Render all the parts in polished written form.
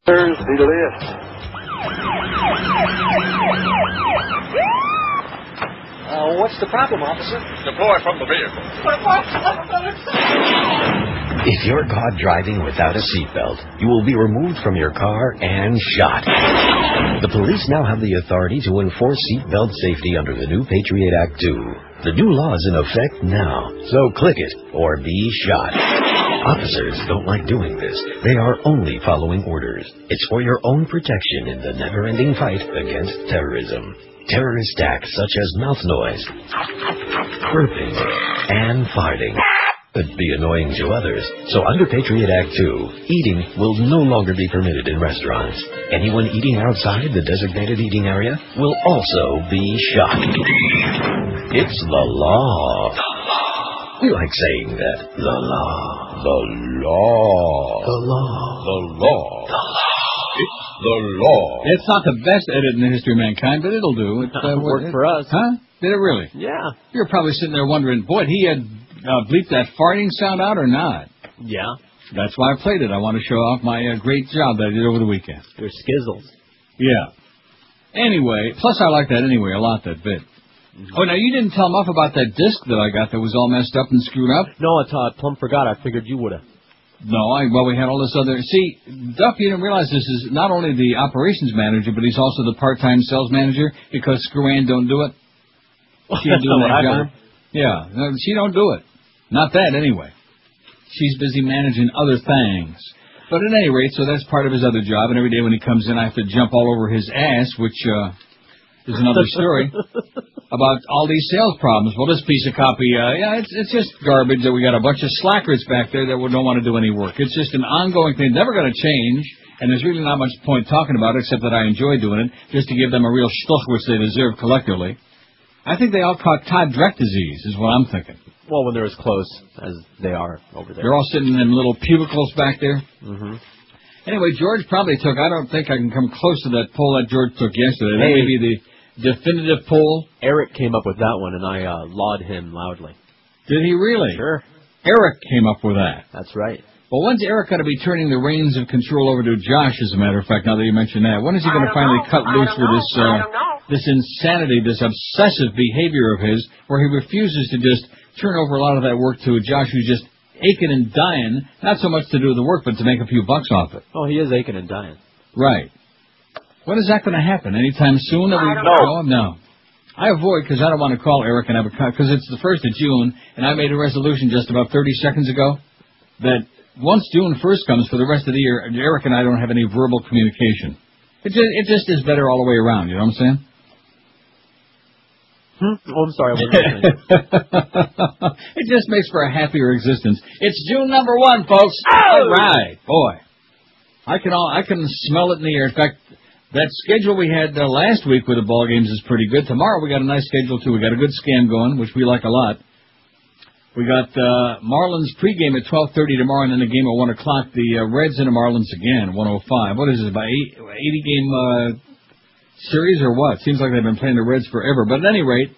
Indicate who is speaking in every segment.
Speaker 1: There's the list.
Speaker 2: What's the problem, officer?
Speaker 3: Deploy from the vehicle.
Speaker 4: If you're caught driving without a seatbelt, you will be removed from your car and shot. The police now have the authority to enforce seatbelt safety under the new Patriot Act 2. The new law is in effect now, so click it or be shot. Officers don't like doing this. They are only following orders. It's for your own protection in the never-ending fight against terrorism. Terrorist acts such as mouth noise, burping, and farting could be annoying to others. So under Patriot Act 2, eating will no longer be permitted in restaurants. Anyone eating outside the designated eating area will also be shot. It's the law. We like saying that. The law. The law. The law. The law. The law. It's the law.
Speaker 5: It's not the best edit in the history of mankind, but it'll do. It
Speaker 2: worked for us.
Speaker 5: Huh? Did it really?
Speaker 2: Yeah.
Speaker 5: You're probably sitting there wondering, boy, he had bleeped that farting sound out or not?
Speaker 2: Yeah.
Speaker 5: That's why I played it. I want to show off my great job that I did over the weekend.
Speaker 2: Your skizzles.
Speaker 5: Yeah. Anyway, plus I like that anyway a lot, that bit. Oh, now you didn't tell Muff about that disc that I got that was all messed up and screwed up?
Speaker 2: No, I plumb forgot. I figured you would have.
Speaker 5: No, well, we had all this other... See, Duff, you didn't realize this is not only the operations manager, but he's also the part-time sales manager because Screw Ann don't do it. She ain't doing that job. Yeah, no, she don't do it. Not that, anyway. She's busy managing other things. But at any rate, so that's part of his other job, and every day when he comes in, I have to jump all over his ass, which is another story, about all these sales problems. Well, this piece of copy, it's just garbage that we got a bunch of slackers back there that don't want to do any work. It's just an ongoing thing, never going to change, and there's really not much point talking about it, except that I enjoy doing it, just to give them a real shtuch which they deserve collectively. I think they all caught Todd Dreck disease, is what I'm thinking.
Speaker 2: Well, when they're as close as they are over there.
Speaker 5: They're all sitting in them little cubicles back there.
Speaker 2: Mm-hmm.
Speaker 5: Anyway, George probably took, I don't think I can come close to that poll that George took yesterday. That may be the definitive poll.
Speaker 2: Eric came up with that one, and I laud him loudly.
Speaker 5: Did he really?
Speaker 2: Sure.
Speaker 5: Eric came up with that.
Speaker 2: That's right.
Speaker 5: Well, when's Eric going to be turning the reins of control over to Josh, as a matter of fact, now that you mention that? When is he going to finally cut loose with this insanity, this obsessive behavior of his, where he refuses to just turn over a lot of that work to Josh, who's just aching and dying, not so much to do the work, but to make a few bucks off it.
Speaker 2: Oh, he is aching and dying.
Speaker 5: Right. When is that going to happen? Anytime soon? No. I avoid, because I don't want to call Eric and have a because it's the 1st of June, and I made a resolution just about 30 seconds ago that once June 1st comes for the rest of the year, Eric and I don't have any verbal communication. It just is better all the way around, you know what I'm saying?
Speaker 2: Oh, I'm sorry. I wasn't listening.
Speaker 5: It just makes for a happier existence. It's June number 1, folks.
Speaker 2: Oh!
Speaker 5: All right, boy. I can smell it in the air. In fact, that schedule we had last week with the ball games is pretty good. Tomorrow we got a nice schedule too. We got a good scam going, which we like a lot. We got Marlins pregame at 12:30 tomorrow, and then a game at 1 o'clock. The Reds and the Marlins again, 1:05. What is it, about 80-game series or what? Seems like they've been playing the Reds forever. But at any rate,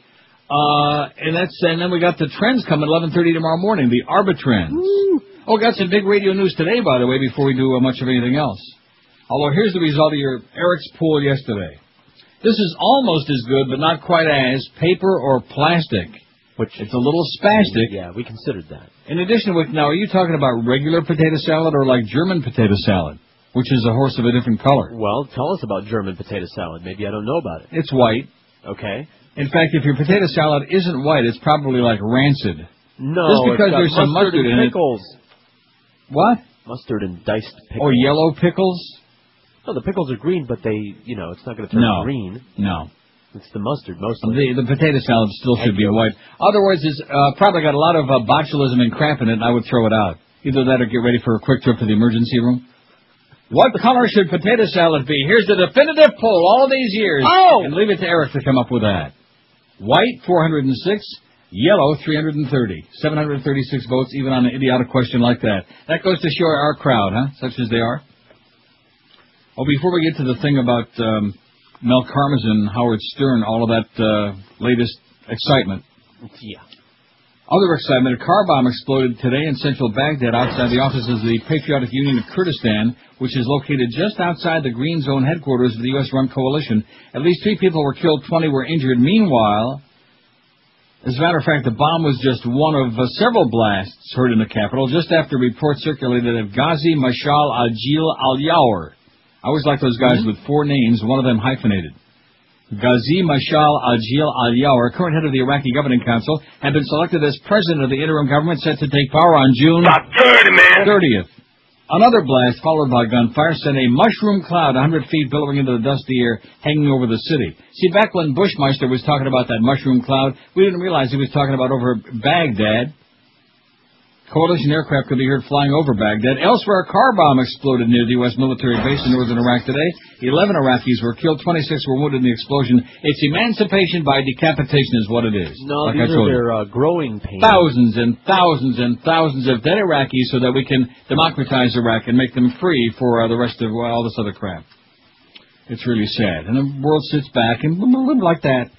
Speaker 5: and then we got the Trends coming 11:30 tomorrow morning, the Arbitrends. Oh, we got some big radio news today, by the way, before we do much of anything else. Although here's the result of your Eric's poll yesterday. This is almost as good, but not quite as paper or plastic. Which it's a little spastic.
Speaker 2: Yeah, we considered that.
Speaker 5: In addition to which, now, are you talking about regular potato salad or like German potato salad, which is a horse of a different color?
Speaker 2: Well, tell us about German potato salad. Maybe I don't know about it.
Speaker 5: It's white.
Speaker 2: Okay.
Speaker 5: In fact, if your potato salad isn't white, it's probably like rancid.
Speaker 2: No,
Speaker 5: just because there's some mustard in
Speaker 2: pickles.
Speaker 5: It. What?
Speaker 2: Mustard and diced pickles.
Speaker 5: Or yellow pickles?
Speaker 2: No, the pickles are green, but it's not going to turn green.
Speaker 5: No.
Speaker 2: It's the mustard, mostly.
Speaker 5: The potato salad still should be white. Otherwise, it's probably got a lot of botulism and crap in it, and I would throw it out. Either that or get ready for a quick trip to the emergency room. What color should potato salad be? Here's the definitive poll all these years.
Speaker 2: Oh!
Speaker 5: And leave it to Eric to come up with that. White, 406. Yellow, 330. 736 votes, even on an idiotic question like that. That goes to show our crowd, huh? Such as they are. Oh, before we get to the thing about Mel Karmazin, Howard Stern, all of that latest excitement.
Speaker 2: Yeah.
Speaker 5: Other excitement, a car bomb exploded today in central Baghdad outside the offices of the Patriotic Union of Kurdistan, which is located just outside the Green Zone headquarters of the U.S.-run coalition. At least 3 people were killed, 20 were injured. Meanwhile, as a matter of fact, the bomb was just one of several blasts heard in the capital just after reports circulated of Ghazi Mashal Ajil al-Yawar. I always like those guys with 4 names, one of them hyphenated. Ghazi Mashal Ajil al-Yawar, current head of the Iraqi Governing Council, had been selected as president of the interim government set to take power on June 30th. Another blast, followed by gunfire, sent a mushroom cloud 100 feet billowing into the dusty air, hanging over the city. See, back when Bushmeister was talking about that mushroom cloud, we didn't realize he was talking about over Baghdad. Coalition aircraft could be heard flying over Baghdad. Elsewhere, a car bomb exploded near the U.S. military base in northern Iraq today. 11 Iraqis were killed, 26 were wounded in the explosion. It's emancipation by decapitation is what it is.
Speaker 2: No, like these are their growing pains.
Speaker 5: Thousands and thousands and thousands of dead Iraqis so that we can democratize Iraq and make them free for the rest of all this other crap. It's really sad. And the world sits back and like that.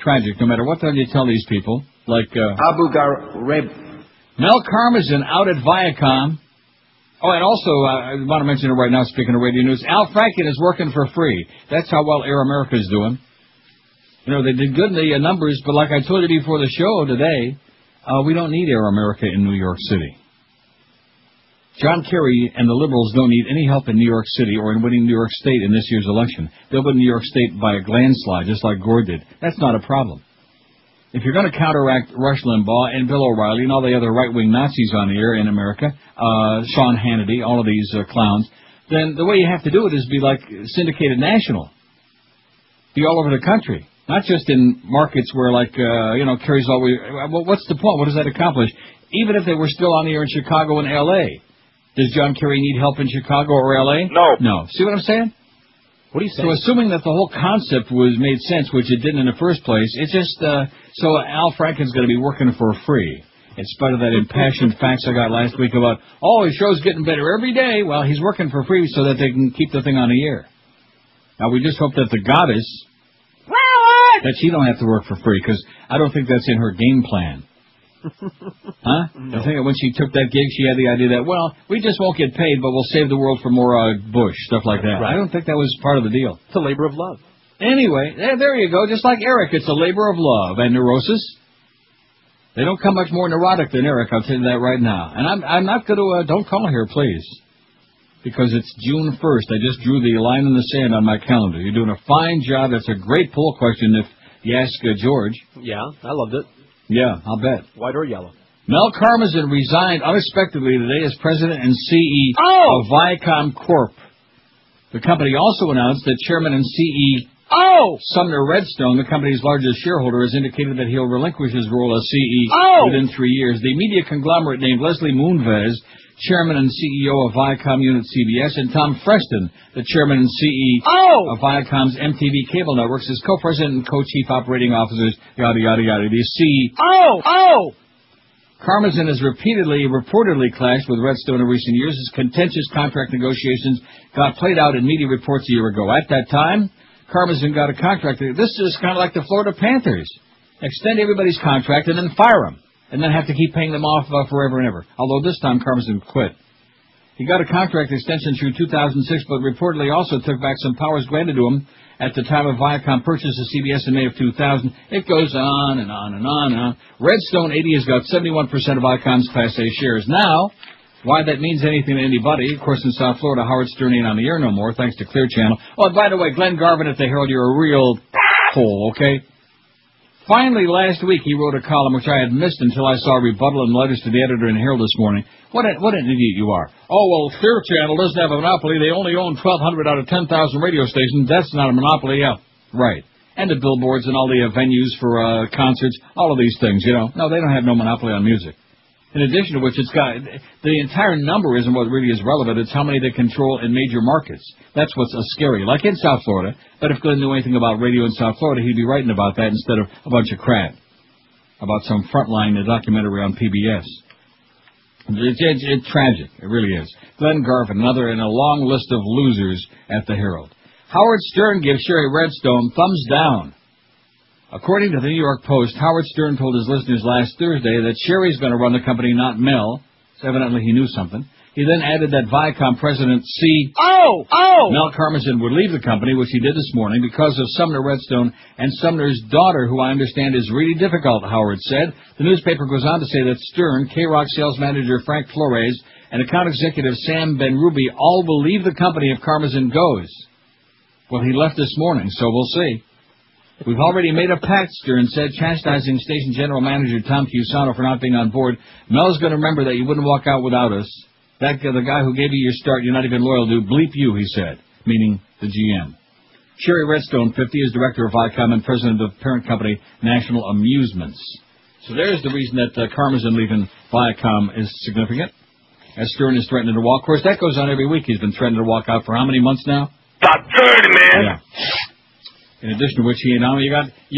Speaker 5: Tragic, no matter what time you tell these people. Like
Speaker 1: Abu Ghraib.
Speaker 5: Mel Karmazin out at Viacom. Oh, and also, I want to mention it right now, speaking of radio news, Al Franken is working for free. That's how well Air America is doing. You know, they did good in the numbers, but like I told you before the show today, we don't need Air America in New York City. John Kerry and the Liberals don't need any help in New York City or in winning New York State in this year's election. They'll win New York State by a landslide, just like Gore did. That's not a problem. If you're going to counteract Rush Limbaugh and Bill O'Reilly and all the other right-wing Nazis on the air in America, Sean Hannity, all of these clowns, then the way you have to do it is be like syndicated national. Be all over the country. Not just in markets where, like, Kerry's always... what's the point? What does that accomplish? Even if they were still on the air in Chicago and L.A., does John Kerry need help in Chicago or L.A.? No. See what I'm saying?
Speaker 2: What are you saying?
Speaker 5: So assuming that the whole concept made sense, which it didn't in the first place, it's just, so Al Franken's going to be working for free. In spite of that impassioned facts I got last week about, his show's getting better every day. Well, he's working for free so that they can keep the thing on the air. Now, we just hope that the goddess, that she don't have to work for free, because I don't think that's in her game plan. Huh? No. I think that when she took that gig, she had the idea that, we just won't get paid, but we'll save the world from more Bush, stuff like that. Right. I don't think that was part of the deal.
Speaker 2: It's a labor of love.
Speaker 5: Anyway, there you go. Just like Eric, it's a labor of love and neurosis. They don't come much more neurotic than Eric, I'll tell you that right now. And I'm not going to, don't call here, please. Because it's June 1st. I just drew the line in the sand on my calendar. You're doing a fine job. That's a great poll question if you ask George.
Speaker 2: Yeah, I loved it.
Speaker 5: Yeah, I'll bet.
Speaker 2: White or yellow?
Speaker 5: Mel Karmazin resigned unexpectedly today as president and CEO of Viacom Corp. The company also announced that chairman and CEO Sumner Redstone, the company's largest shareholder, has indicated that he'll relinquish his role as CEO within 3 years. The media conglomerate named Leslie Moonves chairman and CEO of Viacom Unit CBS, and Tom Freston, the chairman and CEO of Viacom's MTV cable networks, as co-president and co-chief operating officers, yada, yada, yada. The CEO. Karmazin has reportedly clashed with Redstone in recent years as contentious contract negotiations got played out in media reports a year ago. At that time, Karmazin got a contract. This is kind of like the Florida Panthers. Extend everybody's contract and then fire them, and then have to keep paying them off forever and ever. Although this time Karmazin quit. He got a contract extension through 2006, but reportedly also took back some powers granted to him at the time of Viacom purchase of CBS in May of 2000. It goes on and on and on and on. Redstone 80 has got 71% of Viacom's Class A shares. Now, why that means anything to anybody, of course, in South Florida, Howard Stern ain't on the air no more, thanks to Clear Channel. Oh, and by the way, Glenn Garvin at the Herald, you're a real hole, okay? Finally, last week, he wrote a column which I had missed until I saw a rebuttal and letters to the editor in Herald this morning. What an idiot you are. Oh, well, Clear Channel doesn't have a monopoly. They only own 1,200 out of 10,000 radio stations. That's not a monopoly. Yeah, right. And the billboards and all the venues for concerts, all of these things, you know. No, they don't have no monopoly on music. In addition to which, it's got the entire number isn't what really is relevant. It's how many they control in major markets. That's what's scary. Like in South Florida. But if Glenn knew anything about radio in South Florida, he'd be writing about that instead of a bunch of crap about some Frontline documentary on PBS. It's tragic. It really is. Glenn Garvin, another in a long list of losers at the Herald. Howard Stern gives Sherry Redstone thumbs down. According to the New York Post, Howard Stern told his listeners last Thursday that Sherry's going to run the company, not Mel. So evidently he knew something. He then added that Viacom president Mel Karmazin would leave the company, which he did this morning, because of Sumner Redstone and Sumner's daughter, who I understand is really difficult, Howard said. The newspaper goes on to say that Stern, K-Rock sales manager Frank Flores, and account executive Sam Benrubi all will leave the company if Karmazin goes. Well, he left this morning, so we'll see. We've already made a pact, Stern said, chastising station general manager Tom Cusano for not being on board. Mel's going to remember that you wouldn't walk out without us. The guy who gave you your start, you're not even loyal to, bleep you, he said, meaning the GM. Sherry Redstone, 50, is director of Viacom and president of parent company National Amusements. So there's the reason that Karmazin leaving Viacom is significant, as Stern is threatening to walk. Of course, that goes on every week. He's been threatening to walk out for how many months now?
Speaker 3: About 30, man.
Speaker 5: Yeah. In addition to which, you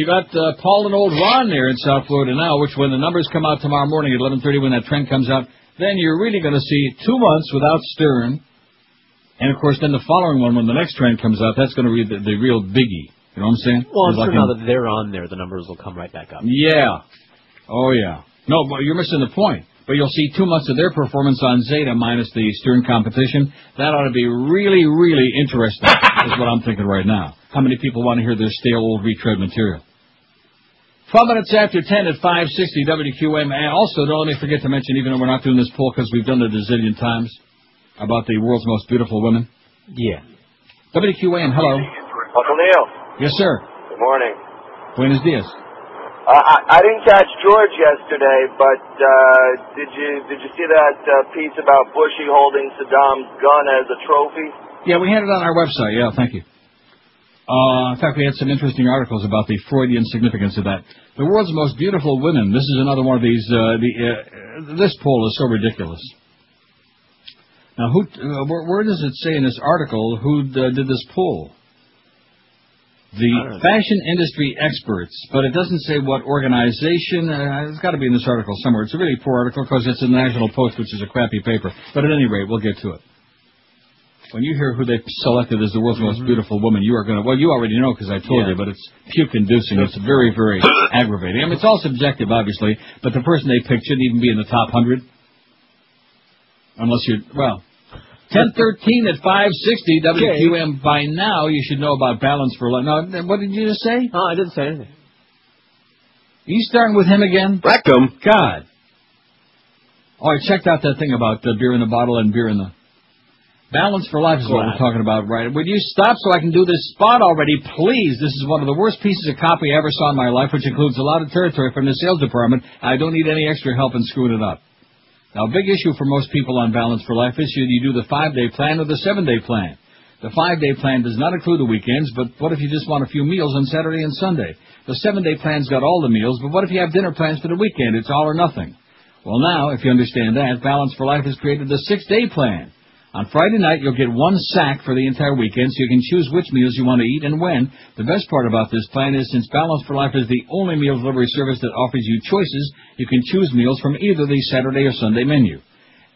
Speaker 5: got Paul and old Ron there in South Florida now, which when the numbers come out tomorrow morning at 11:30 when that trend comes out, then you're really going to see 2 months without Stern. And, of course, then the following one, when the next trend comes out, that's going to be the real biggie. You know what I'm saying?
Speaker 2: Well, I'm sure now that they're on there, the numbers will come right back up.
Speaker 5: Yeah. Oh, yeah. No, but you're missing the point. But you'll see 2 months of their performance on Zeta minus the Stern competition. That ought to be really, really interesting, is what I'm thinking right now. How many people want to hear their stale old retread material? 12 minutes after 10 at 560 WQM. And also, don't let me forget to mention, even though we're not doing this poll because we've done it a zillion times, about the world's most beautiful women.
Speaker 2: Yeah.
Speaker 5: WQM, hello.
Speaker 3: Uncle Neil.
Speaker 5: Yes, sir.
Speaker 3: Good morning.
Speaker 5: Buenos dias.
Speaker 3: I didn't catch George yesterday, but did you see that piece about Bushy holding Saddam's gun as a trophy?
Speaker 5: Yeah, we had it on our website. Yeah, thank you. In fact, we had some interesting articles about the Freudian significance of that. The world's most beautiful women. This is another one of these. This poll is so ridiculous. Now, where does it say in this article who did this poll? The fashion industry experts, but it doesn't say what organization. It's got to be in this article somewhere. It's a really poor article because it's in the National Post, which is a crappy paper. But at any rate, we'll get to it. When you hear who they selected as the world's most beautiful woman, you are going to, well, you already know because I told you, but it's puke-inducing. It's very, very aggravating. I mean, it's all subjective, obviously, but the person they picked shouldn't even be in the top 100. Unless you're, well, 10:13 at 560 WQM. By now, you should know about Balance for Life. No, what did you just say?
Speaker 2: Oh, I didn't say anything.
Speaker 5: Are you starting with him again?
Speaker 2: Rectum.
Speaker 5: God. Oh, I checked out that thing about beer in the bottle and beer in the... Balance for Life is what we're talking about, right? Would you stop so I can do this spot already, please? This is one of the worst pieces of copy I ever saw in my life, which includes a lot of territory from the sales department. I don't need any extra help in screwing it up. Now, a big issue for most people on Balance for Life is should you do the 5-day plan or the 7-day plan. The 5-day plan does not include the weekends, but what if you just want a few meals on Saturday and Sunday? The 7-day plan's got all the meals, but what if you have dinner plans for the weekend? It's all or nothing. Well, now, if you understand that, Balance for Life has created the 6-day plan. On Friday night, you'll get one sack for the entire weekend, so you can choose which meals you want to eat and when. The best part about this plan is since Balance for Life is the only meal delivery service that offers you choices, you can choose meals from either the Saturday or Sunday menu.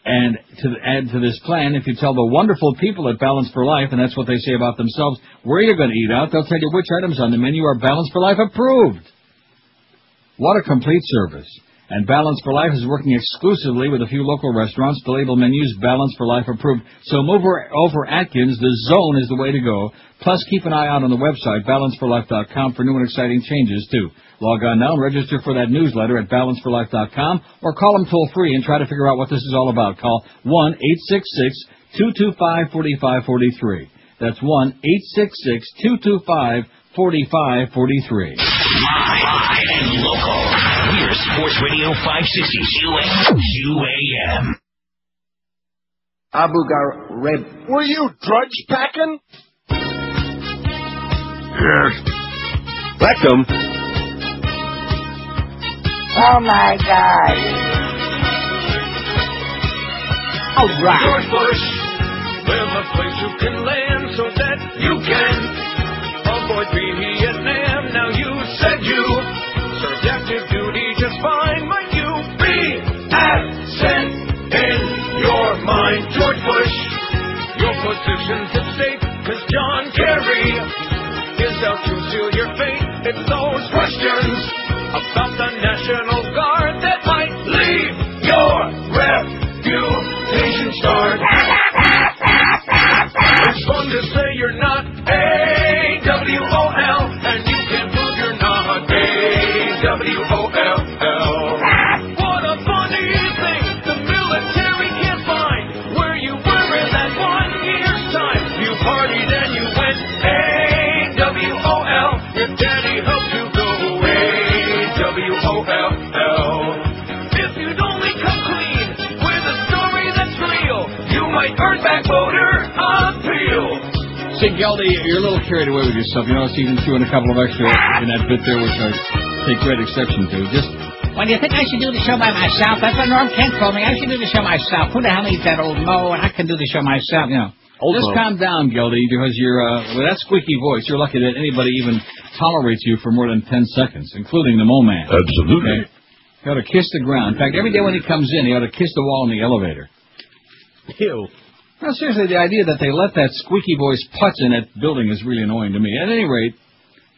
Speaker 5: And to add to this plan, if you tell the wonderful people at Balance for Life, and that's what they say about themselves, where you're going to eat out, they'll tell you which items on the menu are Balance for Life approved. What a complete service. And Balance for Life is working exclusively with a few local restaurants to label menus Balance for Life approved. So move over Atkins, the zone is the way to go. Plus, keep an eye out on the website, balanceforlife.com, for new and exciting changes, too. Log on now and register for that newsletter at balanceforlife.com or call them toll-free and try to figure out what this is all about. Call 1-866-225-4543. That's 1-866-225-4543.
Speaker 6: Live and local. We're Sports Radio 560 QAM.
Speaker 1: Abu Ghraib.
Speaker 7: Were you drudge packing?
Speaker 3: Yes. Rectum.
Speaker 8: Oh my God.
Speaker 6: All right.
Speaker 9: George Bush, well, a place you can land so that you can avoid Vietnam. Now you said you served active duty just fine. Might you be absent in your mind? George Bush, your position's at stake, 'cause John Kerry is out to seal your fate. It's those questions about the National Guard that might leave your reputation scarred. It's fun to say you're not AWOL, and you can prove you're not AWOL. What a funny thing, the military can't find where you were in that 1 year's time. You partied and you went AWOL. Your daddy helped you go AWOL. If you'd only come clean with a story that's real, you might earn back voter appeal.
Speaker 5: See, Geldy, you're a little carried away with yourself. You know, she even threw in a couple of extra in that bit there, which I take great exception to. Just,
Speaker 10: well, do you think I should do the show by myself? That's what Norm Kent told me. I should do the show myself. Who the hell needs that old Mo? And I can do the show myself, you know.
Speaker 5: Just calm down, Geldy, because you're, with that squeaky voice, you're lucky that anybody even tolerates you for more than 10 seconds, including the Mo Man.
Speaker 6: Absolutely.
Speaker 5: Okay? You ought to kiss the ground. In fact, every day when he comes in, he ought to kiss the wall in the elevator.
Speaker 2: Ew.
Speaker 5: No, seriously, the idea that they let that squeaky voice putz in that building is really annoying to me. At any rate,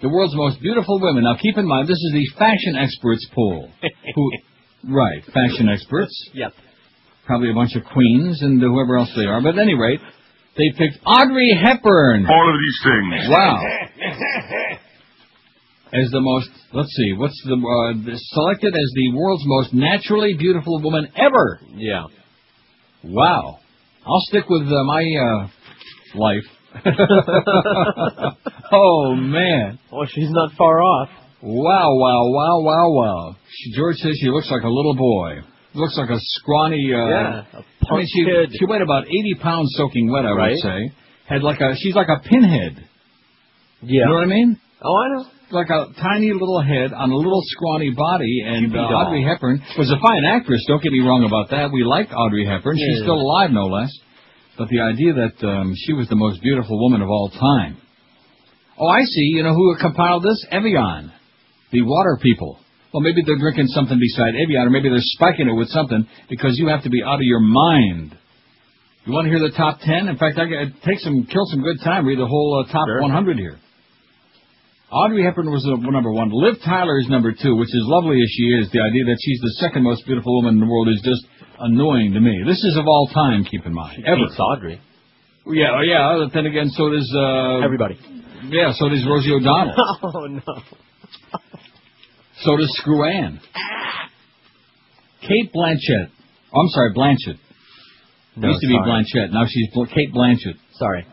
Speaker 5: the world's most beautiful women. Now, keep in mind, this is the fashion experts poll. Right, fashion experts.
Speaker 2: Yep.
Speaker 5: Probably a bunch of queens and whoever else they are. But at any rate, they picked Audrey Hepburn.
Speaker 6: All of these things.
Speaker 5: Wow. As the most, let's see, what's selected as the world's most naturally beautiful woman ever.
Speaker 2: Yeah.
Speaker 5: Wow. I'll stick with my life. Oh, man.
Speaker 2: Well, she's not far off.
Speaker 5: Wow. George says she looks like a little boy. Looks like a scrawny,
Speaker 2: a punk kid.
Speaker 5: She weighed about 80 pounds soaking wet, I would say. She's like a pinhead.
Speaker 2: Yeah.
Speaker 5: You know what I mean?
Speaker 2: Oh, I know.
Speaker 5: Like a tiny little head on a little scrawny body, and Audrey Hepburn was a fine actress, don't get me wrong about that. We liked Audrey Hepburn.
Speaker 2: Yeah,
Speaker 5: She's still alive, no less. But the idea that she was the most beautiful woman of all time. Oh, I see. You know who compiled this? Evian. The water people. Well, maybe they're drinking something beside Evian, or maybe they're spiking it with something, because you have to be out of your mind. You want to hear the top 10? In fact, kill some good time. Read the whole top 100 here. Audrey Hepburn was number 1. Liv Tyler is number 2, which is lovely as she is. The idea that she's the second most beautiful woman in the world is just annoying to me. This is of all time, keep in mind.
Speaker 2: She beats Audrey.
Speaker 5: Yeah, but then again, so does...
Speaker 2: everybody.
Speaker 5: Yeah, so does Rosie O'Donnell.
Speaker 2: Oh, no.
Speaker 5: So does Screw Ann. Kate Blanchett. Oh, I'm sorry, Blanchett. Used to be Blanchett. Now she's Kate Blanchett.
Speaker 2: Sorry.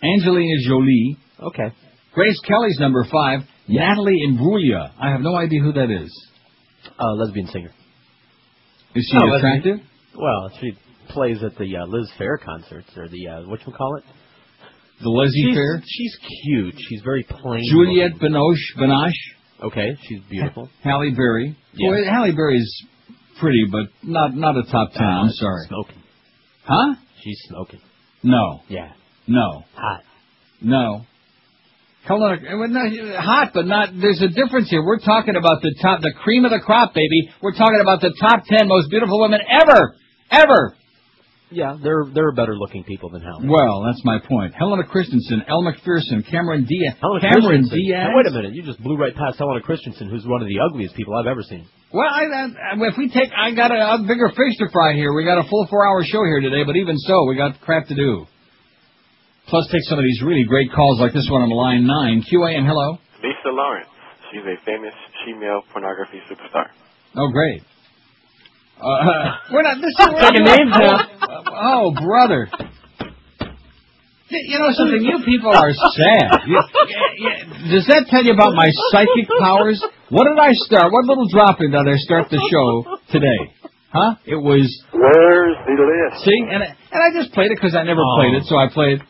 Speaker 5: Angelina Jolie.
Speaker 2: Okay.
Speaker 5: Grace Kelly's number 5. Yeah. Natalie Imbruglia. I have no idea who that is.
Speaker 2: Lesbian singer.
Speaker 5: Is she attractive?
Speaker 2: Well, she plays at the Liz Fair concerts, or the, whatchamacallit?
Speaker 5: The Leslie Fair?
Speaker 2: She's cute. She's very plain.
Speaker 5: Juliette Binoche.
Speaker 2: Okay, she's beautiful.
Speaker 5: Halle Berry.
Speaker 2: Yeah.
Speaker 5: Boy, Halle Berry's pretty, but not a top 10. I'm sorry.
Speaker 2: Smoking.
Speaker 5: Huh?
Speaker 2: She's smoking.
Speaker 5: No.
Speaker 2: Yeah.
Speaker 5: No.
Speaker 2: Hot.
Speaker 5: No. Hot, but not. There's a difference here. We're talking about the cream of the crop, baby. We're talking about the top 10 most beautiful women ever.
Speaker 2: Yeah, there are better looking people than Helen.
Speaker 5: Well, that's my point. Helena Christensen, Elle Macpherson, Cameron Diaz.
Speaker 2: Cameron Diaz. Now, wait a minute, you just blew right past Helena Christensen, who's one of the ugliest people I've ever seen.
Speaker 5: Well, I got a bigger fish to fry here. We got a full 4-hour show here today, but even so, we got crap to do. Plus, take some of these really great calls like this one on line 9. QAM, hello.
Speaker 11: Lisa Lawrence. She's a famous female pornography superstar.
Speaker 5: Oh, great. We're not. This is
Speaker 2: taking names now.
Speaker 5: Oh, brother. You know something? You people are sad. Does that tell you about my psychic powers? What did I start? What little drop-in did I start the show today? Huh? It was...
Speaker 11: Where's the list?
Speaker 5: See? And I just played it because I never played it, so I played...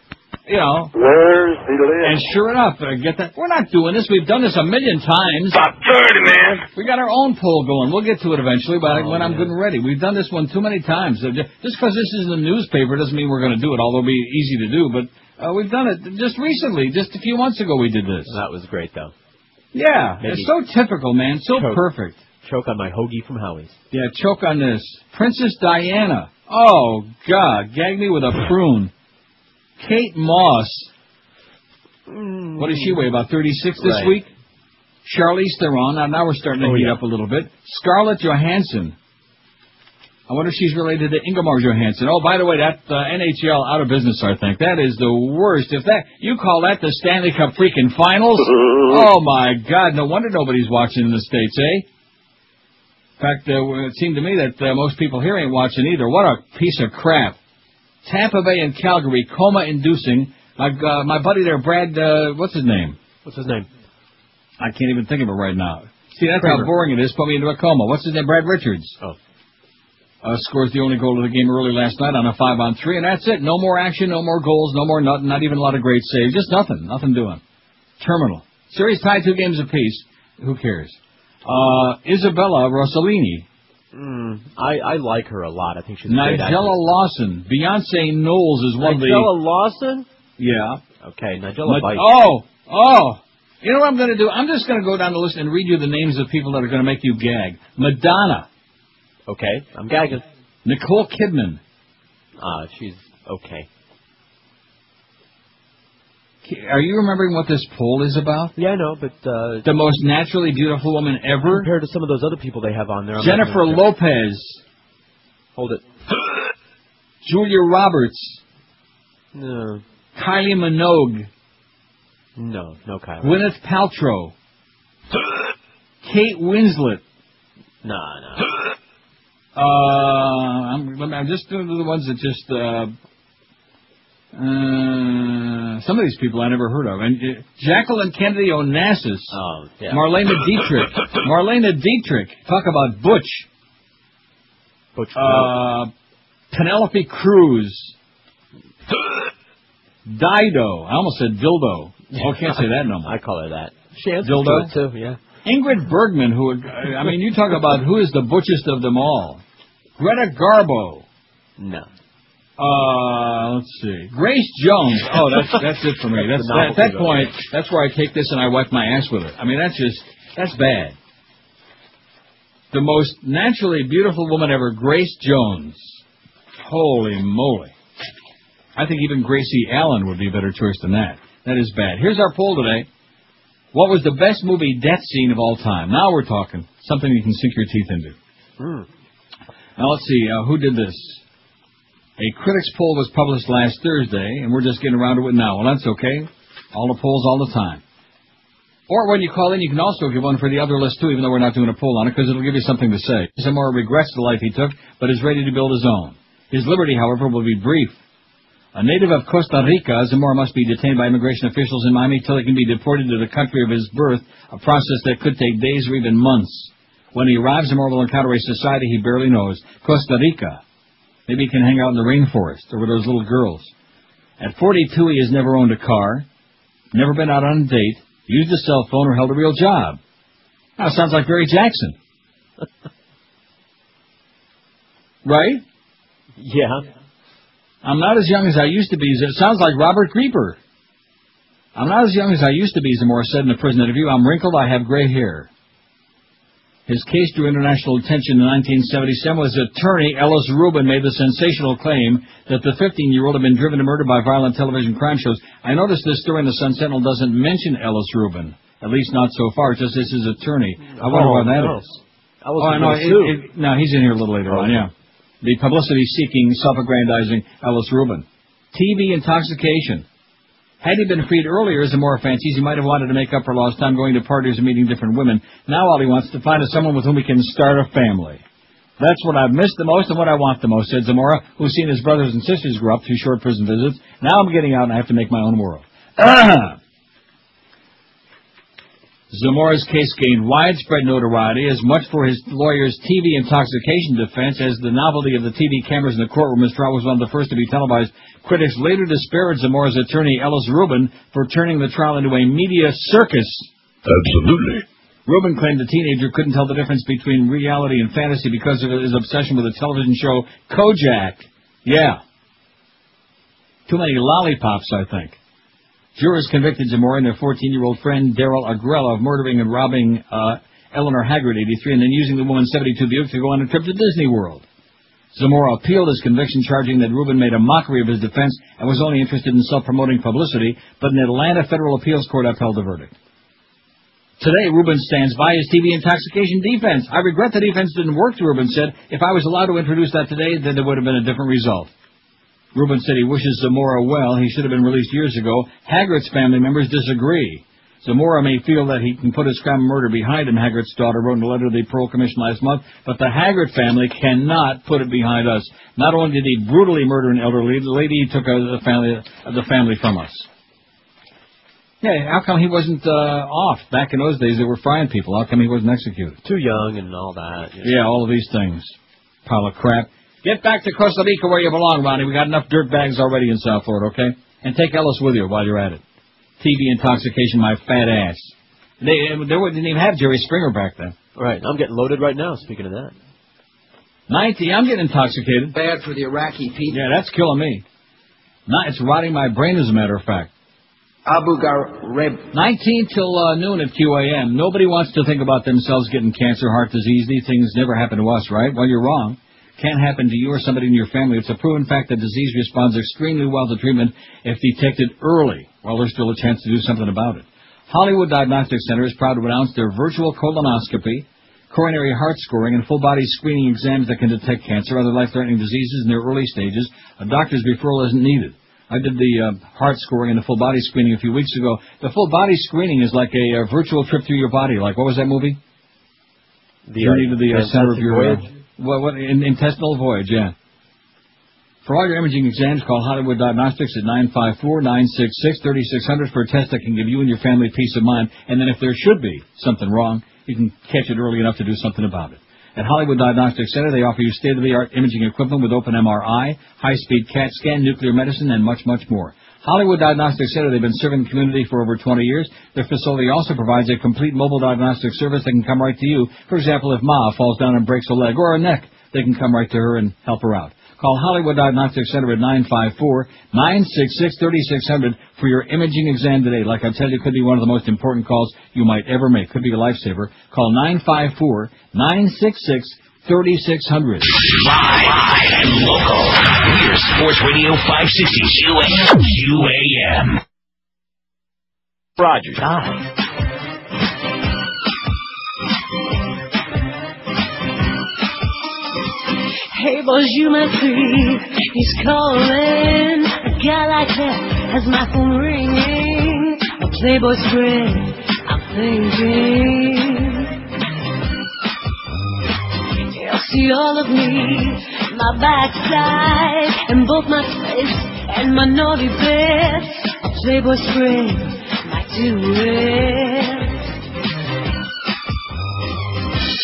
Speaker 5: You know.
Speaker 11: Where's the list?
Speaker 5: And sure enough, get that. We're not doing this. We've done this a million times.
Speaker 11: Stop dirty, man.
Speaker 5: We got our own poll going. We'll get to it eventually, but when I'm good and ready. We've done this one too many times. Just because this is in the newspaper doesn't mean we're going to do it, although it'll be easy to do. But we've done it just recently. Just a few months ago we did this.
Speaker 2: That was great, though.
Speaker 5: Yeah. It's so typical, man. So perfect.
Speaker 2: Choke on my hoagie from Howie's.
Speaker 5: Yeah, choke on this. Princess Diana. Oh, God. Gag me with a prune. Kate Moss. What does she weigh? About 36 this week? Charlize Theron. Now we're starting to heat up a little bit. Scarlett Johansson. I wonder if she's related to Ingemar Johansson. Oh, by the way, that NHL out of business, I think. That is the worst. If that you call that the Stanley Cup freaking finals? Oh, my God. No wonder nobody's watching in the States, eh? In fact, it seemed to me that most people here ain't watching either. What a piece of crap. Tampa Bay and Calgary, coma-inducing. My buddy there, Brad, what's his name?
Speaker 2: What's his name?
Speaker 5: I can't even think of it right now. See, that's how boring it is. Put me into a coma. What's his name? Brad Richards.
Speaker 2: Oh.
Speaker 5: Scores the only goal of the game early last night on a 5-on-3, and that's it. No more action, no more goals, no more nothing, not even a lot of great saves. Just nothing. Nothing doing. Terminal. Series tied 2 games apiece. Who cares? Isabella Rossellini.
Speaker 2: I like her a lot. I think she's a great actress.
Speaker 5: Nigella Lawson. Beyonce Knowles is one of the...
Speaker 2: Nigella Lawson?
Speaker 5: Yeah.
Speaker 2: Okay, Nigella Bites.
Speaker 5: Oh! You know what I'm going to do? I'm just going to go down the list and read you the names of people that are going to make you gag. Madonna.
Speaker 2: Okay, I'm gagging.
Speaker 5: Nicole Kidman.
Speaker 2: She's okay.
Speaker 5: Are you remembering what this poll is about?
Speaker 2: Yeah, I know, but...
Speaker 5: the most naturally beautiful woman ever?
Speaker 2: Compared to some of those other people they have on there.
Speaker 5: Jennifer Lopez.
Speaker 2: Hold it.
Speaker 5: Julia Roberts.
Speaker 2: No.
Speaker 5: Kylie Minogue.
Speaker 2: No Kylie.
Speaker 5: Gwyneth Paltrow. Kate Winslet.
Speaker 2: No.
Speaker 5: I'm just doing the ones that just, some of these people I never heard of. And Jacqueline Kennedy Onassis.
Speaker 2: Oh, yeah.
Speaker 5: Marlena Dietrich. Talk about Butch. Penelope Cruz. Dido. I almost said dildo. Oh, I can't say that no more.
Speaker 2: I call her that. She answers
Speaker 5: dildo
Speaker 2: to it too, yeah.
Speaker 5: Ingrid Bergman, you talk about who is the butchest of them all. Greta Garbo.
Speaker 2: No.
Speaker 5: Let's see. Grace Jones. Oh, that's it for me. At that point, that's where I take this and I wipe my ass with it. I mean, that's bad. The most naturally beautiful woman ever, Grace Jones. Holy moly. I think even Gracie Allen would be a better choice than that. That is bad. Here's our poll today. What was the best movie death scene of all time? Now we're talking. Something you can sink your teeth into. Now let's see. Who did this? A critics poll was published last Thursday, and we're just getting around to it now. Well, that's okay. All the polls all the time. Or when you call in, you can also give one for the other list, too, even though we're not doing a poll on it, because it'll give you something to say. Zamora regrets the life he took, but is ready to build his own. His liberty, however, will be brief. A native of Costa Rica, Zamora must be detained by immigration officials in Miami till he can be deported to the country of his birth, a process that could take days or even months. When he arrives, Zamora will encounter a society he barely knows. Costa Rica. Maybe he can hang out in the rainforest or with those little girls. At 42, he has never owned a car, never been out on a date, used a cell phone, or held a real job. Now, it sounds like Barry Jackson. Right?
Speaker 2: Yeah.
Speaker 5: I'm not as young as I used to be. It sounds like Robert Grieber. I'm not as young as I used to be, Zamora said in a prison interview. I'm wrinkled, I have gray hair. His case drew international attention in 1977 when his attorney, Ellis Rubin, made the sensational claim that the 15-year-old had been driven to murder by violent television crime shows. I noticed this story in the Sun Sentinel doesn't mention Ellis Rubin, at least not so far. It just is his attorney. I wonder why that is. No, he's in here a little later on, yeah. The publicity-seeking, self-aggrandizing Ellis Rubin. TV intoxication. Had he been freed earlier, Zamora fancies, he might have wanted to make up for lost time going to parties and meeting different women. Now all he wants to find is someone with whom he can start a family. That's what I've missed the most and what I want the most, said Zamora, who's seen his brothers and sisters grow up through short prison visits. Now I'm getting out and I have to make my own world. Zamora's case gained widespread notoriety as much for his lawyer's TV intoxication defense as the novelty of the TV cameras in the courtroom. His trial was one of the first to be televised. Critics later disparaged Zamora's attorney, Ellis Rubin, for turning the trial into a media circus.
Speaker 12: Absolutely.
Speaker 5: Rubin claimed the teenager couldn't tell the difference between reality and fantasy because of his obsession with the television show Kojak. Yeah. Too many lollipops, I think. Jurors convicted Zamora and their 14-year-old friend, Daryl Agrella, of murdering and robbing Eleanor Haggard, 83, and then using the woman's 72 Buick to go on a trip to Disney World. Zamora appealed his conviction, charging that Rubin made a mockery of his defense and was only interested in self-promoting publicity, but an Atlanta federal appeals court upheld the verdict. Today, Rubin stands by his TV intoxication defense. I regret the defense didn't work, Rubin said. If I was allowed to introduce that today, then there would have been a different result. Rubin said he wishes Zamora well. He should have been released years ago. Haggert's family members disagree. Zamora may feel that he can put his crime murder behind him, Haggert's daughter wrote in a letter to the Parole Commission last month, but the Haggert family cannot put it behind us. Not only did he brutally murder an elderly lady, he took the family from us. Yeah, how come he wasn't off? Back in those days, they were frying people. How come he wasn't executed?
Speaker 2: Too young and all that.
Speaker 5: Yeah, all of these things. Pile of crap. Get back to Costa Rica where you belong, Ronnie. We got enough dirt bags already in South Florida, okay? And take Ellis with you while you're at it. TV intoxication, my fat ass. They didn't even have Jerry Springer back then.
Speaker 2: Right, I'm getting loaded right now, speaking of that.
Speaker 5: 90, I'm getting intoxicated.
Speaker 1: Bad for the Iraqi people.
Speaker 5: Yeah, that's killing me. It's rotting my brain, as a matter of fact.
Speaker 1: Abu Ghraib.
Speaker 5: 19 till noon at QAM. Nobody wants to think about themselves getting cancer, heart disease. These things never happen to us, right? Well, you're wrong. Can't happen to you or somebody in your family. It's a proven fact that disease responds extremely well to treatment if detected early, while there's still a chance to do something about it. Hollywood Diagnostic Center is proud to announce their virtual colonoscopy, coronary heart scoring, and full-body screening exams that can detect cancer or other life-threatening diseases in their early stages. A doctor's referral isn't needed. I did the heart scoring and the full-body screening a few weeks ago. The full-body screening is like a virtual trip through your body. Like, what was that movie?
Speaker 2: The
Speaker 5: Journey to the center of your...
Speaker 2: voyage?
Speaker 5: Intestinal voyage, yeah. For all your imaging exams, call Hollywood Diagnostics at 954-966-3600 for a test that can give you and your family peace of mind. And then if there should be something wrong, you can catch it early enough to do something about it. At Hollywood Diagnostic Center, they offer you state-of-the-art imaging equipment with open MRI, high-speed CAT scan, nuclear medicine, and much, much more. Hollywood Diagnostic Center, they've been serving the community for over 20 years. Their facility also provides a complete mobile diagnostic service that can come right to you. For example, if Ma falls down and breaks a leg or a neck, they can come right to her and help her out. Call Hollywood Diagnostic Center at 954-966-3600 for your imaging exam today. Like I tell you, it could be one of the most important calls you might ever make. Could be a lifesaver. Call 954-966-3600.
Speaker 6: Live and local. We're Sports Radio 560 QAM.
Speaker 2: Rogers.
Speaker 12: Hey, bonjour, ma fille, he's calling. A guy like that has my phone ringing. A Playboy spread, I'm thinking. He'll see all of me, my backside, and both my face and my naughty bits. A Playboy spread might do it.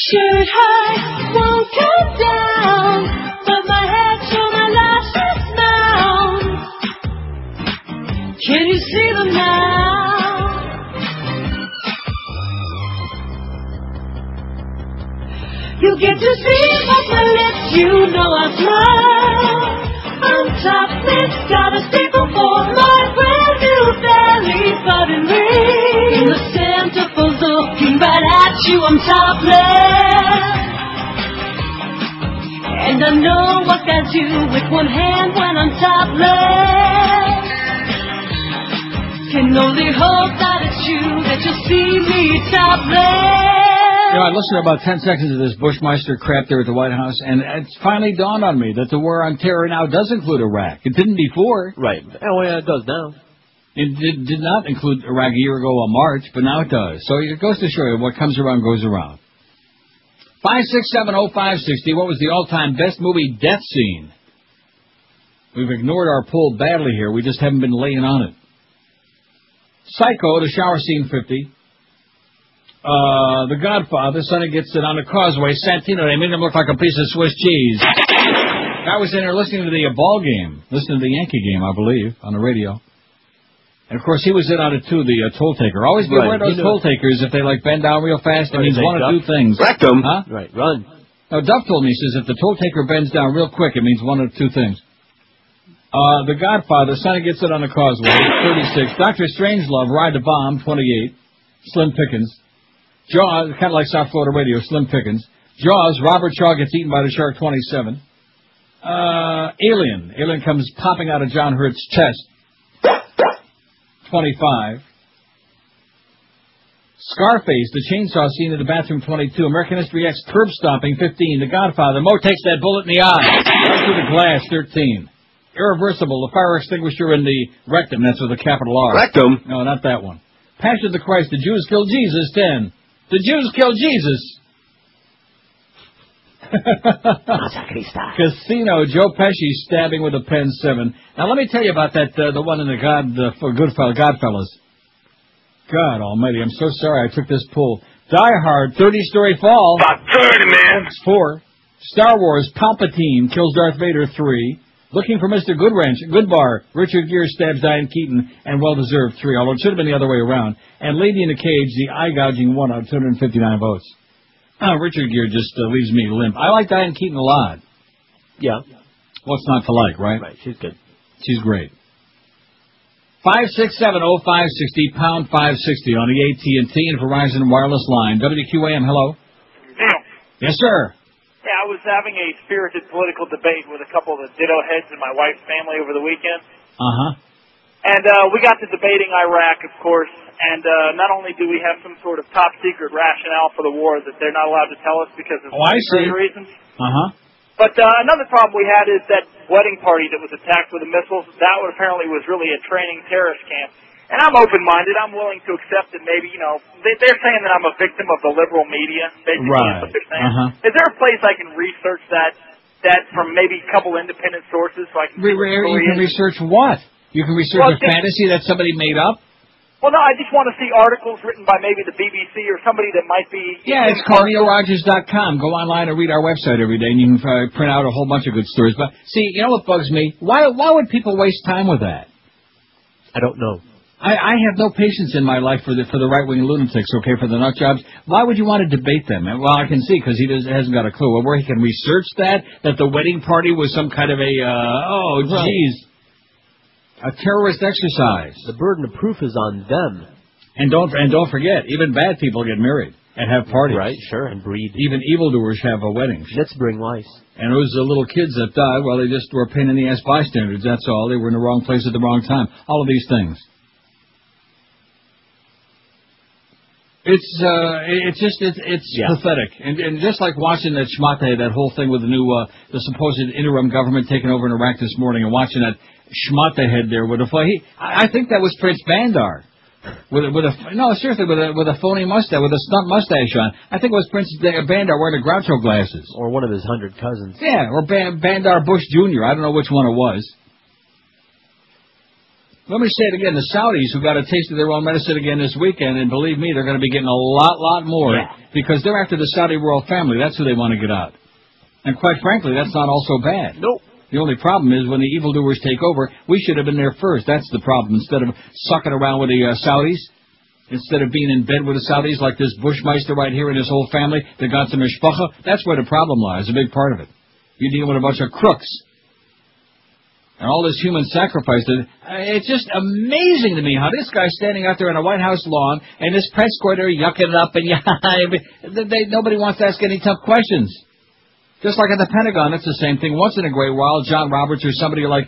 Speaker 12: Shirt high, won't come down, but my head show my lashes down. Can you see them now? You get to see off my lips, you know I smile. I'm topless, got a staple for my brand new belly button ring. The centerfold's looking right at you, I'm topless. And I know what I do with one hand when I'm topless. Can only hope that it's you, that you'll see me topless.
Speaker 5: You know, I listened to about 10 seconds of this Bushmeister crap there at the White House, and it's finally dawned on me that the war on terror now does include Iraq. It didn't before.
Speaker 2: Right. Oh, yeah, it does now.
Speaker 5: It did not include Iraq a year ago on March, but now it does. So it goes to show you what comes around goes around. 5670560, what was the all-time best movie death scene? We've ignored our poll badly here. We just haven't been laying on it. Psycho, the shower scene 50. The Godfather, Sonny gets it on the causeway. Santino, they made him look like a piece of Swiss cheese. Guy was in there listening to the ball game, listening to the Yankee game, I believe, on the radio. And, of course, he was in on it, too, the toll taker. Always be aware of those toll takers. If they, bend down real fast, it means one of two things.
Speaker 2: Wreck them.
Speaker 5: Huh?
Speaker 2: Right, run.
Speaker 5: Now, Duff told me, he says, if the toll taker bends down real quick, it means one of two things. The Godfather, Sonny gets it on the causeway, 36. Dr. Strangelove, Ride the Bomb, 28. Slim Pickens. Jaws, kind of like South Florida radio, Slim Pickens. Jaws, Robert Shaw gets eaten by the shark, 27. Alien. Alien comes popping out of John Hurt's chest, 25. Scarface, the chainsaw scene in the bathroom 22. American History X, curb stomping 15. The Godfather, Mo takes that bullet in the eye. Right through the glass 13. Irreversible, the fire extinguisher in the rectum, that's with a capital R.
Speaker 2: Rectum?
Speaker 5: No, not that one. Passion of the Christ, the Jews killed Jesus 10. The Jews killed Jesus. Casino, Joe Pesci stabbing with a pen 7. Now let me tell you about that, the one in the Godfellas. God almighty, I'm so sorry I took this pull. Die Hard, 30-story fall.
Speaker 7: About 30, man.
Speaker 5: 4. Star Wars, Palpatine kills Darth Vader 3. Looking for Mr. Goodbar, Richard Gere stabs Diane Keaton, and well-deserved 3, although it should have been the other way around. And Lady in a Cage, the eye-gouging 1 out of 259 votes. Richard Gere just leaves me limp. I like Diane Keaton a lot.
Speaker 2: Yeah.
Speaker 5: What's not to like, right?
Speaker 2: Right, she's good.
Speaker 5: She's great. 5670560, pound 560 on the AT&T and Verizon wireless line. WQAM, hello.
Speaker 13: Neil.
Speaker 5: Yes, sir.
Speaker 13: Yeah, I was having a spirited political debate with a couple of the ditto heads in my wife's family over the weekend.
Speaker 5: Uh-huh.
Speaker 13: And we got to debating Iraq, of course, and not only do we have some sort of top-secret rationale for the war that they're not allowed to tell us because of security reasons.
Speaker 5: Uh-huh.
Speaker 13: But another problem we had is that wedding party that was attacked with the missiles. That one apparently was really a training terrorist camp. And I'm open-minded. I'm willing to accept that maybe, you know, they're saying that I'm a victim of the liberal media. Basically,
Speaker 5: right.
Speaker 13: Is what they're saying. Is there a place I can research that from maybe a couple independent sources so I can see what
Speaker 5: You can research what? You can research a fantasy that somebody made up?
Speaker 13: Well, no, I just want to see articles written by maybe the BBC or somebody that might be...
Speaker 5: Yeah, it's CarneilRogers.com. Go online and read our website every day, and you can print out a whole bunch of good stories. But, see, you know what bugs me? Why would people waste time with that?
Speaker 2: I don't know.
Speaker 5: I have no patience in my life for the right-wing lunatics, okay, for the nut jobs. Why would you want to debate them? Well, I can see, because he hasn't got a clue. Well, where he can research that the wedding party was some kind of a, a terrorist exercise.
Speaker 2: The burden of proof is on them.
Speaker 5: And don't forget, even bad people get married and have parties.
Speaker 2: Right, sure, and breed.
Speaker 5: Even evildoers have weddings.
Speaker 2: Let's bring lice.
Speaker 5: And those little kids that died, well, they just were pain in the ass bystanders, that's all. They were in the wrong place at the wrong time. All of these things. It's pathetic. And just like watching that Schmate, that whole thing with the new, the supposed interim government taking over in Iraq this morning, and watching that Schmate head there with a I think that was Prince Bandar. With a phony mustache, with a stunt mustache on. I think it was Prince Bandar wearing the Groucho glasses.
Speaker 2: Or one of his 100 cousins.
Speaker 5: Yeah, or Bandar Bush Jr. I don't know which one it was. Let me say it again. The Saudis who got a taste of their own medicine again this weekend, and believe me, they're going to be getting a lot more because they're after the Saudi royal family. That's who they want to get out. And quite frankly, that's not all so bad.
Speaker 2: Nope.
Speaker 5: The only problem is when the evildoers take over, we should have been there first. That's the problem. Instead of sucking around with the Saudis, instead of being in bed with the Saudis like this Bushmeister right here and his whole family, the ganze Mishpacha, that's where the problem lies, a big part of it. You're dealing with a bunch of crooks. And all this human sacrifice. It's just amazing to me how this guy's standing out there on a White House lawn and this press corps are yucking it up and nobody wants to ask any tough questions. Just like at the Pentagon, it's the same thing. Once in a great while, John Roberts or somebody like,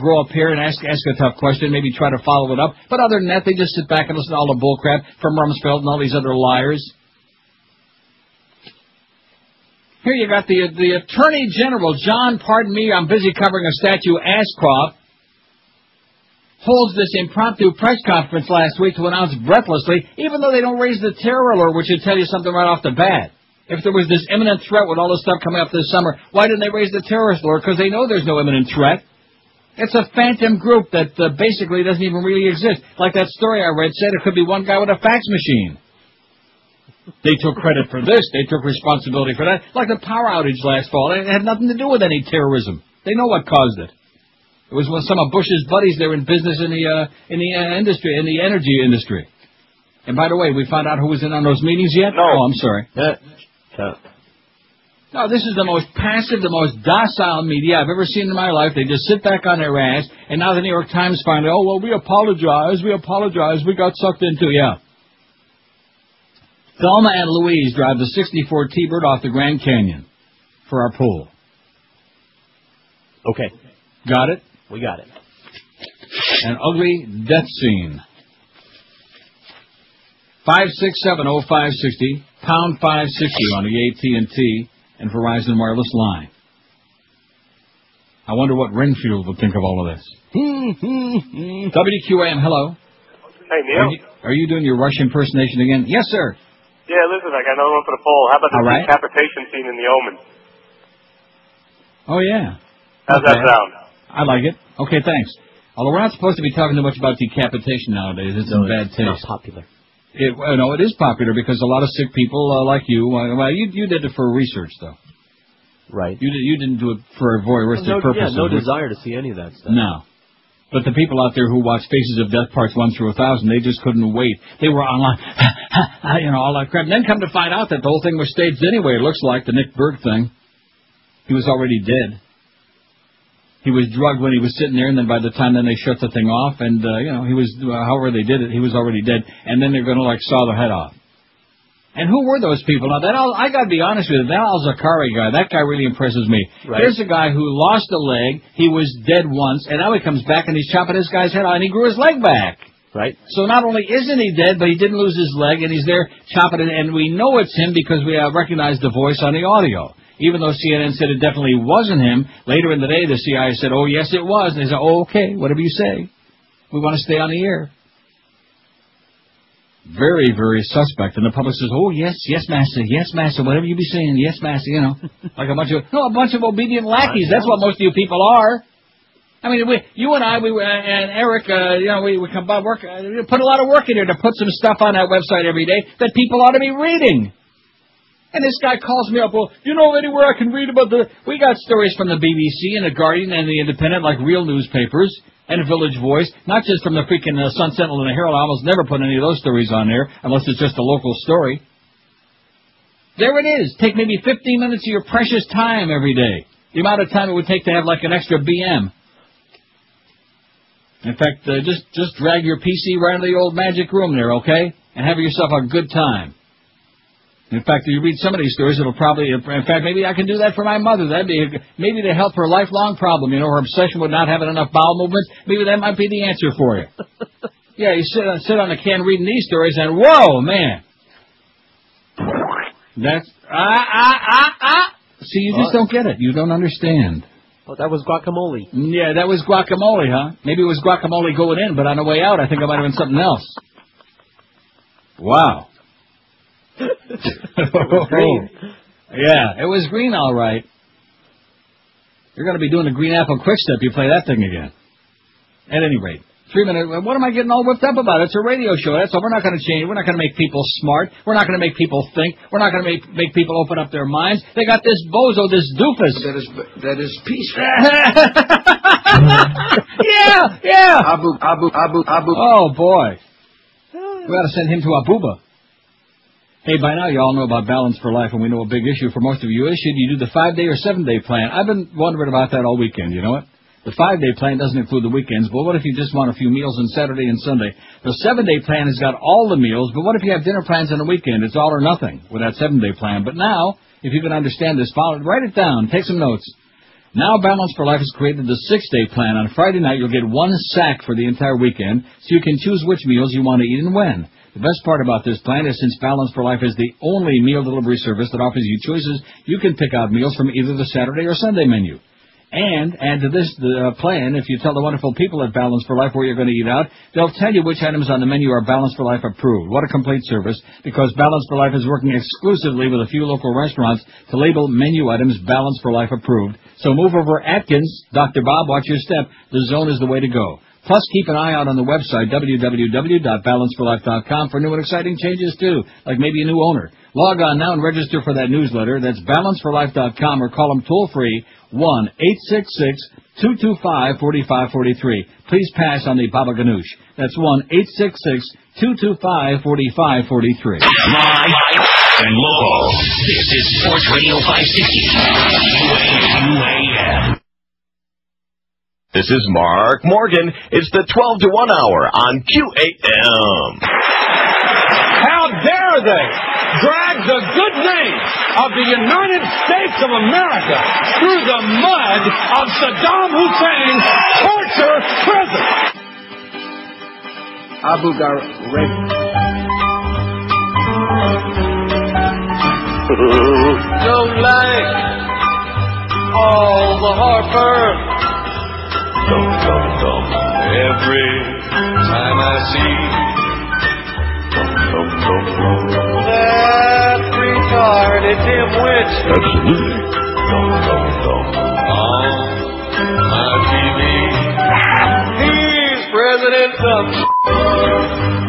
Speaker 5: grow up here and ask a tough question, maybe try to follow it up. But other than that, they just sit back and listen to all the bullcrap from Rumsfeld and all these other liars. Here you got the Attorney General, John, pardon me, I'm busy covering a statue, Ashcroft, holds this impromptu press conference last week to announce breathlessly, even though they don't raise the terror alert, which should tell you something right off the bat. If there was this imminent threat with all this stuff coming up this summer, why didn't they raise the terrorist alert? Because they know there's no imminent threat. It's a phantom group that basically doesn't even really exist. Like that story I read said, it could be one guy with a fax machine. They took credit for this. They took responsibility for that. Like the power outage last fall. It had nothing to do with any terrorism. They know what caused it. It was when some of Bush's buddies, they were in business in the industry, in the energy industry. And by the way, we found out who was in on those meetings yet?
Speaker 11: No.
Speaker 5: Oh, I'm sorry. No, this is the most passive, the most docile media I've ever seen in my life. They just sit back on their ass, and now the New York Times finally, we apologize, we got sucked into, Thelma and Louise drive the 64 T-Bird off the Grand Canyon for our pool.
Speaker 2: Okay.
Speaker 5: Got it?
Speaker 2: We got it.
Speaker 5: An ugly death scene. 5670560, pound 560 on the AT&T and Verizon wireless line. I wonder what Renfield would think of all of this. WQAM, hello.
Speaker 11: Hey, Neil.
Speaker 5: Are you doing your Rush impersonation again? Yes, sir.
Speaker 11: Yeah, listen, I got another one for the poll. How about the
Speaker 5: All right.
Speaker 11: decapitation scene in The Omen?
Speaker 5: Oh, yeah.
Speaker 11: How's that sound?
Speaker 5: I like it. Okay, thanks. Although we're not supposed to be talking too much about decapitation nowadays. It's in bad taste.
Speaker 2: It's not popular.
Speaker 5: No, it is popular because a lot of sick people like you. Well, you did it for research, though.
Speaker 2: Right.
Speaker 5: You didn't do it for a voyeuristic purpose.
Speaker 2: Yeah, no desire to see any of that stuff.
Speaker 5: No. But the people out there who watch Faces of Death Parts 1 through 1,000, they just couldn't wait. They were online, all that crap. And then come to find out that the whole thing was staged anyway. It looks like the Nick Berg thing. He was already dead. He was drugged when he was sitting there, and then by the time they shut the thing off, and, he was, however they did it, he was already dead. And then they're going to, saw the head off. And who were those people? Now, I got to be honest with you, that Al-Zakari guy, that guy really impresses me. Right. Here's a guy who lost a leg, he was dead once, and now he comes back and he's chopping this guy's head off, and he grew his leg back.
Speaker 2: Right.
Speaker 5: So not only isn't he dead, but he didn't lose his leg, and he's there chopping it, and we know it's him because we recognize the voice on the audio. Even though CNN said it definitely wasn't him, later in the day the CIA said, oh, yes, it was. And they said, oh, okay, whatever you say. We want to stay on the air. Very, very suspect. And the public says, oh, yes, master, whatever you be saying, yes, master, like a bunch of obedient lackeys. That's what most of you people are. I mean, you and I, and Eric, we come by work, put a lot of work in here to put some stuff on that website every day that people ought to be reading. And this guy calls me up, well, anywhere I can read about we got stories from the BBC and the Guardian and the Independent, like real newspapers, and Village Voice, not just from the freaking Sun Sentinel and the Herald. I almost never put any of those stories on there, unless it's just a local story. There it is. Take maybe 15 minutes of your precious time every day. The amount of time it would take to have an extra BM. In fact, just drag your PC right into the old magic room there, okay? And have yourself a good time. In fact, if you read some of these stories, it'll probably, in fact, maybe I can do that for my mother. That'd be, maybe to help her lifelong problem, her obsession with not having enough bowel movements. Maybe that might be the answer for you. Yeah, you sit on the can reading these stories and, whoa, man. That's, See, you just don't get it. You don't understand.
Speaker 2: Oh, that was guacamole.
Speaker 5: Yeah, that was guacamole, huh? Maybe it was guacamole going in, but on the way out, I think it might have been something else. Wow.
Speaker 2: Green.
Speaker 5: Yeah, it was green, all right. You're going to be doing the green apple quick step. You play that thing again. At any rate, 3 minutes. What am I getting all whipped up about? It's a radio show. That's all. We're not going to change. We're not going to make people smart. We're not going to make people think. We're not going to make people open up their minds. They got this bozo, this doofus.
Speaker 1: That is peaceful.
Speaker 5: Yeah.
Speaker 1: Abu.
Speaker 5: Oh boy, we got to send him to Abuba. Hey, by now you all know about Balance for Life, and we know a big issue for most of you is should you do the 5-day or 7-day plan. I've been wondering about that all weekend, you know what? The 5-day plan doesn't include the weekends, but what if you just want a few meals on Saturday and Sunday? The 7-day plan has got all the meals, but what if you have dinner plans on the weekend? It's all or nothing with that 7-day plan. But now, if you can understand this, write it down, take some notes. Now Balance for Life has created the 6-day plan. On Friday night, you'll get one sack for the entire weekend, so you can choose which meals you want to eat and when. The best part about this plan is since Balance for Life is the only meal delivery service that offers you choices, you can pick out meals from either the Saturday or Sunday menu. And add to this plan, if you tell the wonderful people at Balance for Life where you're going to eat out, they'll tell you which items on the menu are Balance for Life approved. What a complete service, because Balance for Life is working exclusively with a few local restaurants to label menu items Balance for Life approved. So move over Atkins, Dr. Bob, watch your step. The Zone is the way to go. Plus, keep an eye out on the website, www.balanceforlife.com, for new and exciting changes, too, like maybe a new owner. Log on now and register for that newsletter. That's balanceforlife.com, or call them toll-free, 1-866-225-4543. Please pass on the Baba Ganoush. That's 1-866-225-4543.
Speaker 6: Live and local. This is Sports Radio 560. UAM.
Speaker 14: This is Mark Morgan. It's the 12 to 1 hour on QAM.
Speaker 7: How dare they drag the good name of the United States of America through the mud of Saddam Hussein's torture prison?
Speaker 1: Abu Ghraib.
Speaker 9: Don't like all the heartburn. Every time I see that retarded dimwit.
Speaker 6: Absolutely.
Speaker 9: On my TV. He's President Trump.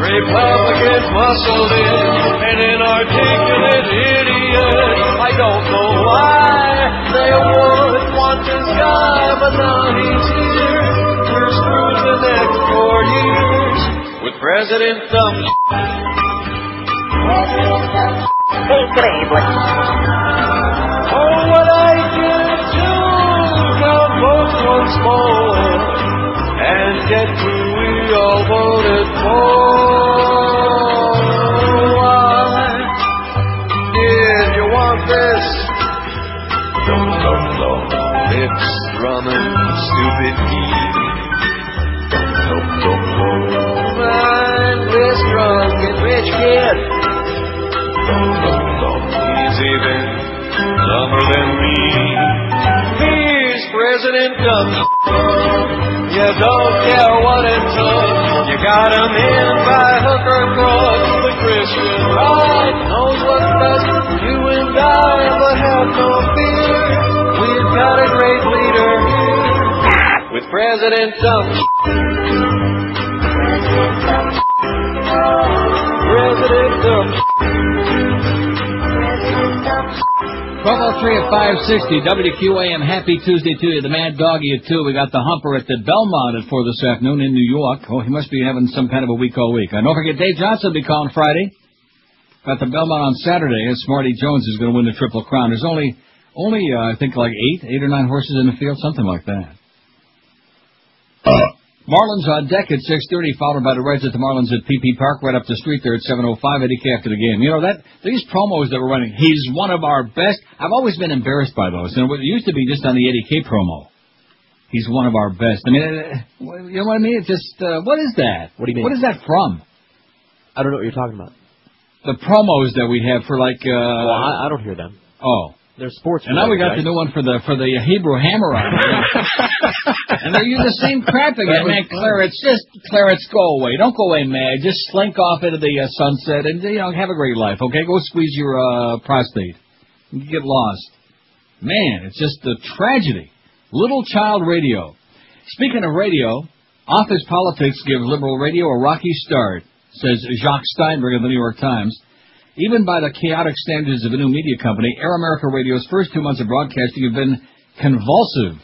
Speaker 9: Republicans muscled in, an inarticulate idiot. I don't know why they would want this guy, but now he's here. We're screwed the next 4 years with President Trump.
Speaker 8: Increíble.
Speaker 9: Oh, what I can do, count votes once more and get who we all voted for. Why did you want this? Lips drumming, stupid geek. Mindless, drunk, and rich kid. He's even dumber than me. He's President Dumb. You don't care what it took. You got him in by hook or crook. The Christian right knows what's best for you and I, but have no fear. We've got a great leader here with President Dumb. President Dumb.
Speaker 5: 1203 at 560 WQAM. Happy Tuesday to you. The Mad Doggy at 2. We got the Humper at the Belmont at 4 this afternoon in New York. Oh, he must be having some kind of a week all week. And don't forget, Dave Johnson will be calling Friday. Got the Belmont on Saturday, as Smarty Jones is going to win the Triple Crown. There's only I think like 8 or 9 horses in the field, something like that. Marlins on deck at 6:30, followed by the Reds at the Marlins at PP Park, right up the street there at 7:05, Eddie K after the game. You know, these promos that we're running, he's one of our best. I've always been embarrassed by those. And it used to be just on the Eddie K promo. He's one of our best. I mean, you know what I mean? It's just, what is that?
Speaker 2: What do you mean?
Speaker 5: What is that from?
Speaker 2: I don't know what you're talking about.
Speaker 5: The promos that we have for like,
Speaker 2: well, I don't hear them.
Speaker 5: Oh.
Speaker 2: They're sports.
Speaker 5: And now we got the new one for the Hebrew Hammer on. And they're using the same crap again. Man, Clarence, go away. Don't go away mad. Just slink off into the sunset and, have a great life, okay? Go squeeze your prostate. You get lost. Man, it's just a tragedy. Little child radio. Speaking of radio, office politics give liberal radio a rocky start, says Jacques Steinberg of the New York Times. Even by the chaotic standards of a new media company, Air America Radio's first 2 months of broadcasting have been convulsive.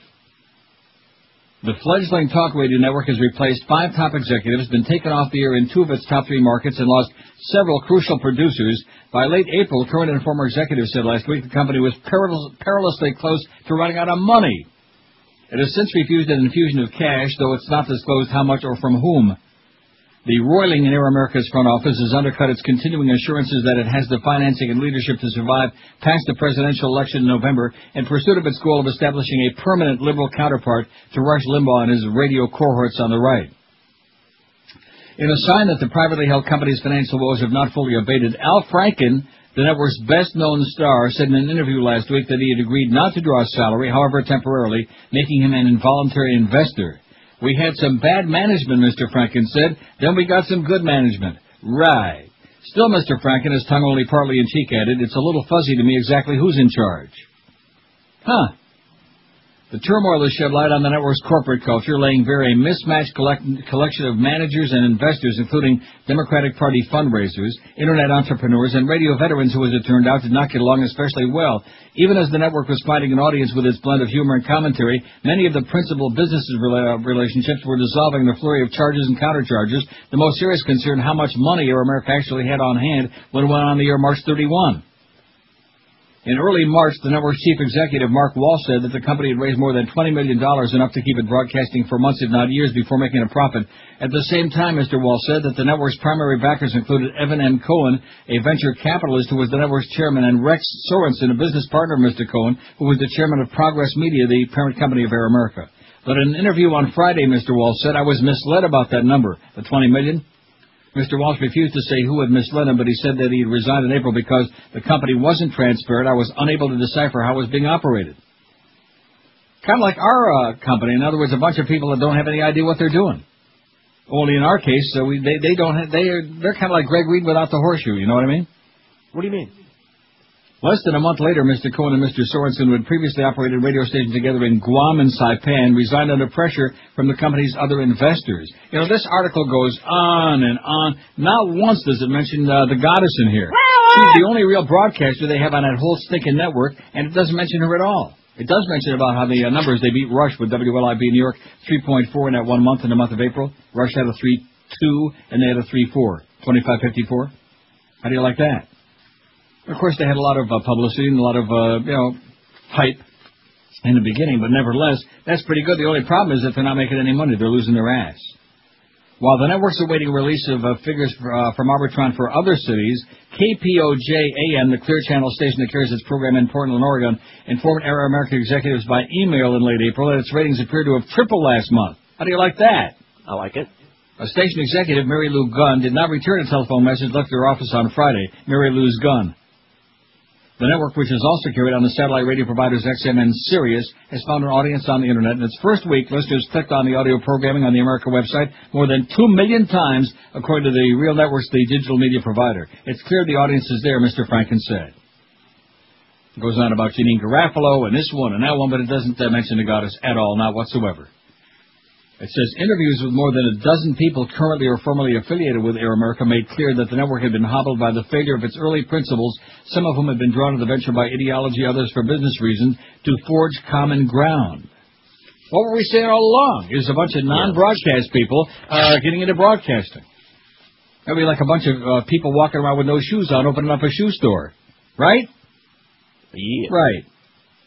Speaker 5: The fledgling talk radio network has replaced 5 top executives, been taken off the air in 2 of its top 3 markets, and lost several crucial producers. By late April, current and former executives said last week the company was perilously close to running out of money. It has since refused an infusion of cash, though it's not disclosed how much or from whom. The roiling in Air America's front office has undercut its continuing assurances that it has the financing and leadership to survive past the presidential election in November in pursuit of its goal of establishing a permanent liberal counterpart to Rush Limbaugh and his radio cohorts on the right. In a sign that the privately held company's financial woes have not fully abated, Al Franken, the network's best-known star, said in an interview last week that he had agreed not to draw a salary, however temporarily, making him an involuntary investor. We had some bad management, Mr. Franken said. Then we got some good management. Right. Still, Mr. Franken, his tongue only partly in cheek, added, it's a little fuzzy to me exactly who's in charge. Huh. The turmoil has shed light on the network's corporate culture, laying bare a mismatched collection of managers and investors, including Democratic Party fundraisers, Internet entrepreneurs, and radio veterans who, as it turned out, did not get along especially well. Even as the network was finding an audience with its blend of humor and commentary, many of the principal business relationships were dissolving the flurry of charges and countercharges. The most serious concern, how much money Air America actually had on hand when it went on the air March 31. In early March, the network's chief executive, Mark Walsh, said that the company had raised more than $20 million, enough to keep it broadcasting for months, if not years, before making a profit. At the same time, Mr. Walsh said that the network's primary backers included Evan M. Cohen, a venture capitalist who was the network's chairman, and Rex Sorensen, a business partner of Mr. Cohen, who was the chairman of Progress Media, the parent company of Air America. But in an interview on Friday, Mr. Walsh said, I was misled about that number, the $20 million. Mr. Walsh refused to say who had misled him, but he said that he had resigned in April because the company wasn't transparent. I was unable to decipher how it was being operated. Kind of like our company. In other words, a bunch of people that don't have any idea what they're doing. Only in our case, they're kind of like Greg Reed without the horseshoe. You know what I mean?
Speaker 2: What do you mean?
Speaker 5: Less than a month later, Mr. Cohen and Mr. Sorensen, who had previously operated radio stations together in Guam and Saipan, resigned under pressure from the company's other investors. You know, this article goes on and on. Not once does it mention the goddess in here. She's the only real broadcaster they have on that whole stinking network, and it doesn't mention her at all. It does mention about how the numbers, they beat Rush with WLIB New York 3.4 in that 1 month in the month of April. Rush had a 3.2, and they had a 3.4, 25.54. How do you like that? Of course, they had a lot of publicity and a lot of, hype in the beginning, but nevertheless, that's pretty good. The only problem is that they're not making any money. They're losing their ass. While the network's awaiting release of figures from Arbitron for other cities, KPOJ-AM, the Clear Channel station that carries its program in Portland, Oregon, informed Air America executives by email in late April that its ratings appeared to have tripled last month. How do you like that?
Speaker 2: I like it.
Speaker 5: A station executive, Mary Lou Gunn, did not return a telephone message left at her office on Friday. Mary Lou's Gunn. The network, which is also carried on the satellite radio providers XM and Sirius, has found an audience on the Internet. In its first week, listeners clicked on the audio programming on the America website more than 2 million times, according to the Real Networks, the digital media provider. It's clear the audience is there, Mr. Franken said. It goes on about Janine Garofalo and this one and that one, but it doesn't mention the goddess at all, not whatsoever. It says interviews with more than a dozen people currently or formerly affiliated with Air America made clear that the network had been hobbled by the failure of its early principles, some of whom had been drawn to the venture by ideology, others for business reasons, to forge common ground. What were we saying all along? It was a bunch of non-broadcast people getting into broadcasting. That would be like a bunch of people walking around with no shoes on, opening up a shoe store. Right?
Speaker 2: Yeah.
Speaker 5: Right.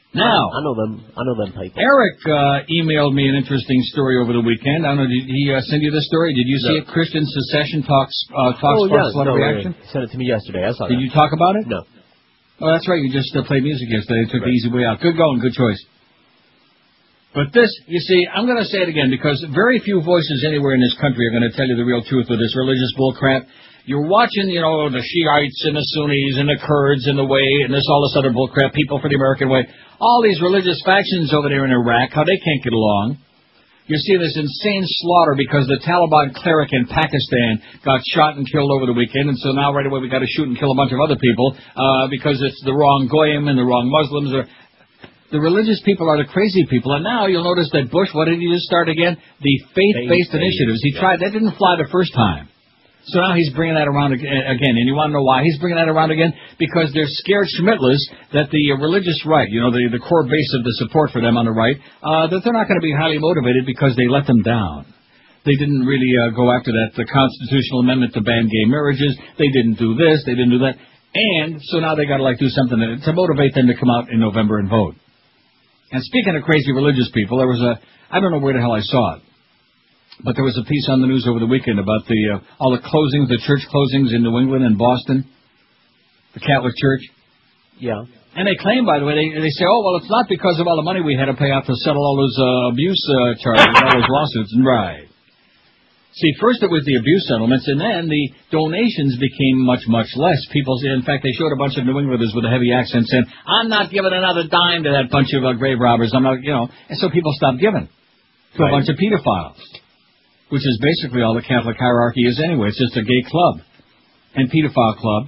Speaker 5: Now,
Speaker 2: I know them people.
Speaker 5: Eric emailed me an interesting story over the weekend. I don't know, did he send you this story? Did you see it? Christian secession talks sparks a lot of reaction?
Speaker 2: He sent it to me yesterday. I saw that.
Speaker 5: Did you talk about it?
Speaker 2: No.
Speaker 5: Oh, that's right. You just played music yesterday. Took the easy way out. Good going. Good choice. But this, you see, I'm going to say it again because very few voices anywhere in this country are going to tell you the real truth with this religious bullcrap. You're watching, the Shiites and the Sunnis and the Kurds and the Way and all this other bullcrap, people for the American way. All these religious factions over there in Iraq, how they can't get along. You see this insane slaughter because the Taliban cleric in Pakistan got shot and killed over the weekend, and so now right away we got to shoot and kill a bunch of other people because it's the wrong Goyim and the wrong Muslims. The religious people are the crazy people, and now you'll notice that Bush, what did he just start again? The faith-based initiatives. He tried, that didn't fly the first time. So now he's bringing that around again, and you want to know why he's bringing that around again? Because they're scared schmittless that the religious right, the core base of the support for them on the right, that they're not going to be highly motivated because they let them down. They didn't really go after the constitutional amendment to ban gay marriages. They didn't do this. They didn't do that. And so now they got to do something to motivate them to come out in November and vote. And speaking of crazy religious people, there was I don't know where the hell I saw it. But there was a piece on the news over the weekend about all the closings, the church closings in New England and Boston, the Catholic Church.
Speaker 2: Yeah.
Speaker 5: And they claim, by the way, they say, oh, well, it's not because of all the money we had to pay out to settle all those abuse charges, all those lawsuits. Right. See, first it was the abuse settlements, and then the donations became much, much less. In fact, they showed a bunch of New Englanders with a heavy accent saying, I'm not giving another dime to that bunch of grave robbers. I'm not, and so people stopped giving to a bunch of pedophiles. Which is basically all the Catholic hierarchy is anyway. It's just a gay club and pedophile club.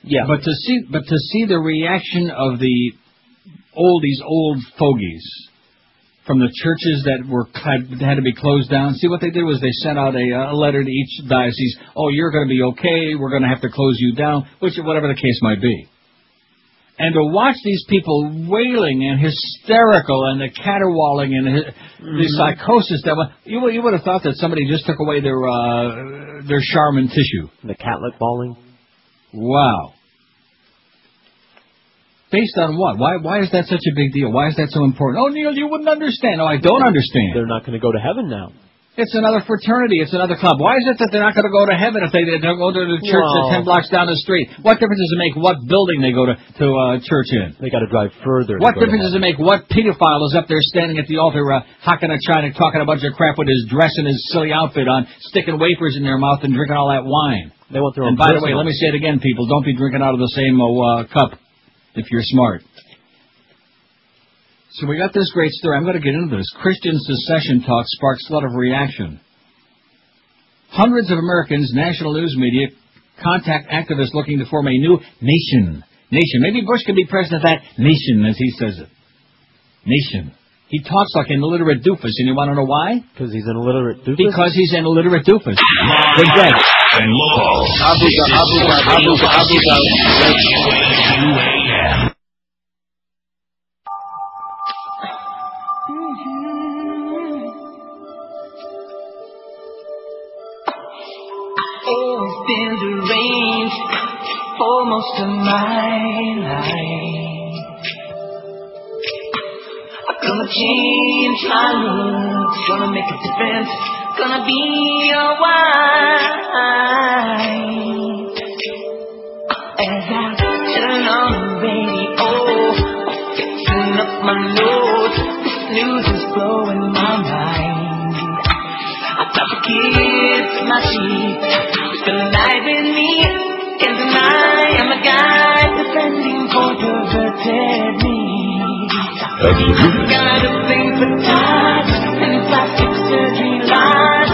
Speaker 5: Yeah. But to see the reaction of these old fogies from the churches that had to be closed down. See, what they did was they sent out a letter to each diocese. Oh, you're going to be okay. We're going to have to close you down, whatever the case might be. And to watch these people wailing and hysterical and the caterwauling and the psychosis you would have thought that somebody just took away their Charmin tissue.
Speaker 2: The Catholic bawling.
Speaker 5: Wow. Based on what? Why is that such a big deal? Why is that so important? Oh, Neil, you wouldn't understand. No, I don't understand.
Speaker 2: They're not going to go to heaven now.
Speaker 5: It's another fraternity. It's another club. Why is it that they're not going to go to heaven if they don't go to the church that's 10 blocks down the street? What difference does it make what building they go to church in?
Speaker 2: They got to drive further.
Speaker 5: What difference does it make what pedophile is up there standing at the altar, talking a bunch of crap with his dress and his silly outfit on, sticking wafers in their mouth and drinking all that wine?
Speaker 2: They want their own.
Speaker 5: And by the way, let me say it again, people. Don't be drinking out of the same cup if you're smart. So we got this great story. I'm going to get into this. Christian secession talk sparks a lot of reaction. Hundreds of Americans, national news media, contact activists looking to form a new nation. Maybe Bush could be president of that nation, as he says it. Nation. He talks like an illiterate doofus, and you want to know why?
Speaker 2: Because he's an illiterate doofus?
Speaker 5: Because he's an illiterate doofus.
Speaker 6: Good
Speaker 5: day.
Speaker 6: And local.
Speaker 12: Been deranged for most of my life. I'm gonna change my looks, gonna make a difference, gonna be alright. As I turn on the radio, fixing up my notes, this news is blowing my mind. I got to kiss my cheek. Alive in me, and I am a guy defending for perverted needs. Got a thing for touch and plastic surgery lies.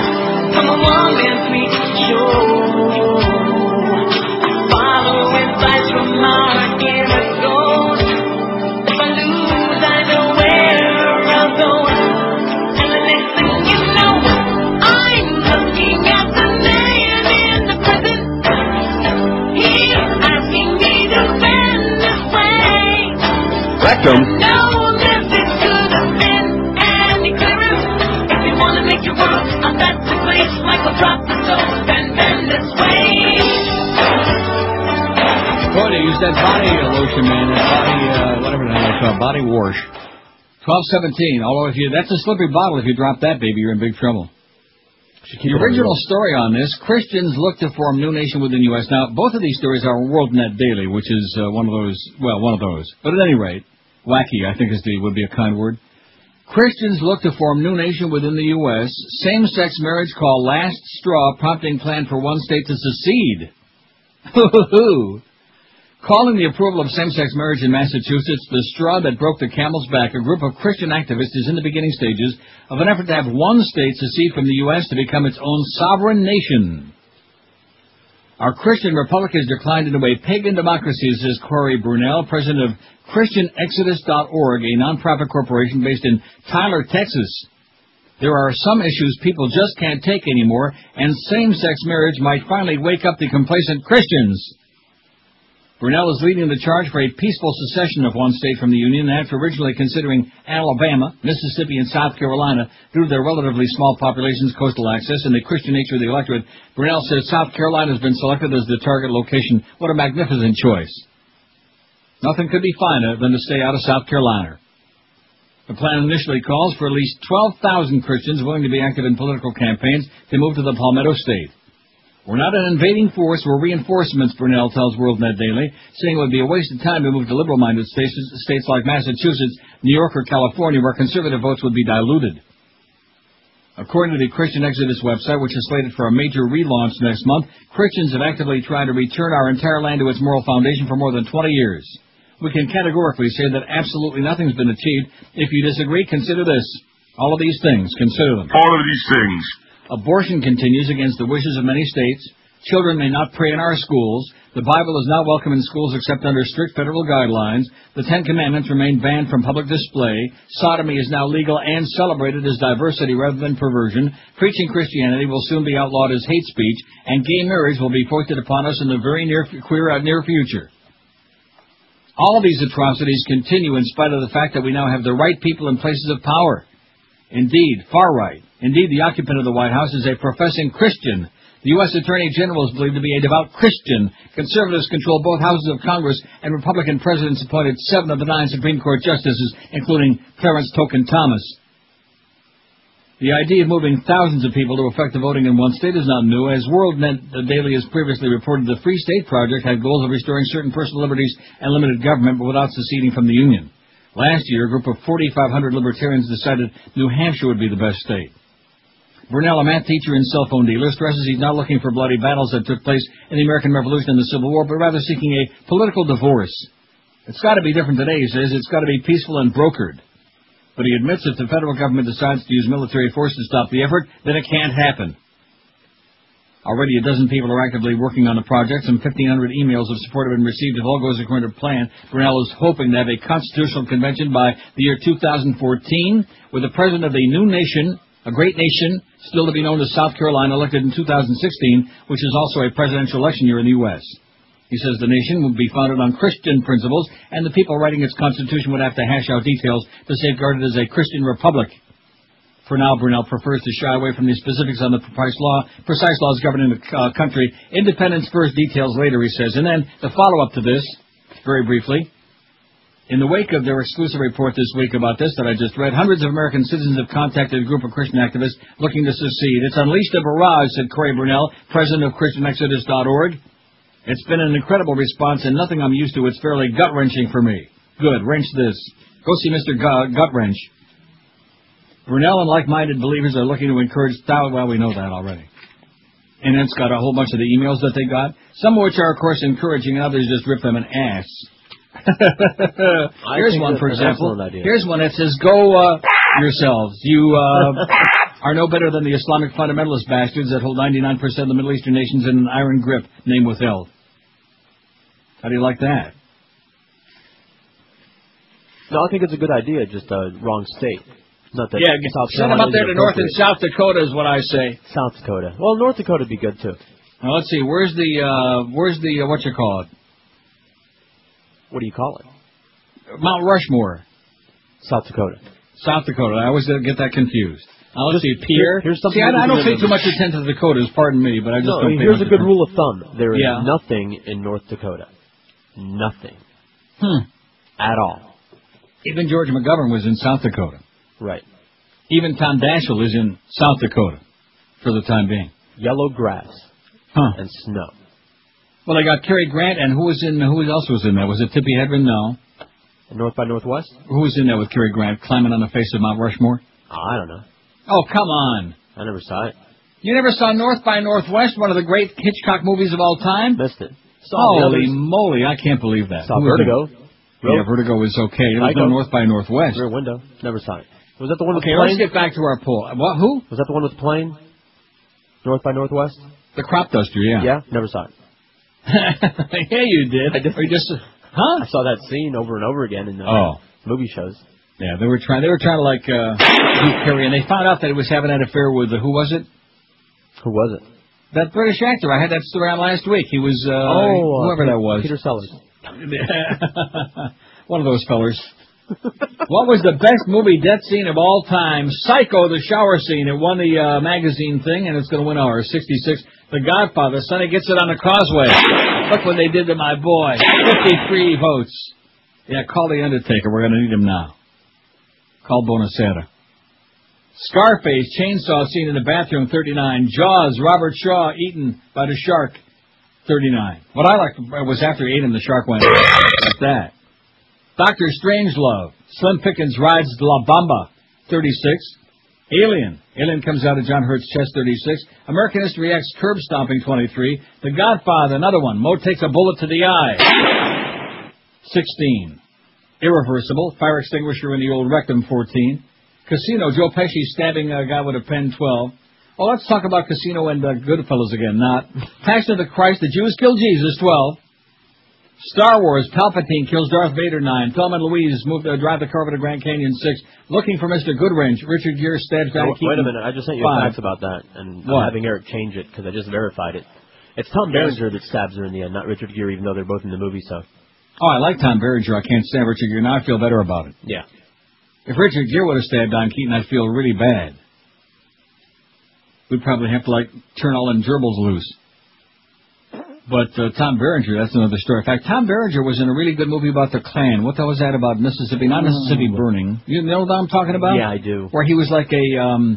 Speaker 12: I'm a one-man freak show. I follow advice from our goes. If I lose, I know where I'll go. And the next thing you know, I'm looking at the
Speaker 14: Rectum.
Speaker 12: No, this could have been any clearer. If you want to make your world a better place, Michael drop the soap and bend this way.
Speaker 5: Boy, they use that body lotion, man. That body, whatever the hell it's called, body wash. 1217. Although if that's a slippery bottle. If you drop that, baby, you're in big trouble. The original story on this, Christians look to form new nation within the U.S. Now, both of these stories are WorldNet Daily, which is one of those. But at any rate, wacky, I think would be a kind word. Christians look to form new nation within the U.S. Same-sex marriage called last straw, prompting plan for one state to secede. Calling the approval of same-sex marriage in Massachusetts the straw that broke the camel's back, a group of Christian activists is in the beginning stages of an effort to have one state secede from the U.S. to become its own sovereign nation. Our Christian republic has declined into a pagan democracy, says Corey Brunel, president of ChristianExodus.org, a nonprofit corporation based in Tyler, Texas. There are some issues people just can't take anymore, and same-sex marriage might finally wake up the complacent Christians. Brunel is leading the charge for a peaceful secession of one state from the Union after originally considering Alabama, Mississippi, and South Carolina due to their relatively small populations, coastal access, and the Christian nature of the electorate. Brunel says South Carolina has been selected as the target location. What a magnificent choice. Nothing could be finer than to stay out of South Carolina. The plan initially calls for at least 12,000 Christians willing to be active in political campaigns to move to the Palmetto State. We're not an invading force, we're reinforcements, Brunel tells WorldNet Daily, saying it would be a waste of time to move to liberal-minded states like Massachusetts, New York, or California, where conservative votes would be diluted. According to the Christian Exodus website, which is slated for a major relaunch next month, Christians have actively tried to return our entire land to its moral foundation for more than 20 years. We can categorically say that absolutely nothing's been achieved. If you disagree, consider this. All of these things, consider them.
Speaker 6: All of these things.
Speaker 5: Abortion continues against the wishes of many states. Children may not pray in our schools. The Bible is not welcome in schools except under strict federal guidelines. The Ten Commandments remain banned from public display. Sodomy is now legal and celebrated as diversity rather than perversion. Preaching Christianity will soon be outlawed as hate speech. And gay marriage will be foisted upon us in the very near future. All of these atrocities continue in spite of the fact that we now have the right people in places of power. Indeed, far right. Indeed, the occupant of the White House is a professing Christian. The U.S. Attorney General is believed to be a devout Christian. Conservatives control both houses of Congress, and Republican presidents appointed 7 of the 9 Supreme Court justices, including Clarence Token Thomas. The idea of moving thousands of people to effective voting in one state is not new. As World Net Daily has previously reported, the Free State Project had goals of restoring certain personal liberties and limited government, but without seceding from the Union. Last year, a group of 4,500 libertarians decided New Hampshire would be the best state. Brunel, a math teacher and cell phone dealer, stresses he's not looking for bloody battles that took place in the American Revolution and the Civil War, but rather seeking a political divorce. It's got to be different today, he says. It's got to be peaceful and brokered. But he admits if the federal government decides to use military force to stop the effort, then it can't happen. Already a dozen people are actively working on the project. Some 1,500 emails of support have been received. If all goes according to plan, Brunel is hoping to have a constitutional convention by the year 2014 with the president of the new nation, a great nation, still to be known as South Carolina, elected in 2016, which is also a presidential election year in the U.S. He says the nation would be founded on Christian principles, and the people writing its constitution would have to hash out details to safeguard it as a Christian republic. For now, Brunel prefers to shy away from the specifics on the precise laws governing the country. Independence first, details later, he says. And then the follow-up to this, very briefly. In the wake of their exclusive report this week about this that I just read, hundreds of American citizens have contacted a group of Christian activists looking to secede. It's unleashed a barrage, said Corey Brunel, president of ChristianExodus.org. It's been an incredible response and nothing I'm used to. It's fairly gut-wrenching for me. Good, wrench this. Go see Mr. Gut-Wrench. Brunel and like-minded believers are looking to encourage well, we know that already. And it's got a whole bunch of the emails that they got, some of which are, of course, encouraging, and others just rip them an ass. Here's one, for example. Here's one that says, go yourselves. You are no better than the Islamic fundamentalist bastards that hold 99% of the Middle Eastern nations in an iron grip, name withheld. How do you like that?
Speaker 2: No, I think it's a good idea, just a wrong state. Not that
Speaker 5: send them up there to North and South Dakota is what I say.
Speaker 2: South Dakota. Well, North Dakota would be good, too.
Speaker 5: Now, let's see. Where's the what you call it?
Speaker 2: What do you call it?
Speaker 5: Mount Rushmore.
Speaker 2: South Dakota.
Speaker 5: South Dakota. I always get that confused. Now, let's see. Pierre.
Speaker 2: Here's something
Speaker 5: I don't pay too much attention to the Dakotas, pardon me, but I just don't pay
Speaker 2: here's a good
Speaker 5: attention.
Speaker 2: rule of thumb. There is nothing in North Dakota. Nothing. At all.
Speaker 5: Even George McGovern was in South Dakota.
Speaker 2: Right.
Speaker 5: Even Tom Daschle is in South Dakota for the time being.
Speaker 2: Yellow grass and snow.
Speaker 5: Well, I got Cary Grant, and who else was in there? Was it Tippi Hedren? No.
Speaker 2: North by Northwest?
Speaker 5: Who was in there with Cary Grant, climbing on the face of Mount Rushmore?
Speaker 2: I don't know.
Speaker 5: Oh, come on.
Speaker 2: I never saw it.
Speaker 5: You never saw North by Northwest, one of the great Hitchcock movies of all time?
Speaker 2: Missed it.
Speaker 5: Holy moly, I can't believe that.
Speaker 2: Saw Vertigo.
Speaker 5: Yeah, Vertigo was okay. There was no North by Northwest.
Speaker 2: Rear Window. Never saw it. Was that the one with the
Speaker 5: plane?
Speaker 2: plane?
Speaker 5: Let's get back to our poll. What? Who?
Speaker 2: Was that the one with the plane? North by Northwest?
Speaker 5: The crop duster, yeah.
Speaker 2: Yeah? Never saw it.
Speaker 5: Yeah, you did.
Speaker 2: I did.
Speaker 5: Or you just,
Speaker 2: I saw that scene over and over again in movie shows.
Speaker 5: Yeah, they were trying to like do Cary, and they found out that he was having that affair with who was it?
Speaker 2: Who was it?
Speaker 5: That British actor. I had that story on last week. He was whoever that was.
Speaker 2: Peter Sellers.
Speaker 5: One of those fellers. What was the best movie death scene of all time? Psycho, the shower scene. It won the magazine thing, and it's going to win ours. 66. The Godfather. Sonny gets it on the causeway. Look what they did to my boy. 53 votes. Yeah, call the Undertaker. We're going to need him now. Call Bonacera. Scarface, chainsaw scene in the bathroom, 39. Jaws, Robert Shaw eaten by the shark, 39. What I liked was after he ate him, the shark went like that. Dr. Strangelove, Slim Pickens rides La Bamba, 36. Alien comes out of John Hurt's chest, 36. American History X, curb stomping, 23. The Godfather, another one. Mo takes a bullet to the eye, 16. Irreversible, fire extinguisher in the old rectum, 14. Casino, Joe Pesci stabbing a guy with a pen, 12. Oh, let's talk about Casino and Goodfellas again, not. Passion of the Christ, the Jews kill Jesus, 12. Star Wars, Palpatine kills Darth Vader, 9. Thelma and Louise drive the car over to Grand Canyon, 6. Looking for Mr. Goodwrench, Richard Gere stabs Diane Keaton.
Speaker 2: Wait a minute, I just sent you facts about that, and I'm having Eric change it, because I just verified it. It's Tom Berenger that stabs her in the end, not Richard Gere, even though they're both in the movie, so.
Speaker 5: Oh, I like Tom Berenger. I can't stand Richard Gere. Now I feel better about it.
Speaker 2: Yeah.
Speaker 5: If Richard Gere would have stabbed Diane Keaton, I'd feel really bad. We'd probably have to, turn all them gerbils loose. But Tom Berenger, that's another story. In fact, Tom Berenger was in a really good movie about the Klan. What was that about Mississippi? Not Mississippi burning. You know what I'm talking about?
Speaker 2: Yeah, I do.
Speaker 5: Where he was like a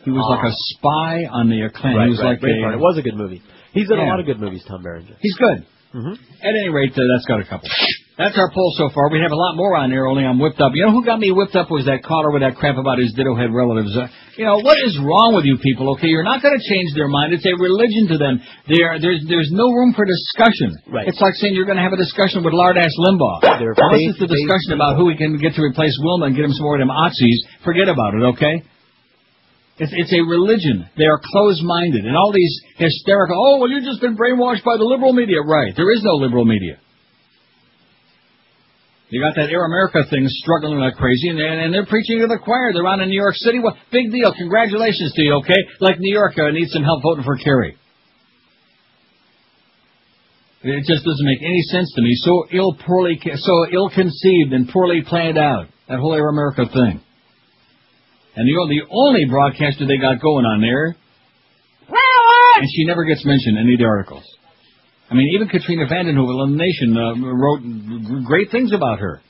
Speaker 5: He was like a spy on the Klan.
Speaker 2: Right,
Speaker 5: He was like
Speaker 2: It was a good movie. He's in a
Speaker 5: Yeah.
Speaker 2: lot of good movies, Tom Berenger.
Speaker 5: He's good.
Speaker 2: Mm-hmm.
Speaker 5: At any rate, that's got a couple. That's our poll so far. We have a lot more on there, only I'm whipped up. You know who got me whipped up was that caller with that crap about his ditto head relatives. What is wrong with you people, okay? You're not going to change their mind. It's a religion to them. There's no room for discussion.
Speaker 2: Right.
Speaker 5: It's like saying you're going to have a discussion with Lard-ass Limbaugh. Unless it's a discussion about who we can get to replace Wilma and get him some more of them Aussies, forget about it, okay? It's a religion. They are closed-minded. And all these hysterical, you've just been brainwashed by the liberal media. Right. There is no liberal media. You got that Air America thing struggling like crazy, and they're preaching to the choir. They're on in New York City. Well, big deal. Congratulations to you, okay? Like New York needs some help voting for Kerry. It just doesn't make any sense to me. So ill-conceived and poorly planned out. That whole Air America thing. And the only broadcaster they got going on there, and she never gets mentioned in any of the articles. I mean, even Katrina Vanden Heuvel in The Nation wrote great things about her.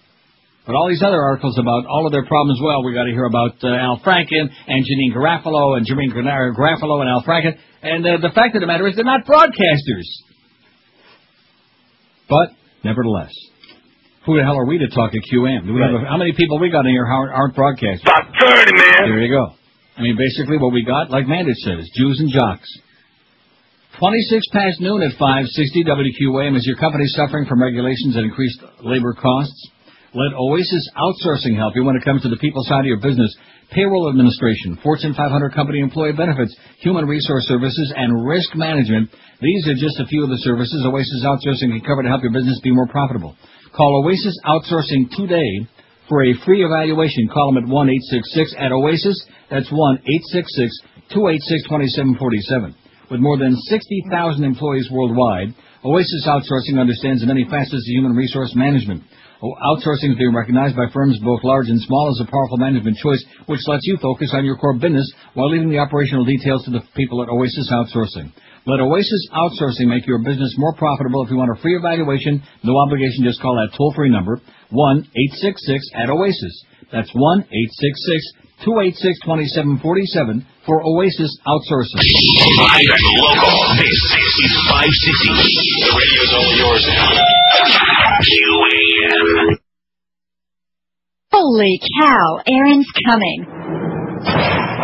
Speaker 5: But all these other articles about all of their problems, we got to hear about Al Franken and Janine Garofalo and Garofalo and Al Franken. And the fact of the matter is they're not broadcasters. But, nevertheless, who the hell are we to talk to QM? How many people we got in here aren't broadcasters?
Speaker 3: About 30, man.
Speaker 5: There you go. I mean, basically what we got, like Mandich says, Jews and jocks. 26 past noon at 560 WQAM. Is your company suffering from regulations and increased labor costs? Let Oasis Outsourcing help you when it comes to the people side of your business. Payroll administration, Fortune 500 company employee benefits, human resource services, and risk management. These are just a few of the services Oasis Outsourcing can cover to help your business be more profitable. Call Oasis Outsourcing today for a free evaluation. Call them at 1-866-OASIS. That's 1-866-286-2747. With more than 60,000 employees worldwide, Oasis Outsourcing understands the many facets of human resource management. Outsourcing is being recognized by firms both large and small as a powerful management choice, which lets you focus on your core business while leaving the operational details to the people at Oasis Outsourcing. Let Oasis Outsourcing make your business more profitable. If you want a free evaluation, no obligation, just call that toll-free number, 1-866-OASIS. That's 1-866-286-2747 for Oasis Outsourcing.
Speaker 6: Live and local. This is 560. The radio's all yours now. QAM.
Speaker 15: Holy cow, Aaron's coming.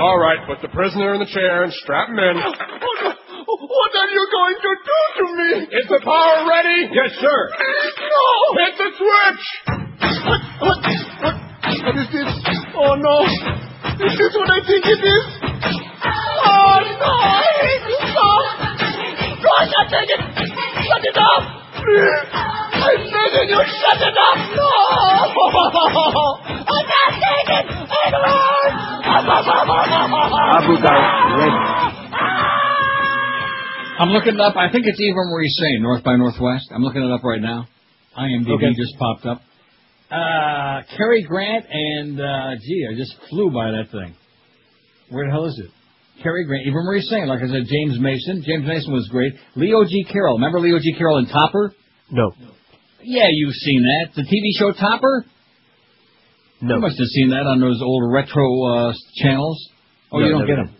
Speaker 7: All right, put the prisoner in the chair and strap him in.
Speaker 9: What are you going to do to me?
Speaker 7: Is the power ready? Yes, sir.
Speaker 9: No!
Speaker 7: Hit the switch!
Speaker 9: What is this? Oh, no. Is this what I think it is? Oh, no, I hate you so. No, I can't take it. Shut it off. I'm begging you, shut it off. No. I can't take it. It hurts.
Speaker 1: Abu Ghraib.
Speaker 5: I'm looking it up. I think it's Eva Marie Saint, North by Northwest. I'm looking it up right now. IMDb just popped up. Cary Grant and, I just flew by that thing. Where the hell is it? Cary Grant, Eva Marie Saint, like I said, James Mason. James Mason was great. Leo G. Carroll. Remember Leo G. Carroll in Topper?
Speaker 2: No.
Speaker 5: Yeah, you've seen that. The TV show Topper?
Speaker 2: No.
Speaker 5: You must have seen that on those old retro channels. Oh,
Speaker 2: no,
Speaker 5: you don't get them.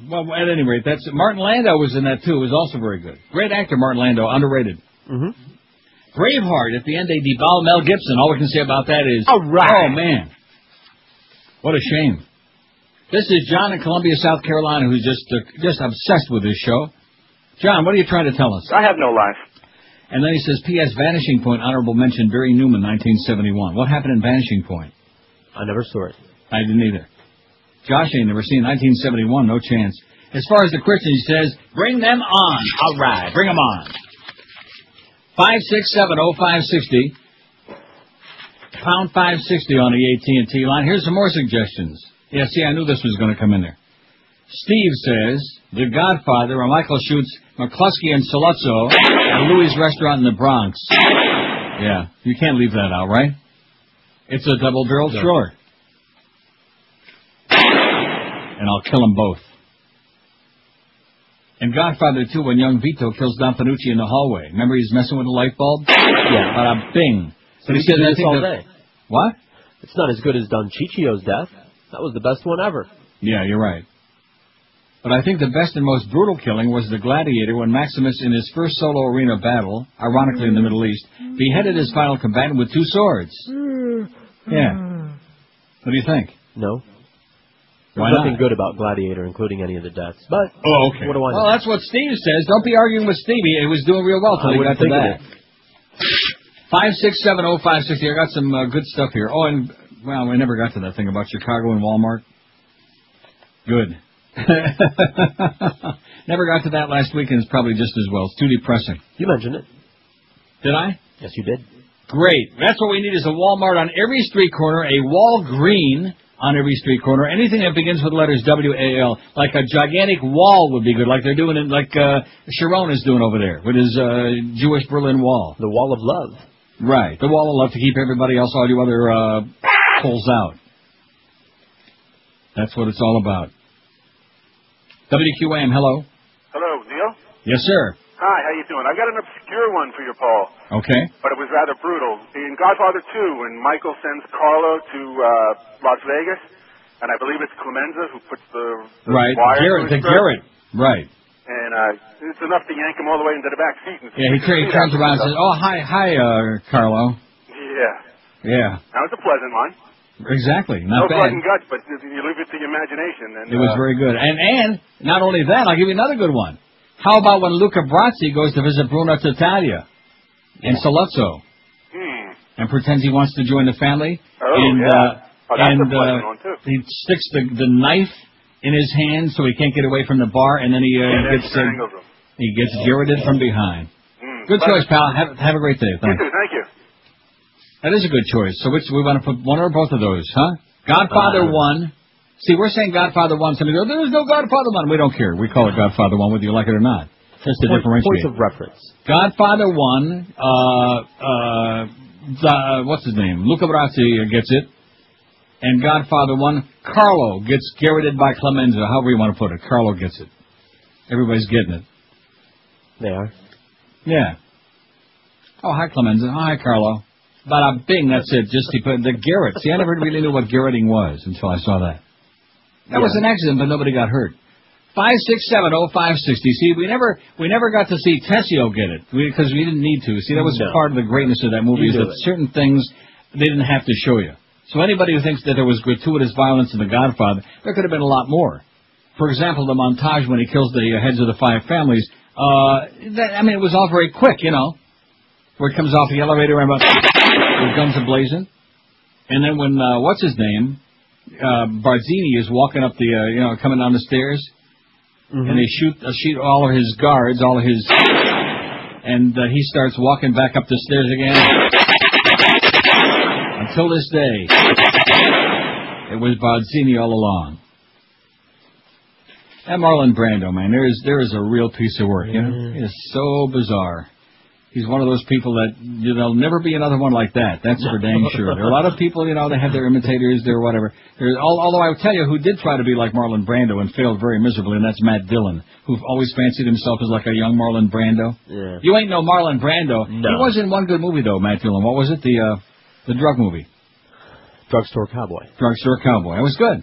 Speaker 5: Well, at any rate, that's Martin Landau was in that too. It was also very good. Great actor, Martin Landau, underrated.
Speaker 2: Mm-hmm.
Speaker 5: Braveheart. At the end, they devolved Mel Gibson. All we can say about that is,
Speaker 2: all right.
Speaker 5: Oh man, what a shame. This is John in Columbia, South Carolina, who's just obsessed with this show. John, what are you trying to tell us?
Speaker 3: I have no life.
Speaker 5: And then he says, P.S. Vanishing Point, honorable mention, Barry Newman, 1971. What happened in Vanishing Point?
Speaker 2: I never saw it.
Speaker 5: I didn't either. Josh ain't never seen 1971, no chance. As far as the Christian, he says, bring them on. All right, bring them on. 5670560, pound 560 on the AT&T line. Here's some more suggestions. Yeah, see, I knew this was going to come in there. Steve says, The Godfather, where Michael shoots McCluskey and Saluzzo at Louis' restaurant in the Bronx. Yeah, you can't leave that out, right? It's a double-barreled short. And I'll kill them both. And Godfather 2, when young Vito kills Don Fanucci in the hallway. Remember he's messing with the light bulb? Yeah. Bada bing.
Speaker 2: So he said that's all day.
Speaker 5: What?
Speaker 2: It's not as good as Don Cicio's death. That was the best one ever.
Speaker 5: Yeah, you're right. But I think the best and most brutal killing was the Gladiator when Maximus, in his first solo arena battle, ironically in the Middle East, beheaded his final combatant with 2 swords. Yeah. What do you think?
Speaker 2: No.
Speaker 5: Why
Speaker 2: There's nothing
Speaker 5: not?
Speaker 2: good about Gladiator, including any of the deaths. But
Speaker 5: okay.
Speaker 2: What do I know?
Speaker 5: Well, that's what Steve says. Don't be arguing with Stevie. He was doing real well till he got to that. 5670560. I got some good stuff here. Oh, and well, we never got to that thing about Chicago and Walmart. Good. Never got to that last week, and it's probably just as well. It's too depressing.
Speaker 2: You mentioned it.
Speaker 5: Did I?
Speaker 2: Yes, you did.
Speaker 5: Great. That's what we need is a Walmart on every street corner, a Walgreen on every street corner. Anything that begins with letters W-A-L, like a gigantic wall would be good, like they're doing it, like Sharon is doing over there with his Jewish Berlin Wall.
Speaker 2: The Wall of Love.
Speaker 5: Right. The Wall of Love to keep everybody else, all you other pulls out. That's what it's all about. WQAM, hello.
Speaker 16: Hello, Neil?
Speaker 5: Yes, sir.
Speaker 16: Hi, how you doing? I got an obscure one for you, Paul.
Speaker 5: Okay.
Speaker 16: But it was rather brutal. In Godfather 2, when Michael sends Carlo to Las Vegas, and I believe it's Clemenza who puts the
Speaker 5: right.
Speaker 16: wire
Speaker 5: The Garrett. Right.
Speaker 16: And it's enough to yank him all the way into the back seat.
Speaker 5: Yeah, he turns around and says, "Oh, hi, Carlo."
Speaker 16: Yeah.
Speaker 5: Yeah.
Speaker 16: That was a pleasant one.
Speaker 5: Exactly.
Speaker 16: No
Speaker 5: Not bad.
Speaker 16: blood and guts, but you leave it to your imagination. And,
Speaker 5: It was very good. And not only that, I'll give you another good one. How about when Luca Brasi goes to visit Bruno Tattaglia in Saluzzo and pretends he wants to join the family?
Speaker 16: Oh,
Speaker 5: and,
Speaker 16: yeah. That's a pleasant one, too.
Speaker 5: He sticks the knife in his hand so he can't get away from the bar, and then he gets garroted from behind. Good choice, pal. Have a great day. Thanks.
Speaker 16: You too, thank you.
Speaker 5: That is a good choice. So we want to put one or both of those, huh? Godfather 1. See, we're saying Godfather 1. Somebody goes, there's no Godfather 1. We don't care. We call it Godfather 1 whether you like it or not. Just to differentiate.
Speaker 2: Points of reference.
Speaker 5: Godfather 1, what's his name? Luca Brasi gets it. And Godfather 1, Carlo gets garroted by Clemenza. However you want to put it. Carlo gets it. Everybody's getting it.
Speaker 2: They are.
Speaker 5: Yeah. Oh, hi, Clemenza. Oh, hi, Carlo. Bada bing, that's it. Just he put the garrote. See, I never really knew what garroting was until I saw that. That was an accident, but nobody got hurt. 5670560. See, we never got to see Tessio get it because we didn't need to. See, that was part of the greatness of that movie is that certain things they didn't have to show you. So anybody who thinks that there was gratuitous violence in The Godfather, there could have been a lot more. For example, the montage when he kills the heads of the 5 families. It was all very quick, you know, where it comes off the elevator and with guns ablazing. And then when, what's his name, Barzini is walking up the, coming down the stairs, and they shoot all of his guards, and he starts walking back up the stairs again. Until this day, it was Barzini all along. And Marlon Brando, man, there is a real piece of work, you know? It is so bizarre. He's one of those people that there'll never be another one like that. That's for dang sure. There are a lot of people, they have their imitators, their whatever. Although I would tell you who did try to be like Marlon Brando and failed very miserably, and that's Matt Dillon, who always fancied himself as like a young Marlon Brando. Yeah. You ain't no Marlon Brando. No. He was in one good movie though, Matt Dillon. What was it? The drug movie.
Speaker 2: Drugstore Cowboy.
Speaker 5: Drugstore Cowboy. It was good.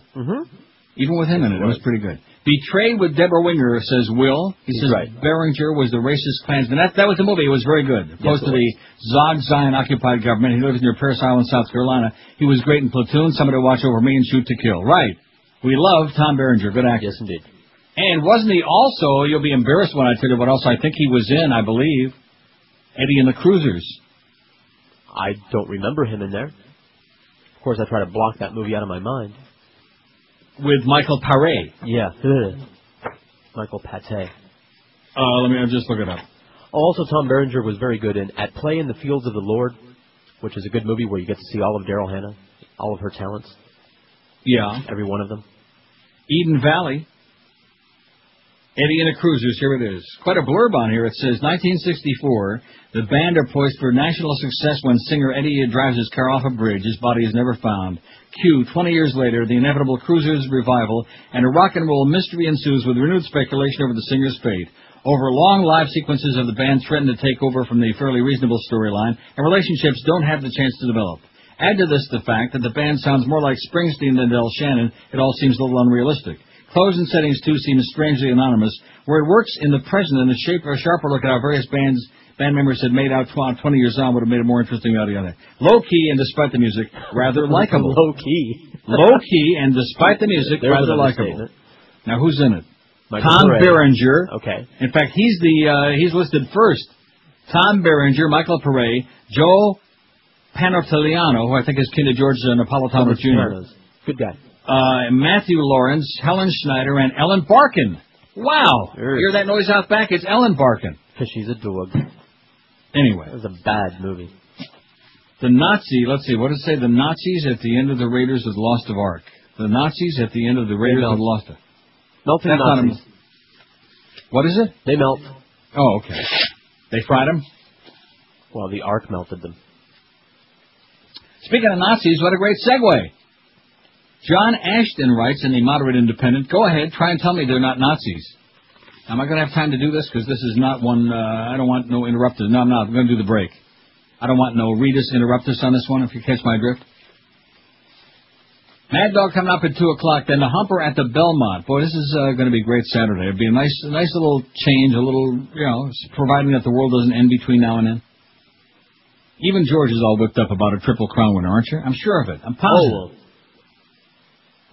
Speaker 5: Even with him in it, it was pretty good. Betrayed with Deborah Winger, says Will. He says Behringer was the racist Klansman. That was the movie. It was very good. Opposed to the Zog Zion-occupied government. He lives near Parris Island, South Carolina. He was great in Platoon, somebody to watch over me and shoot to kill. Right. We love Tom Berenger. Good actor.
Speaker 2: Yes, indeed.
Speaker 5: And wasn't he also, you'll be embarrassed when I tell you what else I think he was in, I believe, Eddie and the Cruisers.
Speaker 2: I don't remember him in there. Of course, I try to block that movie out of my mind.
Speaker 5: With Michael Paré.
Speaker 2: Yeah. Michael Pate.
Speaker 5: I'll just look it up.
Speaker 2: Also, Tom Berenger was very good in At Play in the Fields of the Lord, which is a good movie where you get to see all of Daryl Hannah, all of her talents.
Speaker 5: Yeah.
Speaker 2: Every one of them.
Speaker 5: Eden Valley. Eddie and the Cruisers, here it is. Quite a blurb on here. It says, 1964, the band are poised for national success when singer Eddie drives his car off a bridge. His body is never found. Q, 20 years later, the inevitable Cruisers revival, and a rock and roll mystery ensues with renewed speculation over the singer's fate. Over long live sequences of the band threaten to take over from the fairly reasonable storyline, and relationships don't have the chance to develop. Add to this the fact that the band sounds more like Springsteen than Del Shannon. It all seems a little unrealistic. Clothes and settings, too, seem strangely anonymous. Where it works in the present and a sharper look at how various band members had made out 20 years on would have made it more interesting than the other. Low-key and despite the music, rather likable.
Speaker 2: Low-key.
Speaker 5: Low-key and despite the music, rather likable. Now, who's in it? Tom Berenger.
Speaker 2: Okay.
Speaker 5: In fact, he's listed first. Tom Berenger, Michael Pare, Joe Panottiliano, who I think is kin to George Napolitano Jr.
Speaker 2: Good guy.
Speaker 5: Matthew Lawrence, Helen Schneider, and Ellen Barkin. Wow. Hear that noise out back? It's Ellen Barkin.
Speaker 2: Because she's a dog.
Speaker 5: Anyway.
Speaker 2: It was a bad movie.
Speaker 5: The Nazi, let's see, what did it say? The Nazis at the end of the Raiders of the Lost of Ark. The Nazis at the end of the Raiders of the Lost of Ark.
Speaker 2: Melting Nazis.
Speaker 5: What is it?
Speaker 2: They melt.
Speaker 5: Oh, okay. They fried them?
Speaker 2: Well, the Ark melted them.
Speaker 5: Speaking of Nazis, what a great segue. John Ashton writes in the Moderate Independent, go ahead, try and tell me they're not Nazis. Am I going to have time to do this? Because this is not one, I don't want no interrupters. No, I'm not. I'm going to do the break. I don't want no Readus interruptus on this one, if you catch my drift. Mad Dog coming up at 2 o'clock, then the Humper at the Belmont. Boy, this is going to be a great Saturday. It'll be a nice little change, a little, providing that the world doesn't end between now and then. Even George is all whipped up about a Triple Crown winner, aren't you? I'm sure of it. I'm positive.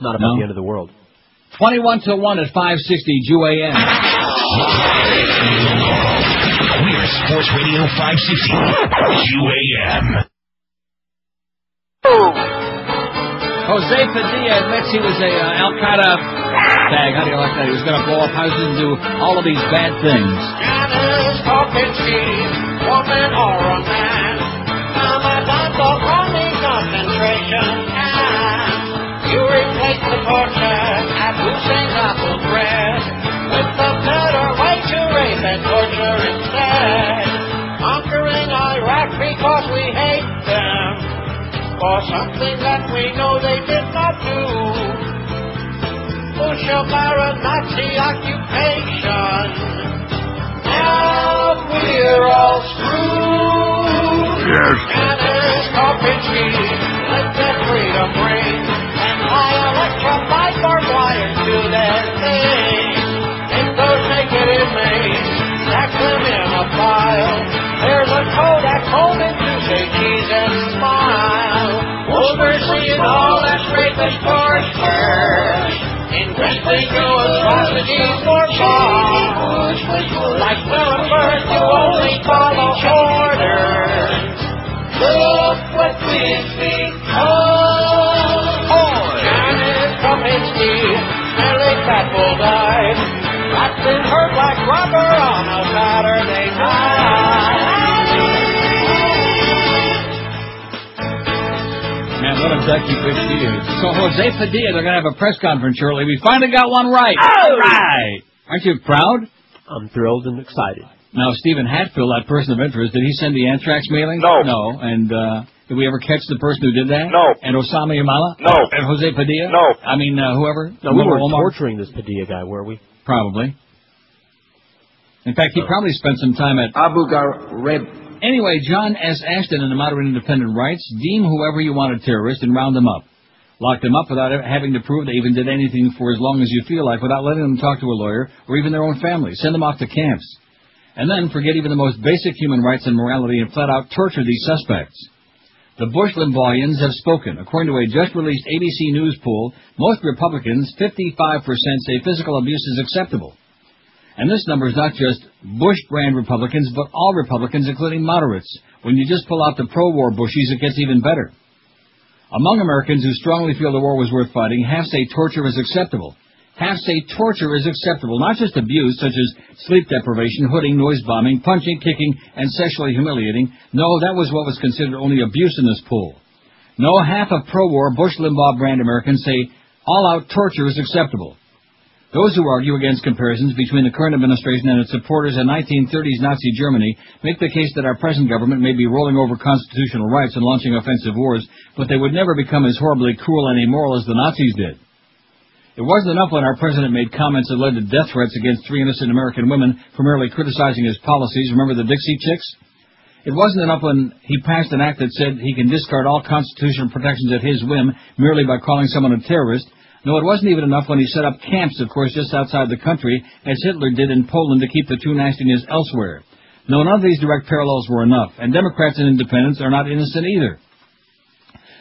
Speaker 2: Not about the end of the world.
Speaker 5: 21 to 1 at 560 UAM.
Speaker 6: We are Sports Radio 560 UAM.
Speaker 5: Jose Padilla admits he was a Al-Qaeda tag. How do you like that? He was going to blow up houses and do all of these bad things.
Speaker 9: Janice talking cheese, woman or a man. Ramadan for only concentration camp. You replace the torture at Hussein's apple bread with the better way to rape and torture instead. Conquering Iraq because we hate them for something that we know they did not do. Bush-Obama Nazi occupation. Now we're all screwed.
Speaker 1: Yes.
Speaker 9: And it's coffee cheese. Let that freedom ring. And high electrified barbed wire do their thing. Take those naked inmates, stack them in a pile. There's a Kodak moment to say cheese and smile. Overseeing all that rapist torture. In Wrestling go atrocities for bombs. Like Nuremberg, you only follow orders. Look what we've become. Janet Kopinski, Mary Catbull died. Wrapped in her black rubber on a Saturday night.
Speaker 5: Man, what a ducky fish he is. So Jose Padilla, they're going to have a press conference shortly. We finally got one right.
Speaker 2: Oh!
Speaker 5: Right. Aren't you proud?
Speaker 2: I'm thrilled and excited.
Speaker 5: Now, Stephen Hatfield, that person of interest, did he send the anthrax mailing?
Speaker 3: No.
Speaker 5: No. And did we ever catch the person who did that?
Speaker 3: No.
Speaker 5: And Osama Yamala?
Speaker 3: No.
Speaker 5: And Jose Padilla?
Speaker 3: No.
Speaker 5: I mean, whoever?
Speaker 2: No, we weren't torturing this Padilla guy, were we?
Speaker 5: Probably. In fact, he probably spent some time at
Speaker 1: Abu Ghraib.
Speaker 5: Anyway, John S. Ashton in the Moderate Independent writes, deem whoever you want a terrorist and round them up. Lock them up without having to prove they even did anything for as long as you feel like, without letting them talk to a lawyer or even their own family. Send them off to camps. And then forget even the most basic human rights and morality and flat out torture these suspects. The Bush-Limbauians have spoken. According to a just-released ABC News poll, most Republicans, 55%, say physical abuse is acceptable. And this number is not just Bush-brand Republicans, but all Republicans, including moderates. When you just pull out the pro-war Bushies, it gets even better. Among Americans who strongly feel the war was worth fighting, half say torture is acceptable. Half say torture is acceptable, not just abuse, such as sleep deprivation, hooding, noise bombing, punching, kicking, and sexually humiliating. No, that was what was considered only abuse in this poll. No, half of pro-war Bush-Limbaugh-brand Americans say all-out torture is acceptable. Those who argue against comparisons between the current administration and its supporters in 1930s Nazi Germany make the case that our present government may be rolling over constitutional rights and launching offensive wars, but they would never become as horribly cruel and immoral as the Nazis did. It wasn't enough when our president made comments that led to death threats against 3 innocent American women for merely criticizing his policies. Remember the Dixie Chicks? It wasn't enough when he passed an act that said he can discard all constitutional protections at his whim merely by calling someone a terrorist. No, it wasn't even enough when he set up camps, of course, just outside the country, as Hitler did in Poland to keep the true nastiness elsewhere. No, none of these direct parallels were enough, and Democrats and independents are not innocent either.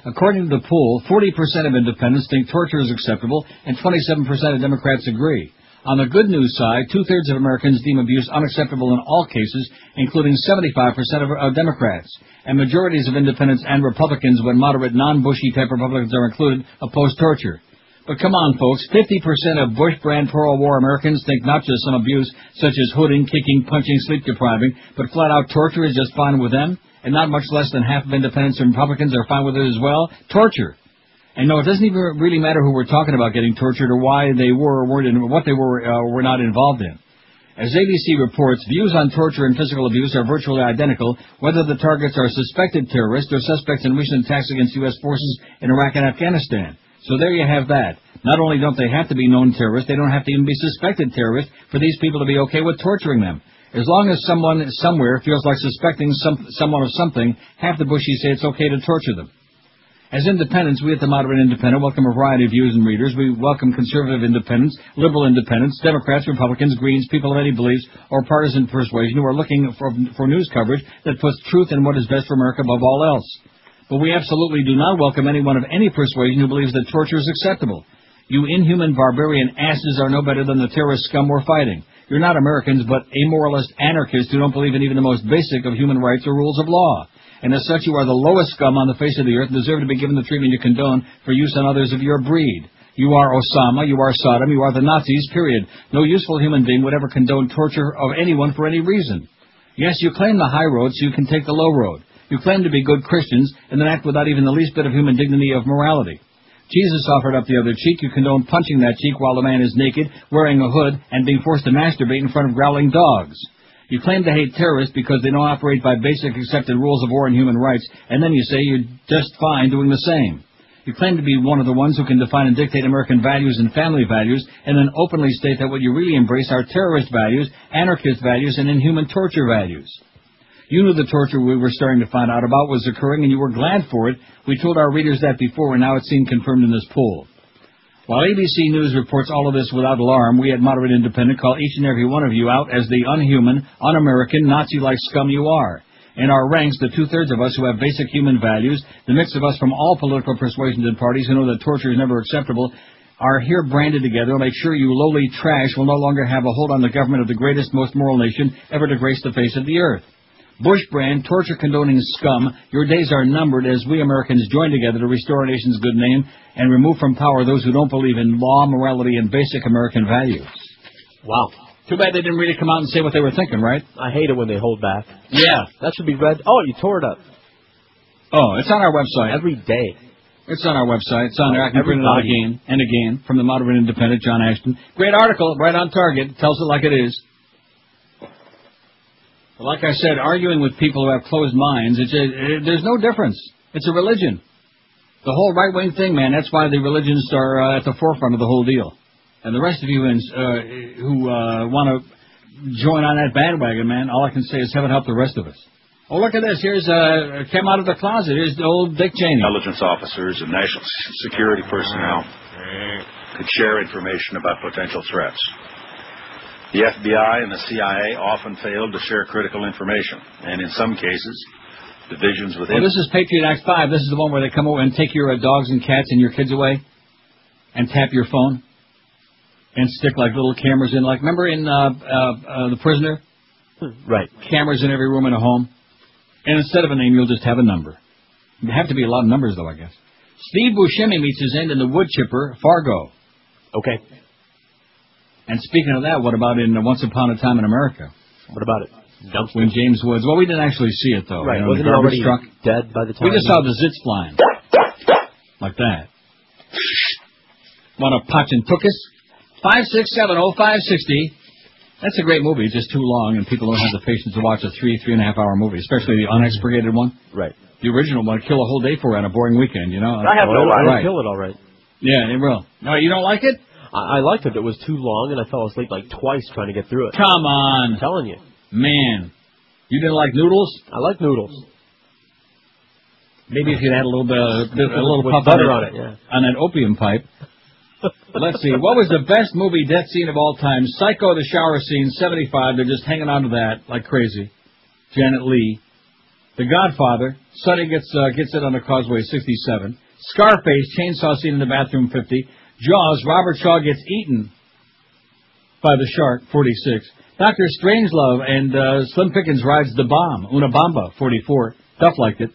Speaker 5: According to the poll, 40% of independents think torture is acceptable, and 27% of Democrats agree. On the good news side, two-thirds of Americans deem abuse unacceptable in all cases, including 75% of Democrats. And majorities of independents and Republicans, when moderate non-Bushy type Republicans are included, oppose torture. But come on, folks, 50% of Bush-brand pro-war Americans think not just some abuse, such as hooding, kicking, punching, sleep-depriving, but flat-out torture is just fine with them, and not much less than half of independents and Republicans are fine with it as well. Torture. And no, it doesn't even really matter who we're talking about getting tortured or why they were or weren't, what they were not involved in. As ABC reports, views on torture and physical abuse are virtually identical, whether the targets are suspected terrorists or suspects in recent attacks against U.S. forces in Iraq and Afghanistan. So there you have that. Not only don't they have to be known terrorists, they don't have to even be suspected terrorists for these people to be okay with torturing them. As long as someone somewhere feels like suspecting someone of something, half the Bushies say it's okay to torture them. As independents, we at the Moderate Independent welcome a variety of views and readers. We welcome conservative independents, liberal independents, Democrats, Republicans, Greens, people of any beliefs or partisan persuasion who are looking for news coverage that puts truth in what is best for America above all else. But we absolutely do not welcome anyone of any persuasion who believes that torture is acceptable. You inhuman barbarian asses are no better than the terrorist scum we're fighting. You're not Americans, but amoralist anarchists who don't believe in even the most basic of human rights or rules of law. And as such, you are the lowest scum on the face of the earth and deserve to be given the treatment you condone for use on others of your breed. You are Osama, you are Saddam, you are the Nazis, period. No useful human being would ever condone torture of anyone for any reason. Yes, you claim the high road so you can take the low road. You claim to be good Christians and then act without even the least bit of human dignity of morality. Jesus offered up the other cheek. You condone punching that cheek while the man is naked, wearing a hood, and being forced to masturbate in front of growling dogs. You claim to hate terrorists because they don't operate by basic accepted rules of war and human rights, and then you say you're just fine doing the same. You claim to be one of the ones who can define and dictate American values and family values, and then openly state that what you really embrace are terrorist values, anarchist values, and inhuman torture values. You knew the torture we were starting to find out about was occurring, and you were glad for it. We told our readers that before, and now it's seen confirmed in this poll. While ABC News reports all of this without alarm, we at Moderate Independent call each and every one of you out as the unhuman, un-American, Nazi-like scum you are. In our ranks, the two-thirds of us who have basic human values, the mix of us from all political persuasions and parties who know that torture is never acceptable, are here branded together to make sure you lowly trash will no longer have a hold on the government of the greatest, most moral nation ever to grace the face of the earth. Bush-brand, torture-condoning scum, your days are numbered as we Americans join together to restore our nation's good name and remove from power those who don't believe in law, morality, and basic American values.
Speaker 2: Wow.
Speaker 5: Too bad they didn't really come out and say what they were thinking, right?
Speaker 2: I hate it when they hold back.
Speaker 5: Yeah.
Speaker 2: That should be read. Oh, you tore it up.
Speaker 5: Oh, it's on our website.
Speaker 2: Every day.
Speaker 5: It's on our website. It's on there. I can print it out again and again from the Moderate Independent, John Ashton. Great article, right on target. It tells it like it is. Like I said, arguing with people who have closed minds, there's no difference. It's a religion. The whole right-wing thing, man, that's why the religions are at the forefront of the whole deal. And the rest of you who want to join on that bandwagon, man, all I can say is heaven help the rest of us. Oh, look at this. Here's came out of the closet. Here's the old Dick Cheney.
Speaker 17: Intelligence officers and national security personnel could share information about potential threats. The FBI and the CIA often failed to share critical information, and in some cases, divisions within...
Speaker 5: Well, this is Patriot Act 5. This is the one where they come over and take your dogs and cats and your kids away and tap your phone and stick like little cameras in. Like, remember in The Prisoner?
Speaker 2: Right.
Speaker 5: Cameras in every room in a home. And instead of a name, you'll just have a number. There have to be a lot of numbers, though, I guess. Steve Buscemi meets his end in the wood chipper, Fargo.
Speaker 2: Okay.
Speaker 5: And speaking of that, what about in Once Upon a Time in America?
Speaker 2: What about it? Dumpster.
Speaker 5: When James Woods... Well, we didn't actually see it, though.
Speaker 2: Right.
Speaker 5: You know,
Speaker 2: Wasn't he already dead by the time?
Speaker 5: We just saw the zits flying. Like that. Want a Pachintukas? 5670560. That's a great movie. It's just too long, and people don't have the patience to watch a 3.5 hour movie, especially the unexpurgated one.
Speaker 2: Right.
Speaker 5: The original one kill a whole day for on a boring weekend, you know?
Speaker 3: I have no right.
Speaker 2: Kill it all right.
Speaker 5: Yeah, it will. No, you don't like it?
Speaker 2: I liked it. It was too long, and I fell asleep like twice trying to get through it.
Speaker 5: Come on.
Speaker 2: I'm telling you.
Speaker 5: Man. You didn't like noodles?
Speaker 2: I like noodles.
Speaker 5: Maybe if you'd had a little
Speaker 2: With
Speaker 5: puff
Speaker 2: butter on it, yeah.
Speaker 5: on an opium pipe. Let's see. What was the best movie death scene of all time? Psycho, the shower scene, 75. They're just hanging on to that like crazy. Janet Leigh. The Godfather. Sonny gets it on the causeway, 67. Scarface, chainsaw scene in the bathroom, 50. Jaws, Robert Shaw gets eaten by the shark, 46. Dr. Strangelove and Slim Pickens rides the bomb, Una Bamba, 44. Duff liked it.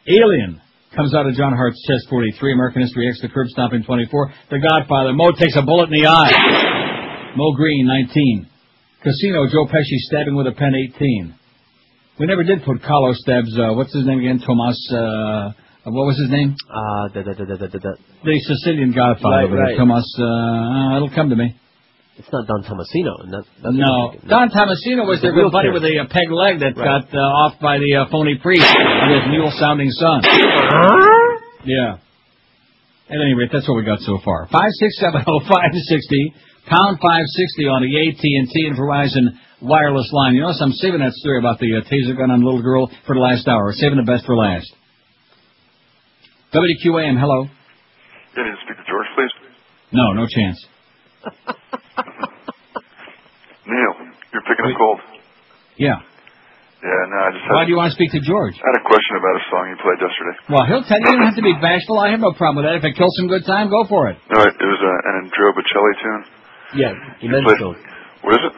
Speaker 5: Alien comes out of John Hart's chest, 43. American History X, The Curb Stomping, 24. The Godfather, Mo takes a bullet in the eye. Mo Green, 19. Casino, Joe Pesci stabbing with a pen, 18. We never did put Carlo stabs, what's his name again? Tomas, what was his name? The Sicilian Godfather.
Speaker 2: Right.
Speaker 5: Tomas, it'll come to me.
Speaker 2: It's not Don Tomasino. And that's
Speaker 5: no. Don Tomasino was their good buddy with a peg leg that got off by the phony priest and his mule-sounding son. Yeah. At any rate, that's what we got so far. 5670560, pound 560 on the AT&T and Verizon wireless line. You notice I'm saving that story about the taser gun on the little girl for the last hour. Saving the best for last. WQAM, hello.
Speaker 18: Yeah, need to speak to George, please.
Speaker 5: No chance.
Speaker 18: Neil, you're picking up cold.
Speaker 5: Yeah.
Speaker 18: Yeah, no, I just had...
Speaker 5: Why do you want to speak to George?
Speaker 18: I had a question about a song you played yesterday.
Speaker 5: Well, he'll tell you. You don't have to be bashful. I have no problem with that. If it kills some good time, go for it.
Speaker 18: No, it was an Andrea Bocelli tune.
Speaker 2: Yeah, Immenso.
Speaker 18: What is it?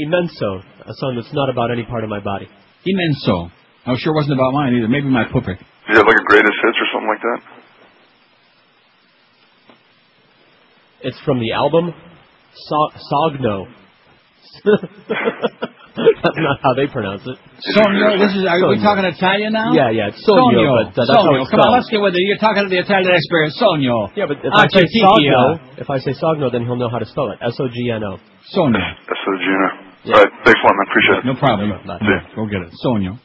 Speaker 2: Immenso, a song that's not about any part of my body.
Speaker 5: Immenso. Oh, sure wasn't about mine either. Maybe my pooper.
Speaker 18: Do you have like a greatest hits or something like that?
Speaker 2: It's from the album Sogno. That's not how they pronounce it.
Speaker 5: Sonio. Are we talking Italian now?
Speaker 2: Yeah, it's Sonio. But that's how it's
Speaker 5: Come on, let's get with it. You're talking to the Italian expert. Sonio.
Speaker 2: Yeah, but if I say Sogno, then he'll know how to spell it. Sogno.
Speaker 5: Sonio.
Speaker 18: Sogno. Yeah. All right, thanks a lot, man. Appreciate it.
Speaker 5: No problem. Go get it. Sonio.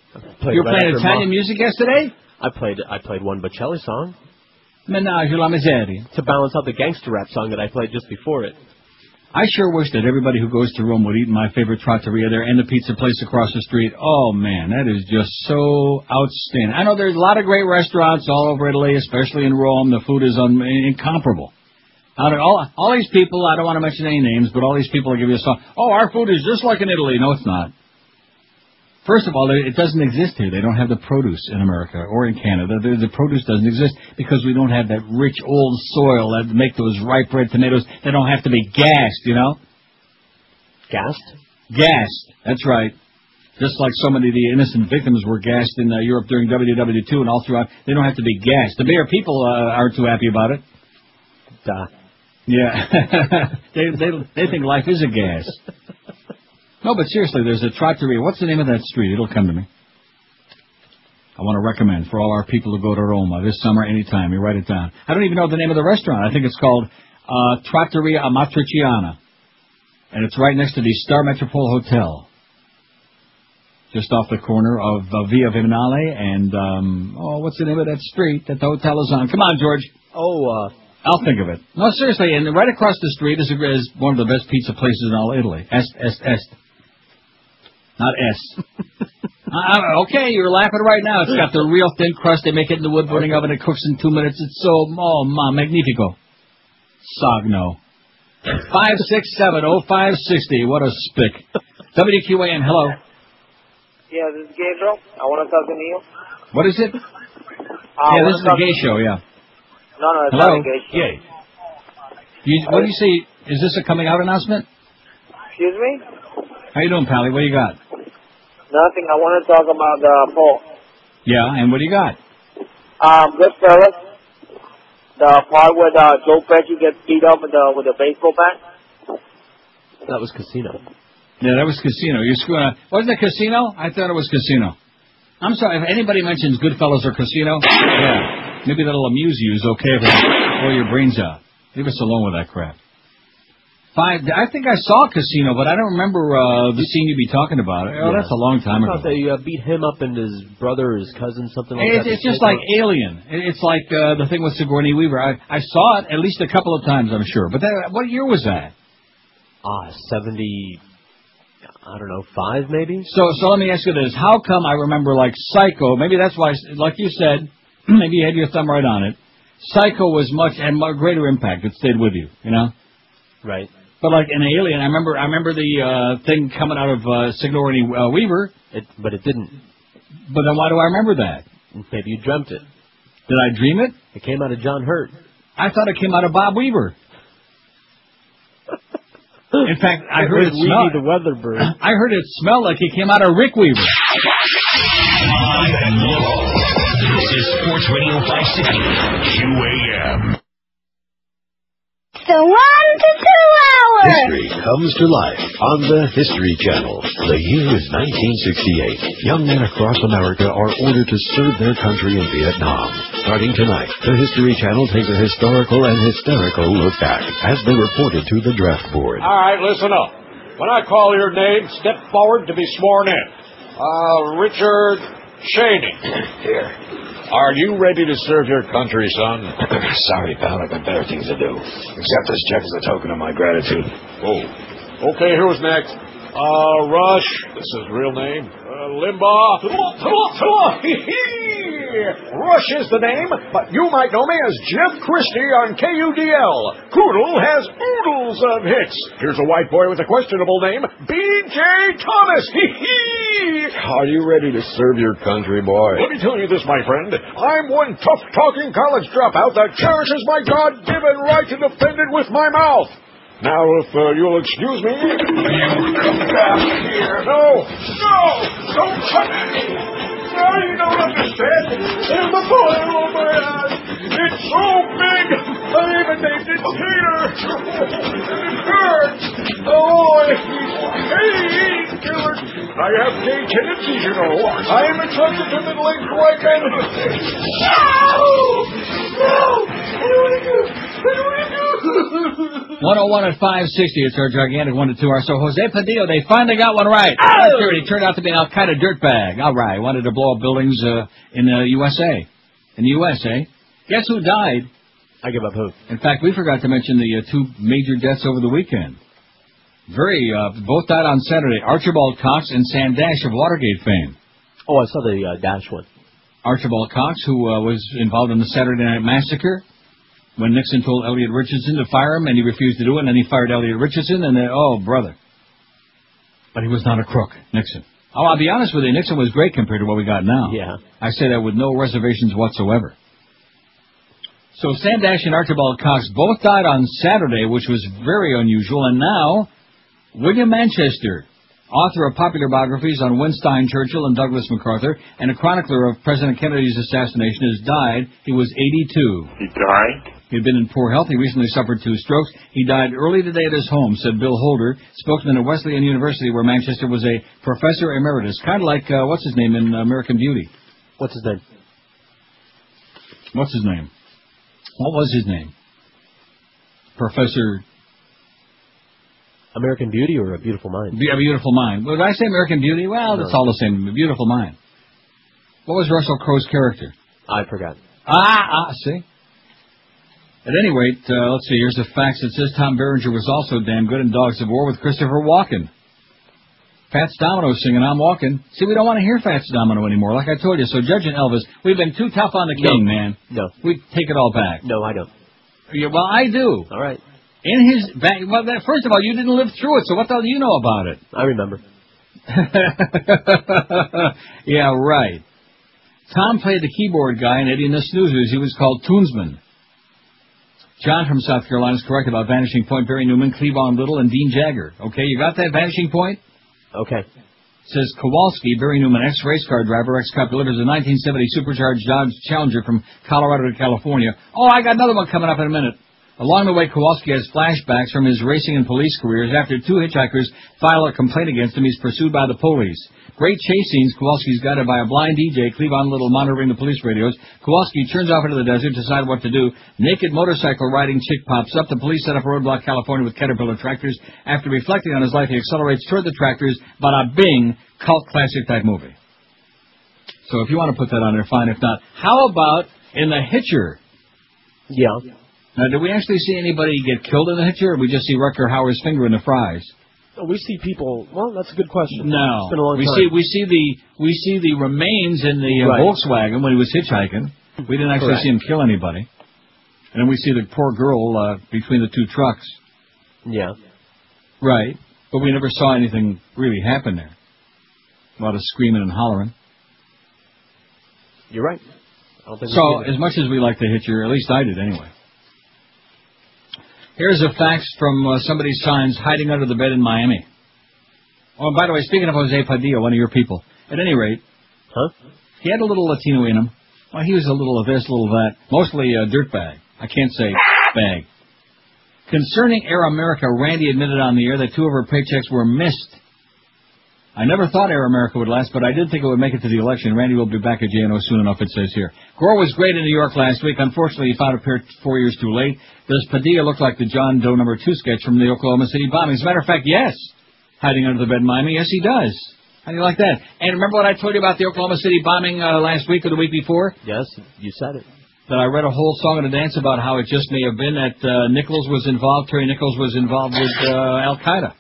Speaker 5: You were playing Italian music yesterday?
Speaker 2: I played one Bocelli song.
Speaker 5: Menage la miseria.
Speaker 2: To balance out the gangster rap song that I played just before it.
Speaker 5: I sure wish that everybody who goes to Rome would eat in my favorite trattoria there and the pizza place across the street. Oh, man, that is just so outstanding. I know there's a lot of great restaurants all over Italy, especially in Rome. The food is incomparable. All these people, I don't want to mention any names, but all these people will give you a song. Oh, our food is just like in Italy. No, it's not. First of all, it doesn't exist here. They don't have the produce in America or in Canada. The produce doesn't exist because we don't have that rich old soil that make those ripe red tomatoes. They don't have to be gassed, you know?
Speaker 2: Gassed?
Speaker 5: Gassed. That's right. Just like so many of the innocent victims were gassed in Europe during WW2 and all throughout. They don't have to be gassed. The Bayer people aren't too happy about it.
Speaker 2: Duh.
Speaker 5: Yeah. they think life is a gas. No, but seriously, there's a trattoria. What's the name of that street? It'll come to me. I want to recommend for all our people to go to Roma this summer anytime. You write it down. I don't even know the name of the restaurant. I think it's called Trattoria Amatriciana. And it's right next to the Star Metropole Hotel. Just off the corner of Via Viminale and, what's the name of that street that the hotel is on? Come on, George. I'll think of it. No, seriously, and right across the street is one of the best pizza places in all Italy. Est. Not S. Okay, you're laughing right now. It's got the real thin crust. They make it in the wood-burning oven. It cooks in 2 minutes. It's so, magnifico. Sogno. 5670560. What a spick. WQAM, hello.
Speaker 19: Yeah, this is Gabriel. I want to talk to Neil.
Speaker 5: What is it? Yeah, this is the gay show, yeah.
Speaker 19: No, it's
Speaker 5: hello?
Speaker 19: not a gay show.
Speaker 5: Yeah. What do you say? Is this a coming out announcement?
Speaker 19: Excuse me?
Speaker 5: How you doing, Pally? What do you got?
Speaker 19: Nothing. I want to talk about the poll.
Speaker 5: Yeah, and what do you got?
Speaker 19: Goodfellas. The part where Joe Pesci gets beat up with a baseball bat.
Speaker 2: That was Casino.
Speaker 5: Yeah, that was Casino. You screwing up. Wasn't it Casino? I thought it was Casino. I'm sorry, if anybody mentions Goodfellas or Casino, yeah, maybe that'll amuse you. It's okay if I blow your brains out. Leave us alone with that crap. I think I saw Casino, but I don't remember the scene you'd be talking about. Oh, that's a long time ago.
Speaker 2: They beat him up and his brother or his cousin, something like that.
Speaker 5: It's just like Alien. It's like the thing with Sigourney Weaver. I saw it at least a couple of times, I'm sure. But what year was that?
Speaker 2: 70... I don't know, 5 maybe?
Speaker 5: So let me ask you this. How come I remember, like, Psycho, maybe that's why, like you said, maybe you had your thumb right on it. Psycho had much greater impact. It stayed with you, you know?
Speaker 2: Right.
Speaker 5: But like in Alien, I remember the thing coming out of Sigourney Weaver.
Speaker 2: But it didn't.
Speaker 5: But then why do I remember that?
Speaker 2: Maybe you dreamt it.
Speaker 5: Did I dream it?
Speaker 2: It came out of John Hurt.
Speaker 5: I thought it came out of Bob Weaver. In fact, I heard it smell.
Speaker 2: The weather bird.
Speaker 5: I heard it smell like he came out of Rick Weaver.
Speaker 6: This is Sports Radio 560 QAM.
Speaker 15: The 1 to 2 hours.
Speaker 4: History comes to life on the History Channel. The year is 1968. Young men across America are ordered to serve their country in Vietnam. Starting tonight, the History Channel takes a historical and hysterical look back as they reported to the draft board.
Speaker 7: All right, listen up. When I call your name, step forward to be sworn in. Richard Cheney.
Speaker 17: Here.
Speaker 7: Are you ready to serve your country, son?
Speaker 17: Sorry, pal. I've got better things to do. Accept this check as a token of my gratitude.
Speaker 7: Oh. Okay, who's next? Rush. This is real name. Limbaugh. Rush is the name, but you might know me as Jeff Christie on KUDL. Poodle has oodles of hits. Here's a white boy with a questionable name, B.J. Thomas.
Speaker 17: Are you ready to serve your country, boy?
Speaker 7: Let me tell you this, my friend. I'm one tough-talking college dropout that cherishes my God-given right to defend it with my mouth. Now, if you'll excuse me... Come back here. No! Don't touch me! No, you don't understand. There's a bullet on my ass. It's so big, I even named it Peter. It hurts. Oh, it's painkiller. I have gay tendencies, you know. I am attracted to middle-aged white men. No! What do I do?
Speaker 5: 101 at 560. It's our gigantic 1 to 2 hour. So Jose Padilla, they finally got one right. He turned out to be an Al-Qaeda dirtbag. All right. Wanted to blow up buildings in the USA. In the USA. Guess who died?
Speaker 2: I give up hope.
Speaker 5: In fact, we forgot to mention the 2 major deaths over the weekend. Both died on Saturday. Archibald Cox and Sam Dash of Watergate fame.
Speaker 2: Oh, I saw the Dash one.
Speaker 5: Archibald Cox, who was involved in the Saturday Night Massacre. When Nixon told Elliot Richardson to fire him, and he refused to do it, and then he fired Elliot Richardson, and then, oh, brother. But he was not a crook, Nixon. Oh, I'll be honest with you, Nixon was great compared to what we got now.
Speaker 2: Yeah.
Speaker 5: I say that with no reservations whatsoever. So Sam Dash and Archibald Cox both died on Saturday, which was very unusual, and now William Manchester, author of popular biographies on Winston Churchill and Douglas MacArthur, and a chronicler of President Kennedy's assassination, has died. He was 82.
Speaker 18: He died?
Speaker 5: He had been in poor health. He recently suffered 2 strokes. He died early today at his home, said Bill Holder, spokesman at Wesleyan University, where Manchester was a professor emeritus. Kind of like, what's his name in American Beauty?
Speaker 2: What's his name?
Speaker 5: What's his name? What was his name? Professor...
Speaker 2: American Beauty or A Beautiful Mind?
Speaker 5: A Beautiful Mind. Well, did I say American Beauty? Well, that's all the same. A Beautiful Mind. What was Russell Crowe's character?
Speaker 2: I forgot.
Speaker 5: See? At any rate, let's see, here's the facts. It says Tom Berenger was also damn good in Dogs of War with Christopher Walken. Fats Domino singing I'm Walking. See, we don't want to hear Fats Domino anymore, like I told you. So Judge and Elvis, we've been too tough on the king, man.
Speaker 2: No.
Speaker 5: We take it all back.
Speaker 2: No, I don't.
Speaker 5: Yeah, well, I do.
Speaker 2: All right.
Speaker 5: In his back, well, first of all, you didn't live through it, so what the hell do you know about it?
Speaker 2: I remember.
Speaker 5: Yeah, right. Tom played the keyboard guy in Eddie and the Snoozers. He was called Toonsman. John from South Carolina is correct about Vanishing Point, Barry Newman, Cleavon Little, and Dean Jagger. Okay, you got that, Vanishing Point?
Speaker 2: Okay.
Speaker 5: Says Kowalski, Barry Newman, ex-race car driver, ex-cop, delivers a 1970 supercharged Dodge Challenger from Colorado to California. Oh, I got another one coming up in a minute. Along the way, Kowalski has flashbacks from his racing and police careers. After 2 hitchhikers file a complaint against him, he's pursued by the police. Great chase scenes. Kowalski's guided by a blind DJ, Cleavon Little, monitoring the police radios. Kowalski turns off into the desert to decide what to do. Naked motorcycle riding chick pops up. The police set up a roadblock California with Caterpillar tractors. After reflecting on his life, he accelerates toward the tractors. Bada bing, cult classic type movie. So if you want to put that on there, fine. If not, how about in The Hitcher?
Speaker 2: Yeah.
Speaker 5: Now, did we actually see anybody get killed in The Hitcher, or we just see Rutger Hauer's finger in the fries?
Speaker 2: We see people. Well, that's a good question.
Speaker 5: No,
Speaker 2: it's been a long
Speaker 5: we
Speaker 2: time.
Speaker 5: we see the remains in the
Speaker 2: Right.
Speaker 5: Volkswagen when he was hitchhiking. We didn't actually
Speaker 2: Correct.
Speaker 5: see him kill anybody. And then we see the poor girl between the two trucks.
Speaker 2: Yeah.
Speaker 5: Right. But we never saw anything really happen there. A lot of screaming and hollering.
Speaker 2: You're right. I don't think
Speaker 5: So,
Speaker 2: we see
Speaker 5: as much as we like to hit you, at least I did anyway. Here's a fax from somebody's signs hiding under the bed in Miami. Oh, and by the way, speaking of Jose Padilla, one of your people. At any rate, he had a little Latino in him. Well, he was a little of this, a little of that. Mostly a dirtbag. I can't say bag. Concerning Air America, Randi admitted on the air that 2 of her paychecks were missed. I never thought Air America would last, but I did think it would make it to the election. Randi will be back at JNO soon enough, it says here. Gore was great in New York last week. Unfortunately, he found a pair 4 years too late. Does Padilla look like the John Doe #2 sketch from the Oklahoma City bombing? As a matter of fact, yes. Hiding under the bed in Miami, yes, he does. How do you like that? And remember what I told you about the Oklahoma City bombing last week or the week before?
Speaker 2: Yes, you said it.
Speaker 5: That I read a whole song and a dance about how it just may have been that Nichols was involved, Terry Nichols was involved with Al-Qaeda.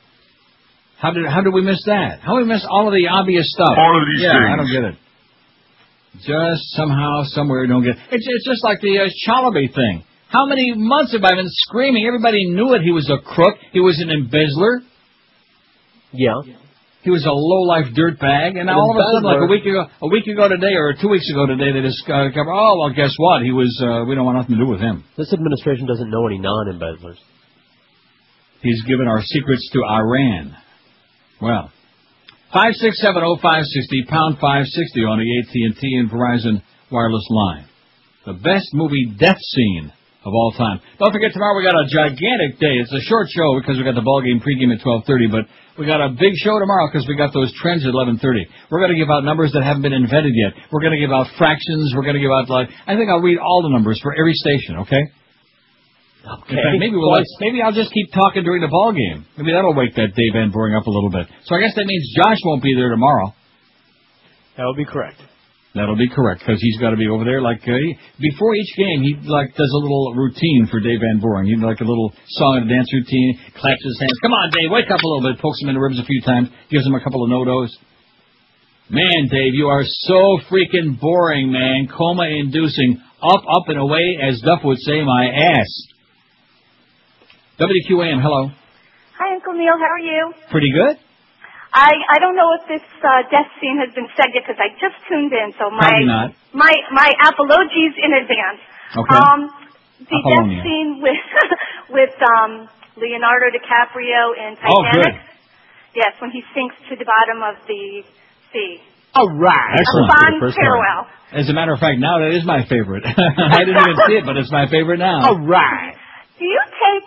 Speaker 5: How did we miss that? How did we miss all of the obvious stuff?
Speaker 18: All of these things.
Speaker 5: I don't get it. Just somehow, somewhere, don't get it. It's just like the Chalabi thing. How many months have I been screaming? Everybody knew it. He was a crook. He was an embezzler.
Speaker 2: Yeah.
Speaker 5: He was a low-life dirtbag, and now all of a sudden, like a week ago today, or 2 weeks ago today, they just cover. Oh, well, guess what? He was. We don't want nothing to do with him.
Speaker 2: This administration doesn't know any non-embezzlers.
Speaker 5: He's given our secrets to Iran. Well, 5670560 pound 560 on the AT&T and Verizon wireless line. The best movie death scene of all time. Don't forget, tomorrow we got a gigantic day. It's a short show because we got the ball game pregame at 12:30, but we got a big show tomorrow because we got those trends at 11:30. We're going to give out numbers that haven't been invented yet. We're going to give out fractions. We're going to give out, I think I'll read all the numbers for every station, okay?
Speaker 2: Okay.
Speaker 5: In fact, maybe I'll just keep talking during the ball game. Maybe that'll wake that Dave Van Boring up a little bit. So I guess that means Josh won't be there tomorrow.
Speaker 2: That would be correct.
Speaker 5: That'll be correct, because he's got to be over there. Before each game, he does a little routine for Dave Van Boring. He'd like a little song and dance routine, claps his hands. Come on, Dave, wake up a little bit. Pokes him in the ribs a few times, gives him a couple of no-dos. Man, Dave, you are so freaking boring, man. Coma-inducing. Up, and away, as Duff would say, my ass. WQAM, hello.
Speaker 20: Hi, Uncle Neil. How are you?
Speaker 5: Pretty good.
Speaker 20: I don't know if this death scene has been said yet because I just tuned in, so
Speaker 5: Probably not.
Speaker 20: my apologies in advance.
Speaker 5: Okay.
Speaker 20: The death scene with Leonardo DiCaprio in Titanic.
Speaker 5: Oh, good.
Speaker 20: Yes, when he sinks to the bottom of the sea.
Speaker 2: All right.
Speaker 5: Excellent.
Speaker 20: A fond farewell.
Speaker 5: As a matter of fact, now that is my favorite. I didn't even see it, but it's my favorite now.
Speaker 2: All right.
Speaker 20: Do you take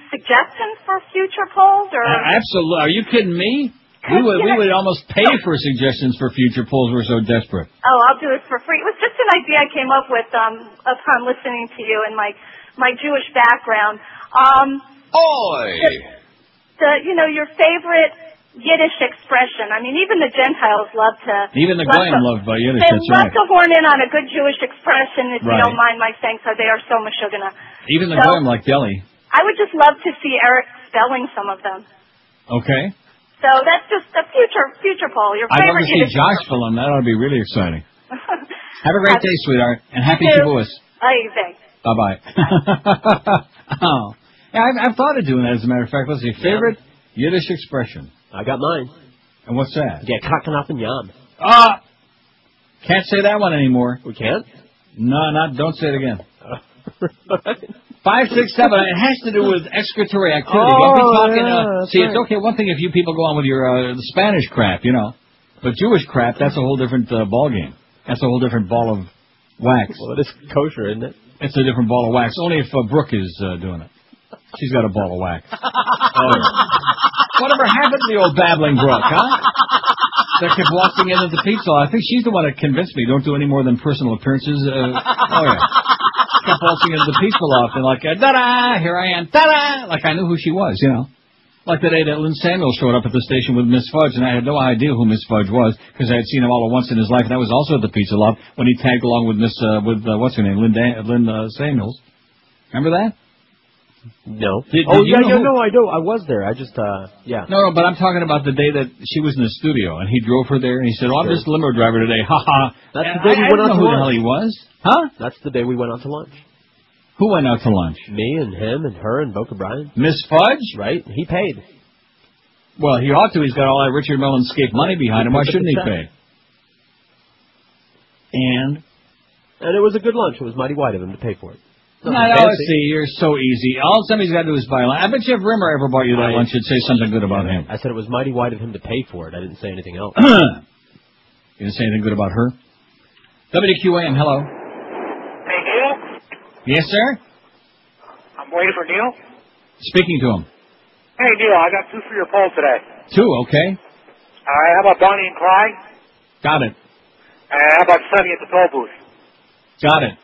Speaker 20: suggestions for future polls, or
Speaker 5: absolutely? Are you kidding me? We would almost pay for suggestions for future polls. We're so desperate.
Speaker 20: Oh, I'll do it for free. It was just an idea I came up with upon listening to you and my Jewish background.
Speaker 14: Oi!
Speaker 20: Your favorite Yiddish expression. I mean, even the Gentiles love to.
Speaker 5: Even the Goyim love Yiddish.
Speaker 20: They
Speaker 5: that's
Speaker 20: love
Speaker 5: right.
Speaker 20: to horn in on a good Jewish expression, if you
Speaker 5: Right.
Speaker 20: don't mind my saying so. They are so mashugana.
Speaker 5: Even the Goyim like deli.
Speaker 20: I would just love to see Eric spelling some of them.
Speaker 5: Okay.
Speaker 20: So that's just a future poll. Your
Speaker 5: I'd love
Speaker 20: favorite
Speaker 5: to see
Speaker 20: Yiddish
Speaker 5: Josh fill in. That ought to be really exciting. Have a great day, sweetheart, and happy
Speaker 20: You too.
Speaker 5: Shavuos.
Speaker 20: Thanks.
Speaker 5: Bye-bye. Oh. Yeah, I've thought of doing that, as a matter of fact. Let's see. Favorite Yiddish expression.
Speaker 2: I got mine.
Speaker 5: And what's that?
Speaker 2: Yeah, kacken up and yam.
Speaker 5: Can't say that one anymore.
Speaker 2: We can't?
Speaker 5: No, don't say it again. 567. It has to do with excretory activity. Don't be talking. See, it's okay. One thing if you people go on with your Spanish crap, but Jewish crap, that's a whole different ball game. That's a whole different ball of wax.
Speaker 2: Well, it is kosher, isn't it?
Speaker 5: It's a different ball of wax. Only if Brooke is doing it. She's got a ball of wax. Whatever happened to the old babbling Brooke, huh? That kept walking into the pizza. I think she's the one that convinced me don't do any more than personal appearances. Kept waltzing into the pizza loft and da-da, here I am, da-da, like I knew who she was, Like the day that Lynn Samuels showed up at the station with Miss Fudge, and I had no idea who Miss Fudge was, because I had seen him all at once in his life, and I was also at the pizza loft when he tagged along with what's her name, Lynn Samuels. Remember that?
Speaker 2: No.
Speaker 5: Did
Speaker 2: I do. I was there. I just, yeah.
Speaker 5: No, but I'm talking about the day that she was in the studio, and he drove her there, and he said, "Oh, I'm just a limo driver today." Ha ha.
Speaker 2: That's the day we went out to lunch.
Speaker 5: Who the hell he was? Huh?
Speaker 2: That's the day we went out to lunch.
Speaker 5: Who went out to lunch?
Speaker 2: Me and him and her and Boca Brian.
Speaker 5: Miss Fudge?
Speaker 2: Right. He paid.
Speaker 5: Well, he ought to. He's got all that Richard Mellon-scape money behind him. Why shouldn't he pay? And
Speaker 2: it was a good lunch. It was mighty white of him to pay for it.
Speaker 5: See, you're so easy. All somebody's got to do is buy lunch. I bet you if Rimmer ever bought you that lunch, you'd say something good about him.
Speaker 2: I said it was mighty white of him to pay for it. I didn't say anything else.
Speaker 5: You didn't say anything good about her? WQAM, hello.
Speaker 13: Hey, Neil?
Speaker 5: Yes, sir?
Speaker 13: I'm waiting for Neil.
Speaker 5: Speaking to him.
Speaker 13: Hey, Neil, I got 2 for your poll today.
Speaker 5: 2, okay.
Speaker 13: All right, how about Bonnie and Clyde?
Speaker 5: Got it.
Speaker 13: How about Sonny at the toll booth?
Speaker 5: Got it.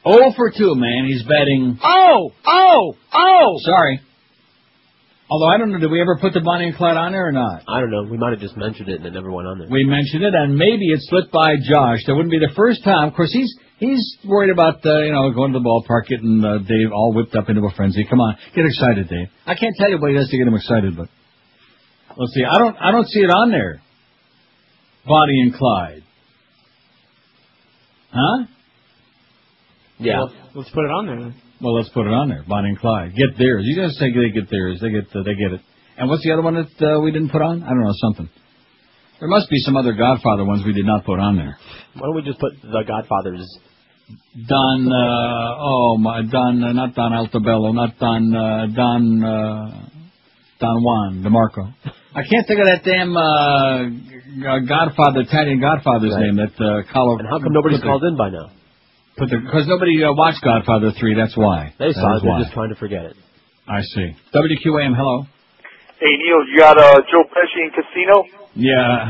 Speaker 5: 0 for 2, man. He's betting.
Speaker 10: Oh!
Speaker 5: Sorry. Although, I don't know, did we ever put the Bonnie and Clyde on there or not?
Speaker 2: I don't know. We might have just mentioned it and it never went on there.
Speaker 5: We mentioned it, and maybe it slipped by Josh. That wouldn't be the first time. Of course, he's worried about, going to the ballpark, getting Dave all whipped up into a frenzy. Come on, get excited, Dave. I can't tell you what he does to get him excited, but let's see. I don't see it on there. Bonnie and Clyde. Huh?
Speaker 2: Yeah.
Speaker 1: Well, let's put it on there then.
Speaker 5: Well, let's put it on there. Bonnie and Clyde. Get theirs. You guys say they get theirs. They get it. And what's the other one that we didn't put on? I don't know, something. There must be some other Godfather ones we did not put on there.
Speaker 2: Why don't we just put the Godfathers?
Speaker 5: Don, not Don Altabello, not Don Juan DeMarco. I can't think of that damn Godfather, Italian Godfather's name. That Carlo.
Speaker 2: And how come nobody's called in by now?
Speaker 5: Because nobody watched Godfather 3. That's why.
Speaker 2: They saw it. They're just trying to forget it.
Speaker 5: I see. WQAM, hello.
Speaker 3: Hey, Neil, you got Joe Pesci in Casino?
Speaker 5: Yeah.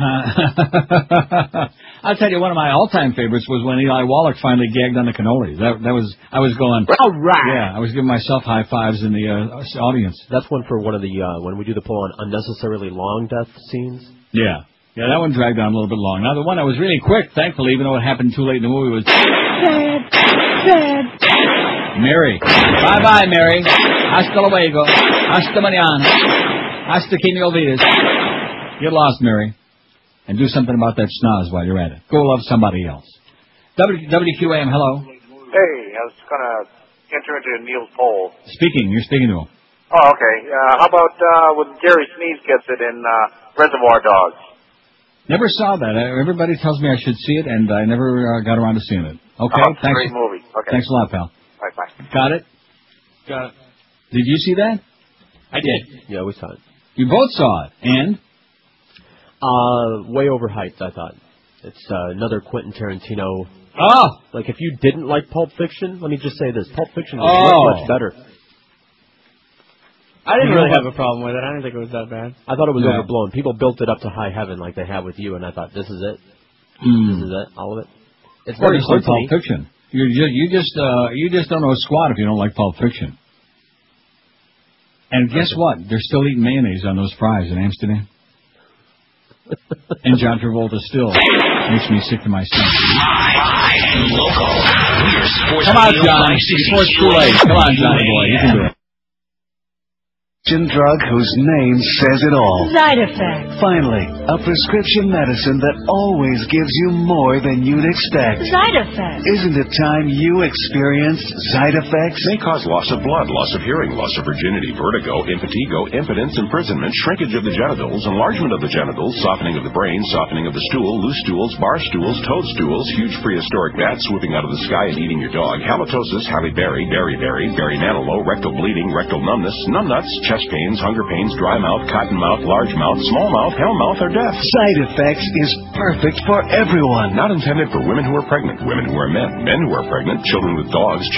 Speaker 5: I'll tell you, one of my all-time favorites was when Eli Wallach finally gagged on the cannoli. I was going.
Speaker 2: All right.
Speaker 5: Yeah, I was giving myself high fives in the audience.
Speaker 2: That's one for one of the when we do the poll on unnecessarily long death scenes.
Speaker 5: Yeah. Yeah, that one dragged on a little bit long. Now, the one that was really quick, thankfully, even though it happened too late in the movie, was... Mary. Bye-bye, Mary. Hasta luego. Hasta mañana. Hasta que me olvides. Get lost, Mary. And do something about that schnoz while you're at it. Go love somebody else. WQAM, hello.
Speaker 3: Hey, I was going to enter into Neil's poll.
Speaker 5: You're speaking to him.
Speaker 3: Oh, okay. How about when Gary Sneeze gets it in Reservoir Dogs?
Speaker 5: Never saw that. Everybody tells me I should see it, and I never got around to seeing it. Okay,
Speaker 3: it's
Speaker 5: thanks.
Speaker 3: a great movie. Okay.
Speaker 5: Thanks a lot, pal.
Speaker 3: Bye.
Speaker 5: Got it?
Speaker 1: Got it.
Speaker 5: Did you see that?
Speaker 1: I did.
Speaker 2: Yeah, we saw it.
Speaker 5: You both saw it. And?
Speaker 2: Way overhyped, I thought. It's another Quentin Tarantino.
Speaker 5: Oh!
Speaker 2: Like, if you didn't like Pulp Fiction, let me just say this. Pulp Fiction was much better.
Speaker 1: I didn't really have a problem with it. I didn't think it was that bad.
Speaker 2: I thought it was overblown. People built it up to high heaven like they have with you, and I thought, this is it. This is it, all of it. It's very
Speaker 5: like Pulp Fiction. You just don't know a squat if you don't like Pulp Fiction. And guess what? They're still eating mayonnaise on those fries in Amsterdam. And John Travolta still makes me sick to my stomach.
Speaker 6: Live and local. We're Sports
Speaker 5: Come on, John. Before it's too late. Come on, Johnny boy. You can do it.
Speaker 21: Drug whose name says it all.
Speaker 12: Zydefax.
Speaker 21: Finally, a prescription medicine that always gives you more than you'd expect.
Speaker 12: Zydefax.
Speaker 21: Isn't it time you experienced Zydefax?
Speaker 14: May cause loss of blood, loss of hearing, loss of virginity, vertigo, impetigo, impotence, imprisonment, shrinkage of the genitals, enlargement of the genitals, softening of the brain, softening of the stool, loose stools, bar stools, toadstools, huge prehistoric bats swooping out of the sky and eating your dog, halitosis, Halle Berry, berry, Nanolo, rectal bleeding, rectal numbness, numbnuts, chest pains, hunger pains, dry mouth, cotton mouth, large mouth, small mouth, hell mouth, or death.
Speaker 21: Zydefax is perfect for everyone.
Speaker 14: Not intended for women who are pregnant, women who are men, men who are pregnant, children with dogs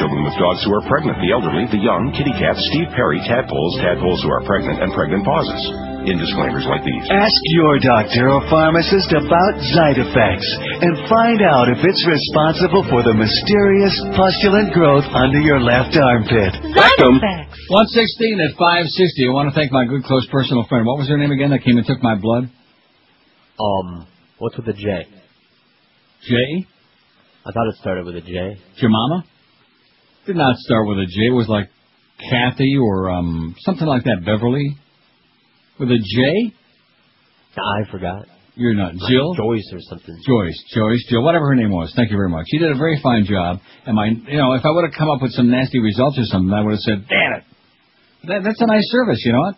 Speaker 14: who are pregnant, the elderly, the young, kitty cats, Steve Perry, tadpoles who are pregnant, and pregnant pauses. In disclaimers like these.
Speaker 21: Ask your doctor or pharmacist about Zydefax and find out if it's responsible for the mysterious pustulant growth under your left armpit.
Speaker 12: Zydefax.
Speaker 5: 116 at 560. I want to thank my good close personal friend. What was her name again that came and took my blood?
Speaker 2: What's with the J?
Speaker 5: J?
Speaker 2: I thought it started with a J.
Speaker 5: Jemima? Did not start with a J. It was like Kathy or something like that, Beverly, with a J?
Speaker 2: I forgot.
Speaker 5: You're not Jill?
Speaker 2: Joyce or something.
Speaker 5: Joyce, Jill, whatever her name was. Thank you very much. She did a very fine job. And if I would have come up with some nasty results or something, I would have said, damn it. That's a nice service, you know what?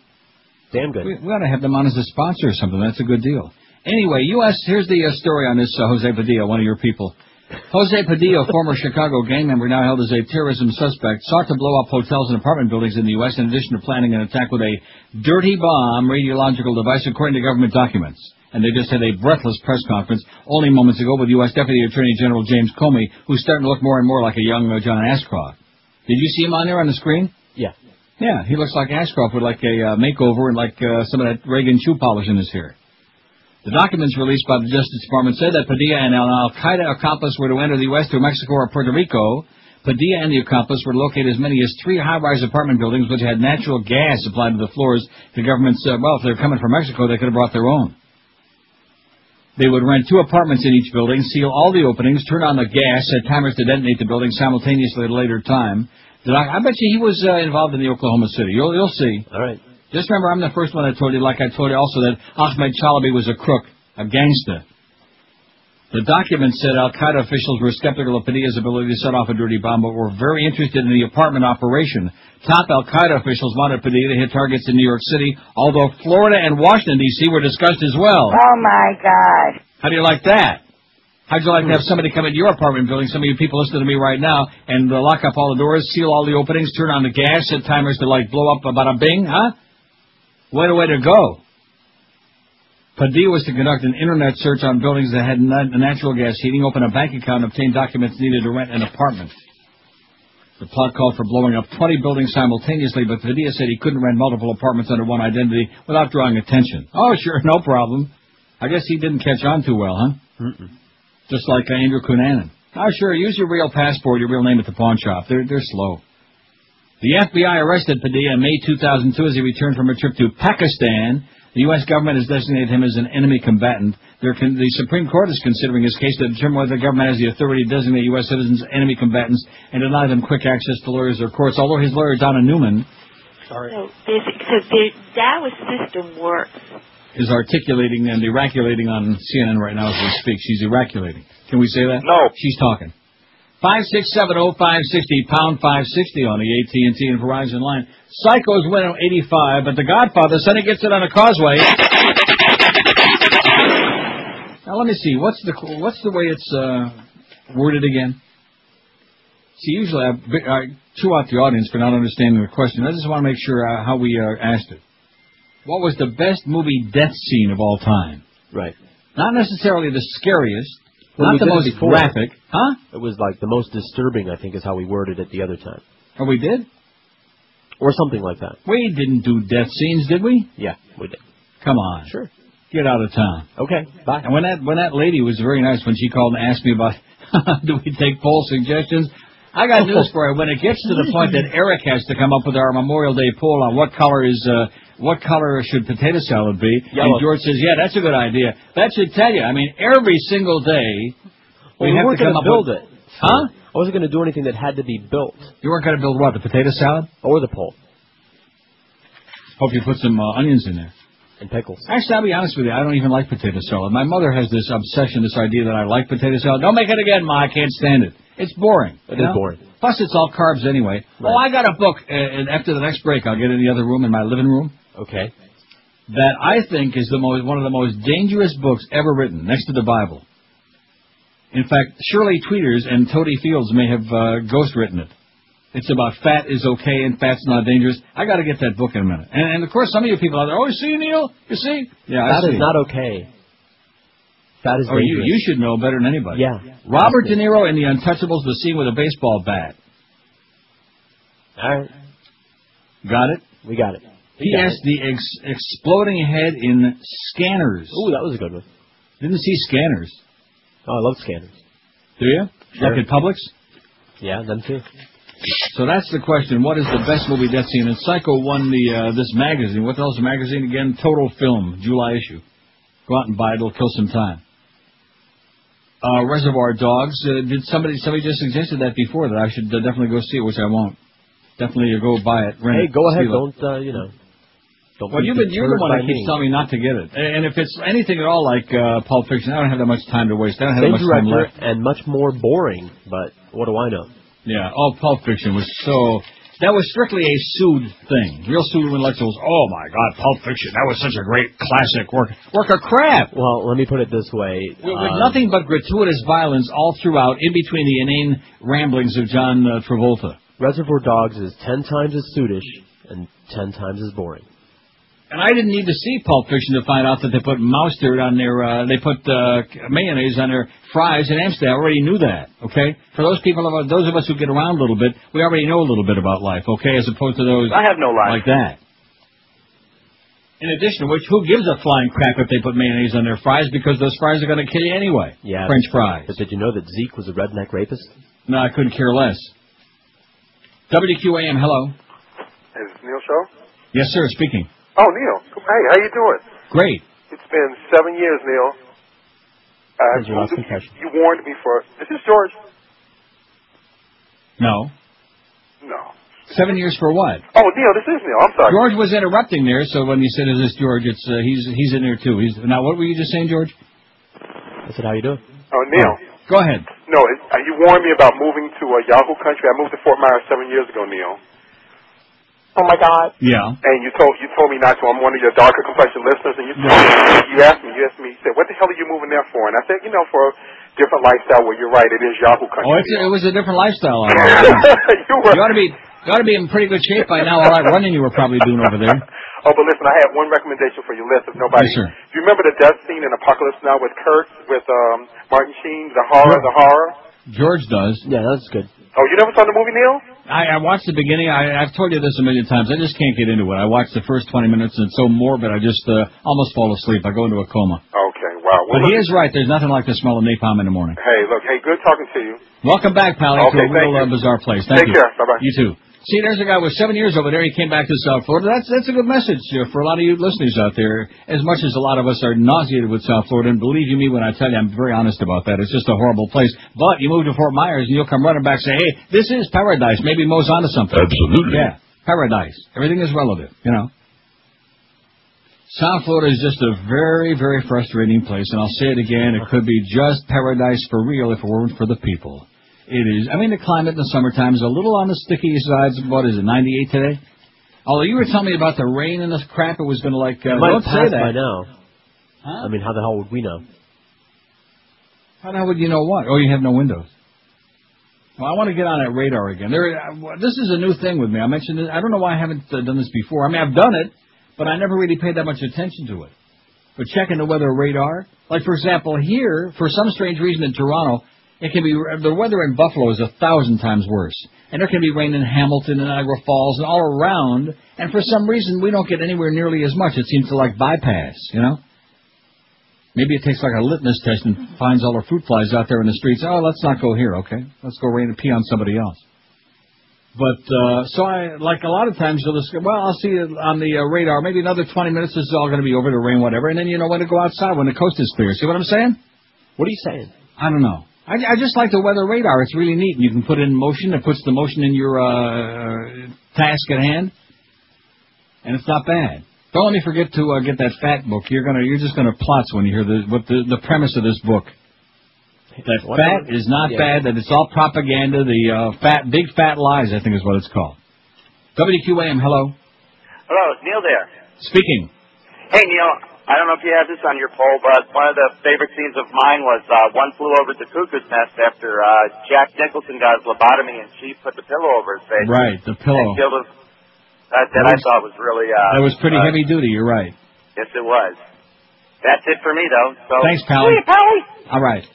Speaker 2: Damn good.
Speaker 5: We ought to have them on as a sponsor or something. That's a good deal. Anyway, here's the story on this Jose Padilla, one of your people. Jose Padilla, former Chicago gang member, now held as a terrorism suspect, sought to blow up hotels and apartment buildings in the U.S. in addition to planning an attack with a dirty bomb radiological device, according to government documents. And they just had a breathless press conference only moments ago with U.S. Deputy Attorney General James Comey, who's starting to look more and more like a young John Ashcroft. Did you see him on there on the screen?
Speaker 2: Yeah.
Speaker 5: Yeah, he looks like Ashcroft with like a makeover and like some of that Reagan shoe polish in his hair. The documents released by the Justice Department said that Padilla and an al-Qaeda accomplice were to enter the U.S. through Mexico or Puerto Rico. Padilla and the accomplice were to locate as many as 3 high-rise apartment buildings which had natural gas supplied to the floors. The government said, well, if they're coming from Mexico, they could have brought their own. They would rent 2 apartments in each building, seal all the openings, turn on the gas, set timers to detonate the building simultaneously at a later time. I bet you he was involved in the Oklahoma City. You'll see.
Speaker 2: All right.
Speaker 5: Just remember, I'm the first one that told you, like I told you also, that Ahmed Chalabi was a crook, a gangster. The document said al-Qaeda officials were skeptical of Padilla's ability to set off a dirty bomb, but were very interested in the apartment operation. Top al-Qaeda officials wanted Padilla to hit targets in New York City, although Florida and Washington, D.C. were discussed as well.
Speaker 8: Oh, my God.
Speaker 5: How do you like that? How'd you like to have somebody come into your apartment building, some of you people listening to me right now, and lock up all the doors, seal all the openings, turn on the gas, set timers to, blow up about a bing, huh? What a way to go. Padilla was to conduct an internet search on buildings that had natural gas heating, open a bank account, and obtain documents needed to rent an apartment. The plot called for blowing up 20 buildings simultaneously, but Padilla said he couldn't rent multiple apartments under one identity without drawing attention. Oh, sure, no problem. I guess he didn't catch on too well, huh?
Speaker 2: Mm-mm.
Speaker 5: Just like Andrew Cunanan. Oh, sure, use your real passport, your real name at the pawn shop. They're slow. The FBI arrested Padilla in May 2002 as he returned from a trip to Pakistan. The U.S. government has designated him as an enemy combatant. The Supreme Court is considering his case to determine whether the government has the authority to designate U.S. citizens enemy combatants and deny them quick access to lawyers or courts, although his lawyer, Donna Newman,
Speaker 11: that was system works.
Speaker 5: Is articulating and eraculating on CNN right now as we speak. She's eraculating. Can we say that?
Speaker 3: No.
Speaker 5: She's talking. 5670560, pound 560 on the AT&T and Verizon line. Psychos win at 85, but the Godfather, Sonny gets it on a causeway. Now let me see. What's the way it's worded again? See, usually I chew out the audience for not understanding the question. I just want to make sure how we asked it. What was the best movie death scene of all time?
Speaker 2: Right.
Speaker 5: Not necessarily the scariest.
Speaker 2: Well,
Speaker 5: not the most graphic. Huh?
Speaker 2: It was like the most disturbing, I think, is how we worded it the other time.
Speaker 5: Oh, we did?
Speaker 2: Or something like that.
Speaker 5: We didn't do death scenes, did we?
Speaker 2: Yeah, we did.
Speaker 5: Come on.
Speaker 2: Sure.
Speaker 5: Get out of town.
Speaker 2: Okay, bye.
Speaker 5: And when that lady was very nice when she called and asked me about, do we take poll suggestions? I got news for you. When it gets to the point that Eric has to come up with our Memorial Day poll on what color should potato salad be,
Speaker 2: Yellow.
Speaker 5: And George says, yeah, that's a good idea. That should tell you. I mean, every single day we have to come up
Speaker 2: build
Speaker 5: with...
Speaker 2: it.
Speaker 5: Huh?
Speaker 2: I wasn't going to do anything that had to be built.
Speaker 5: You weren't going to build what, the potato salad?
Speaker 2: Or the poll.
Speaker 5: Hope you put some onions in there.
Speaker 2: And pickles.
Speaker 5: Actually, I'll be honest with you, I don't even like potato salad. My mother has this obsession, this idea that I like potato salad. Don't make it again, Ma, I can't stand it. It's boring.
Speaker 2: It is boring.
Speaker 5: Plus, it's all carbs anyway. Right. Oh, I got a book, and after the next break, I'll get in the other room, in my living room.
Speaker 2: Okay.
Speaker 5: That I think is one of the most dangerous books ever written, next to the Bible. In fact, Shirley Tweeters and Toady Fields may have ghostwritten it. It's about fat is okay and fat's not dangerous. I got to get that book in a minute. And of course, some of you people out there, oh, you see, Neil? You see? Yeah,
Speaker 2: Fat is not okay. Fat is dangerous.
Speaker 5: You should know better than anybody.
Speaker 2: Yeah.
Speaker 5: Robert De Niro in The Untouchables was seen with a baseball bat.
Speaker 2: All right.
Speaker 5: Got it?
Speaker 2: We got it.
Speaker 5: P.S. The exploding head in Scanners.
Speaker 2: Ooh, that was a good one.
Speaker 5: Didn't see Scanners.
Speaker 2: Oh, I love Scanners.
Speaker 5: Do you?
Speaker 2: Sure.
Speaker 5: Like at Publix?
Speaker 2: Yeah, them too.
Speaker 5: So that's the question. What is the best movie death scene? And Psycho won this magazine. What the hell's the magazine again? Total Film, July issue. Go out and buy it. It'll kill some time. Reservoir Dogs. Somebody just suggested that before, that I should definitely go see it, which I won't. Definitely go buy it. Rent
Speaker 2: Hey,
Speaker 5: it,
Speaker 2: go ahead.
Speaker 5: steal it.
Speaker 2: Don't, don't
Speaker 5: Well,
Speaker 2: be
Speaker 5: you're the
Speaker 2: deterred
Speaker 5: one
Speaker 2: by
Speaker 5: that keeps
Speaker 2: me.
Speaker 5: telling me not to get it. And if it's anything at all like Pulp Fiction, I don't have that much time to waste. I don't have
Speaker 2: Same
Speaker 5: that much time
Speaker 2: director
Speaker 5: left.
Speaker 2: and much more boring, but what do I know?
Speaker 5: Yeah, Pulp Fiction was so... That was strictly a sued thing. Real pseudo intellectuals. Oh, my God, Pulp Fiction. That was such a great classic work. Work of crap.
Speaker 2: Well, let me put it this way.
Speaker 5: With nothing but gratuitous violence all throughout, in between the inane ramblings of John Travolta.
Speaker 2: Reservoir Dogs is 10 times as suitish and 10 times as boring.
Speaker 5: And I didn't need to see Pulp Fiction to find out that they put mouse dirt on their, they put mayonnaise on their fries in Amsterdam. I already knew that, okay? For those people, those of us who get around a little bit, we already know a little bit about life, okay? As opposed to those
Speaker 3: I have no life.
Speaker 5: like that. In addition to which, who gives a flying crap if they put mayonnaise on their fries, because those fries are going to kill you anyway.
Speaker 2: Yeah.
Speaker 5: French fries.
Speaker 2: But did you know that Zeke was a redneck rapist?
Speaker 5: No, I couldn't care less. WQAM, hello.
Speaker 18: Is this Neil Show?
Speaker 5: Yes, sir, speaking.
Speaker 18: Oh, Neil. Hey, how you doing?
Speaker 5: Great.
Speaker 18: It's been 7 years, Neil. You warned me for... Is this George?
Speaker 5: No.
Speaker 18: No.
Speaker 5: 7 years for what?
Speaker 18: Oh, Neil, this is Neil. I'm sorry.
Speaker 5: George was interrupting there, so when you said, is this George, it's he's in there, too. Now, what were you just saying, George?
Speaker 2: I said, how you doing?
Speaker 18: Oh, Neil.
Speaker 5: Go ahead.
Speaker 18: No, you warned me about moving to Yahoo country. I moved to Fort Myers 7 years ago, Neil.
Speaker 3: Oh my God.
Speaker 5: Yeah.
Speaker 18: And you told me not to. I'm one of your darker complexion listeners, and you asked me. You said, "What the hell are you moving there for?" And I said, for a different lifestyle. Well, you're right. It is Yahoo country.
Speaker 5: Oh, it was a different lifestyle.
Speaker 18: You
Speaker 5: ought to be in pretty good shape by now. All that running you were probably doing over there.
Speaker 18: Oh, but listen, I have one recommendation for your list. If nobody,
Speaker 5: yes, sir.
Speaker 18: Do you remember the death scene in Apocalypse Now with Kurt, with Martin Sheen, the horror?
Speaker 5: George does.
Speaker 2: Yeah, that's good.
Speaker 18: Oh, you never saw the movie, Neil?
Speaker 5: I watched the beginning. I've told you this a million times. I just can't get into it. I watched the first 20 minutes, and it's so morbid, I just almost fall asleep. I go into a coma.
Speaker 18: Okay, wow.
Speaker 5: But he is right. There's nothing like the smell of napalm in the morning.
Speaker 18: Hey, look, good talking to you.
Speaker 5: Welcome back, Pally, to a real bizarre place. Thank you.
Speaker 18: Take care. Bye-bye.
Speaker 5: You too. See, there's a guy with 7 years over there. He came back to South Florida. That's a good message for a lot of you listeners out there. As much as a lot of us are nauseated with South Florida, and believe you me when I tell you, I'm very honest about that. It's just a horrible place. But you move to Fort Myers, and you'll come running back and say, hey, this is paradise. Maybe Mo's onto something.
Speaker 14: Absolutely.
Speaker 5: Yeah, paradise. Everything is relative, you know. South Florida is just a very, very frustrating place, and I'll say it again. It could be just paradise for real if it weren't for the people. It is. I mean, the climate in the summertime is a little on the sticky sides. What is it, 98 today? Although you were telling me about the rain and this crap, it was going to
Speaker 2: it might
Speaker 5: don't
Speaker 2: have
Speaker 5: say
Speaker 2: passed
Speaker 5: that.
Speaker 2: by now.
Speaker 5: Huh?
Speaker 2: I mean, how the hell would we know?
Speaker 5: How the hell would you know what? Oh, you have no windows. Well, I want to get on that radar again. This is a new thing with me. I mentioned it. I don't know why I haven't done this before. I mean, I've done it, but I never really paid that much attention to it. But checking the weather radar, like for example, here, for some strange reason in Toronto, it can be the weather in Buffalo is 1,000 times worse, and there can be rain in Hamilton and Niagara Falls and all around. And for some reason, we don't get anywhere nearly as much. It seems to like bypass, you know. Maybe it takes like a litmus test and finds all the fruit flies out there in the streets. Oh, let's not go here, okay? Let's go rain and pee on somebody else. But so I like a lot of times you'll just go, well, I'll see it on the radar. Maybe another 20 minutes. This is all going to be over, the rain, whatever, and then you know when to go outside when the coast is clear. See what I'm saying?
Speaker 2: What are you saying?
Speaker 5: I don't know. I just like the weather radar. It's really neat. You can put it in motion. It puts the motion in your task at hand, and it's not bad. Don't let me forget to get that fat book. You're just gonna plotz when you hear the premise of this book. That fat is not bad. That it's all propaganda. The big fat lies, I think is what it's called. WQAM, hello.
Speaker 3: Hello, it's Neil there.
Speaker 5: Speaking.
Speaker 3: Hey, Neil. I don't know if you have this on your poll, but one of the favorite scenes of mine was One Flew Over the Cuckoo's Nest after Jack Nicholson got his lobotomy and she put the pillow over his face.
Speaker 5: Right, the pillow.
Speaker 3: And killed him. That I thought was really...
Speaker 5: that was pretty heavy duty, you're right.
Speaker 3: Yes, it was. That's it for me, though. So,
Speaker 5: thanks, Pally.
Speaker 3: See you, Pally.
Speaker 5: All right.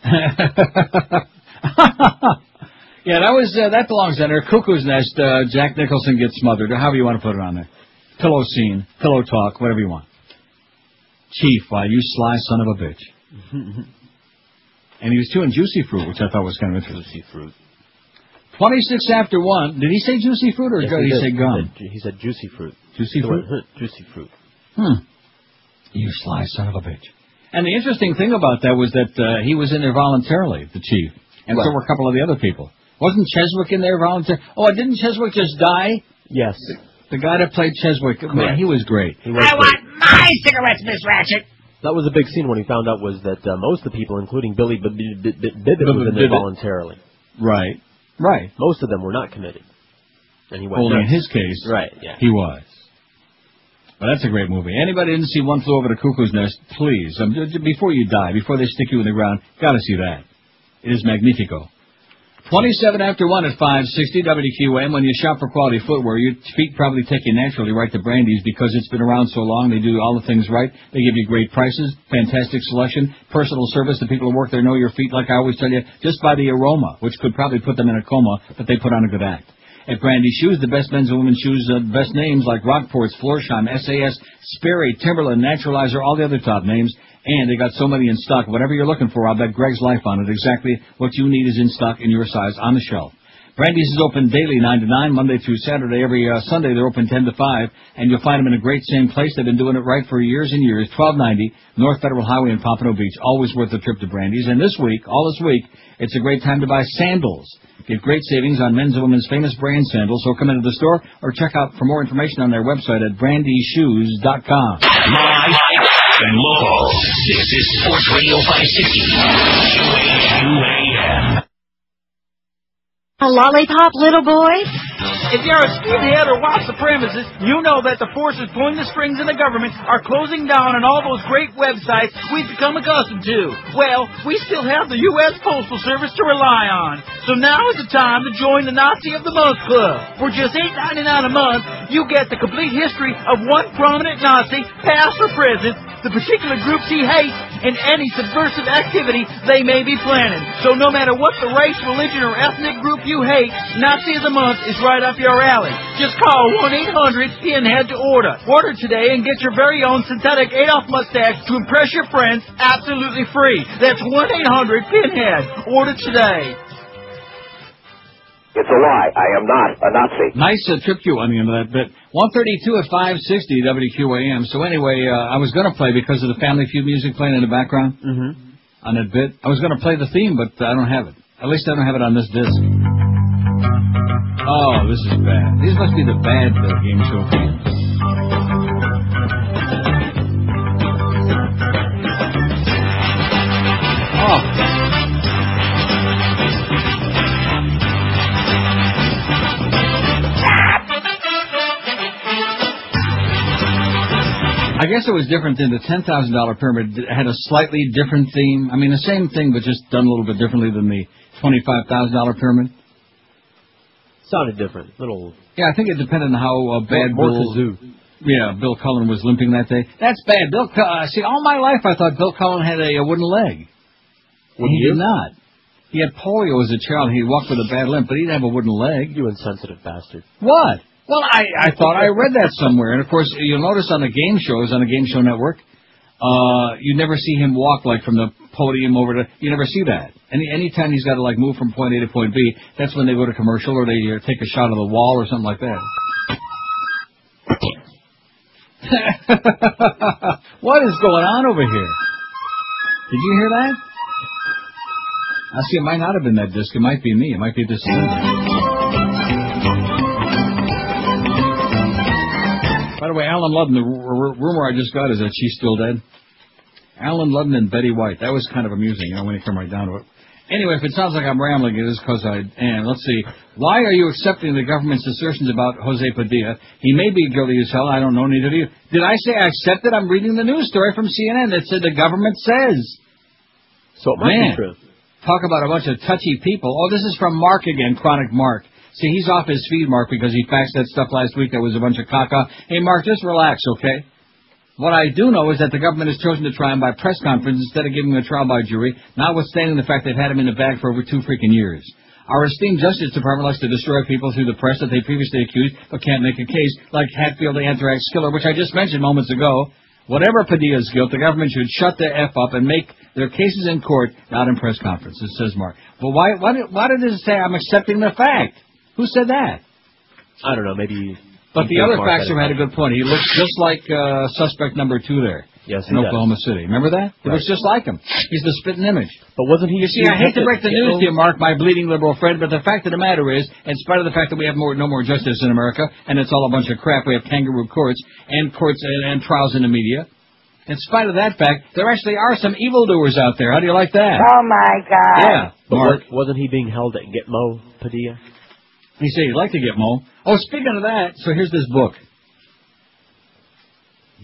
Speaker 5: Yeah, that belongs on there. Cuckoo's Nest, Jack Nicholson gets smothered, or however you want to put it on there. Pillow scene, pillow talk, whatever you want. Chief, why, you sly son of a bitch. And he was chewing Juicy Fruit, which I thought was kind of interesting.
Speaker 2: Juicy Fruit.
Speaker 5: 26 after 1. Did he say Juicy Fruit, or did he say gum?
Speaker 2: He said Juicy Fruit.
Speaker 5: Juicy Fruit?
Speaker 2: Juicy Fruit.
Speaker 5: You sly son of a bitch. And the interesting thing about that was that he was in there voluntarily, the chief. And so were a couple of the other people. Wasn't Cheswick in there volunteer? Oh, didn't Cheswick just die?
Speaker 2: Yes.
Speaker 5: The guy that played Cheswick, man, he was great.
Speaker 10: I want my cigarettes, Miss Ratchet.
Speaker 2: That was a big scene when he found out was that most of the people, including Billy Bibbit, was in there voluntarily.
Speaker 5: Right.
Speaker 2: Most of them were not committed. And he went
Speaker 5: Only in his case, he was. But that's a great movie. Anybody didn't see One Flew Over the Cuckoo's Nest, please, before you die, before they stick you in the ground, gotta see that. It is magnifico. 27 after 1 at 560 WQAM. When you shop for quality footwear, your feet probably take you naturally right to Brandy's because it's been around so long. They do all the things right. They give you great prices, fantastic selection, personal service. The people who work there know your feet, like I always tell you, just by the aroma, which could probably put them in a coma, but they put on a good act. At Brandy Shoes, the best men's and women's shoes, best names like Rockports, Florsheim, SAS, Sperry, Timberland, Naturalizer, all the other top names. And they got so many in stock. Whatever you're looking for, I'll bet Greg's life on it. Exactly what you need is in stock in your size on the shelf. Brandy's is open daily 9 to 9, Monday through Saturday. Every Sunday they're open 10 to 5. And you'll find them in a great same place. They've been doing it right for years and years. 1290 North Federal Highway in Pompano Beach. Always worth a trip to Brandy's. And this week, it's a great time to buy sandals. Get great savings on men's and women's famous brand sandals. So come into the store or check out for more information on their website at brandyshoes.com.
Speaker 6: And local. This is Sports Radio 560. QAM.
Speaker 15: A lollipop, little boy?
Speaker 16: If you're a skinhead or white supremacist, you know that the forces pulling the strings in the government are closing down on all those great websites we've become accustomed to. Well, we still have the U.S. Postal Service to rely on. So now is the time to join the Nazi of the Month Club. For just $8.99 a month, you get the complete history of one prominent Nazi, past or present, the particular groups he hates, and any subversive activity they may be planning. So no matter what the race, religion, or ethnic group you hate, Nazi of the Month is right up your alley. Just call 1-800-PINHEAD to order. Order today and get your very own synthetic Adolf mustache to impress your friends absolutely free. That's 1-800-PINHEAD. Order today.
Speaker 22: It's a lie. I am not a Nazi.
Speaker 5: Nice trip you on the end of that bit. 132 at 560 WQAM. So anyway, I was going to play because of the Family Feud music playing in the background on that bit. I was going to play the theme, but I don't have it. At least I don't have it on this disc. Oh, this is bad. These must be the bad game show fans. Oh. I guess it was different than the $10,000 pyramid. It had a slightly different theme. I mean, the same thing, but just done a little bit differently than the $25,000 pyramid.
Speaker 2: Sounded different.
Speaker 5: Yeah, I think it depended on how bad
Speaker 2: more kazoo.
Speaker 5: Yeah, Bill Cullen was limping that day. That's bad. See, all my life I thought Bill Cullen had a wooden leg. He did not. He had polio as a child. He walked with a bad limp, but he didn't have a wooden leg.
Speaker 2: You insensitive bastard.
Speaker 5: What? Well, I thought I read that somewhere. And, of course, you'll notice on the game shows, on the Game Show Network, you never see him walk, like, from the podium over to... You never see that. Anytime he's got to, like, move from point A to point B, that's when they go to commercial or they take a shot of the wall or something like that. What is going on over here? Did you hear that? I see, it might not have been that disc. It might be me. It might be this thing. By the way, Alan Ludden, the rumor I just got is that she's still dead. Alan Ludden and Betty White. That was kind of amusing, when you come right down to it. Anyway, if it sounds like I'm rambling, it is because I am. Let's see. Why are you accepting the government's assertions about Jose Padilla? He may be guilty as hell. I don't know, neither do you. Did I say I accepted? I'm reading the news story from CNN that said the government says.
Speaker 2: So it might be true.
Speaker 5: Talk about a bunch of touchy people. Oh, this is from Mark again, Chronic Mark. See, he's off his feed, Mark, because he faxed that stuff last week that was a bunch of caca. Hey, Mark, just relax, okay? What I do know is that the government has chosen to try him by press conference instead of giving him a trial by jury, notwithstanding the fact they've had him in the bag for over 2 freaking years. Our esteemed Justice Department likes to destroy people through the press that they previously accused but can't make a case, like Hatfield, the Anthrax killer, which I just mentioned moments ago. Whatever Padilla's guilt, the government should shut the F up and make their cases in court, not in press conferences, says Mark. But why did it say I'm accepting the fact? Who said that?
Speaker 2: I don't know, maybe...
Speaker 5: But the other faxer had a good point. He looks just like suspect number 2 there.
Speaker 2: Yes,
Speaker 5: in Oklahoma City. Remember that? He looks just like him. He's the spitting image.
Speaker 2: But wasn't he?
Speaker 5: You see, I hate to break the news to you, Mark, my bleeding liberal friend, but the fact of the matter is, in spite of the fact that we have no more justice in America, and it's all a bunch of crap, we have kangaroo courts and trials in the media. In spite of that fact, there actually are some evildoers out there. How do you like that?
Speaker 8: Oh, my God.
Speaker 5: Yeah, Mark.
Speaker 2: Wasn't he being held at Gitmo, Padilla?
Speaker 5: He said he'd like to get Mo. Oh, speaking of that, so here's this book.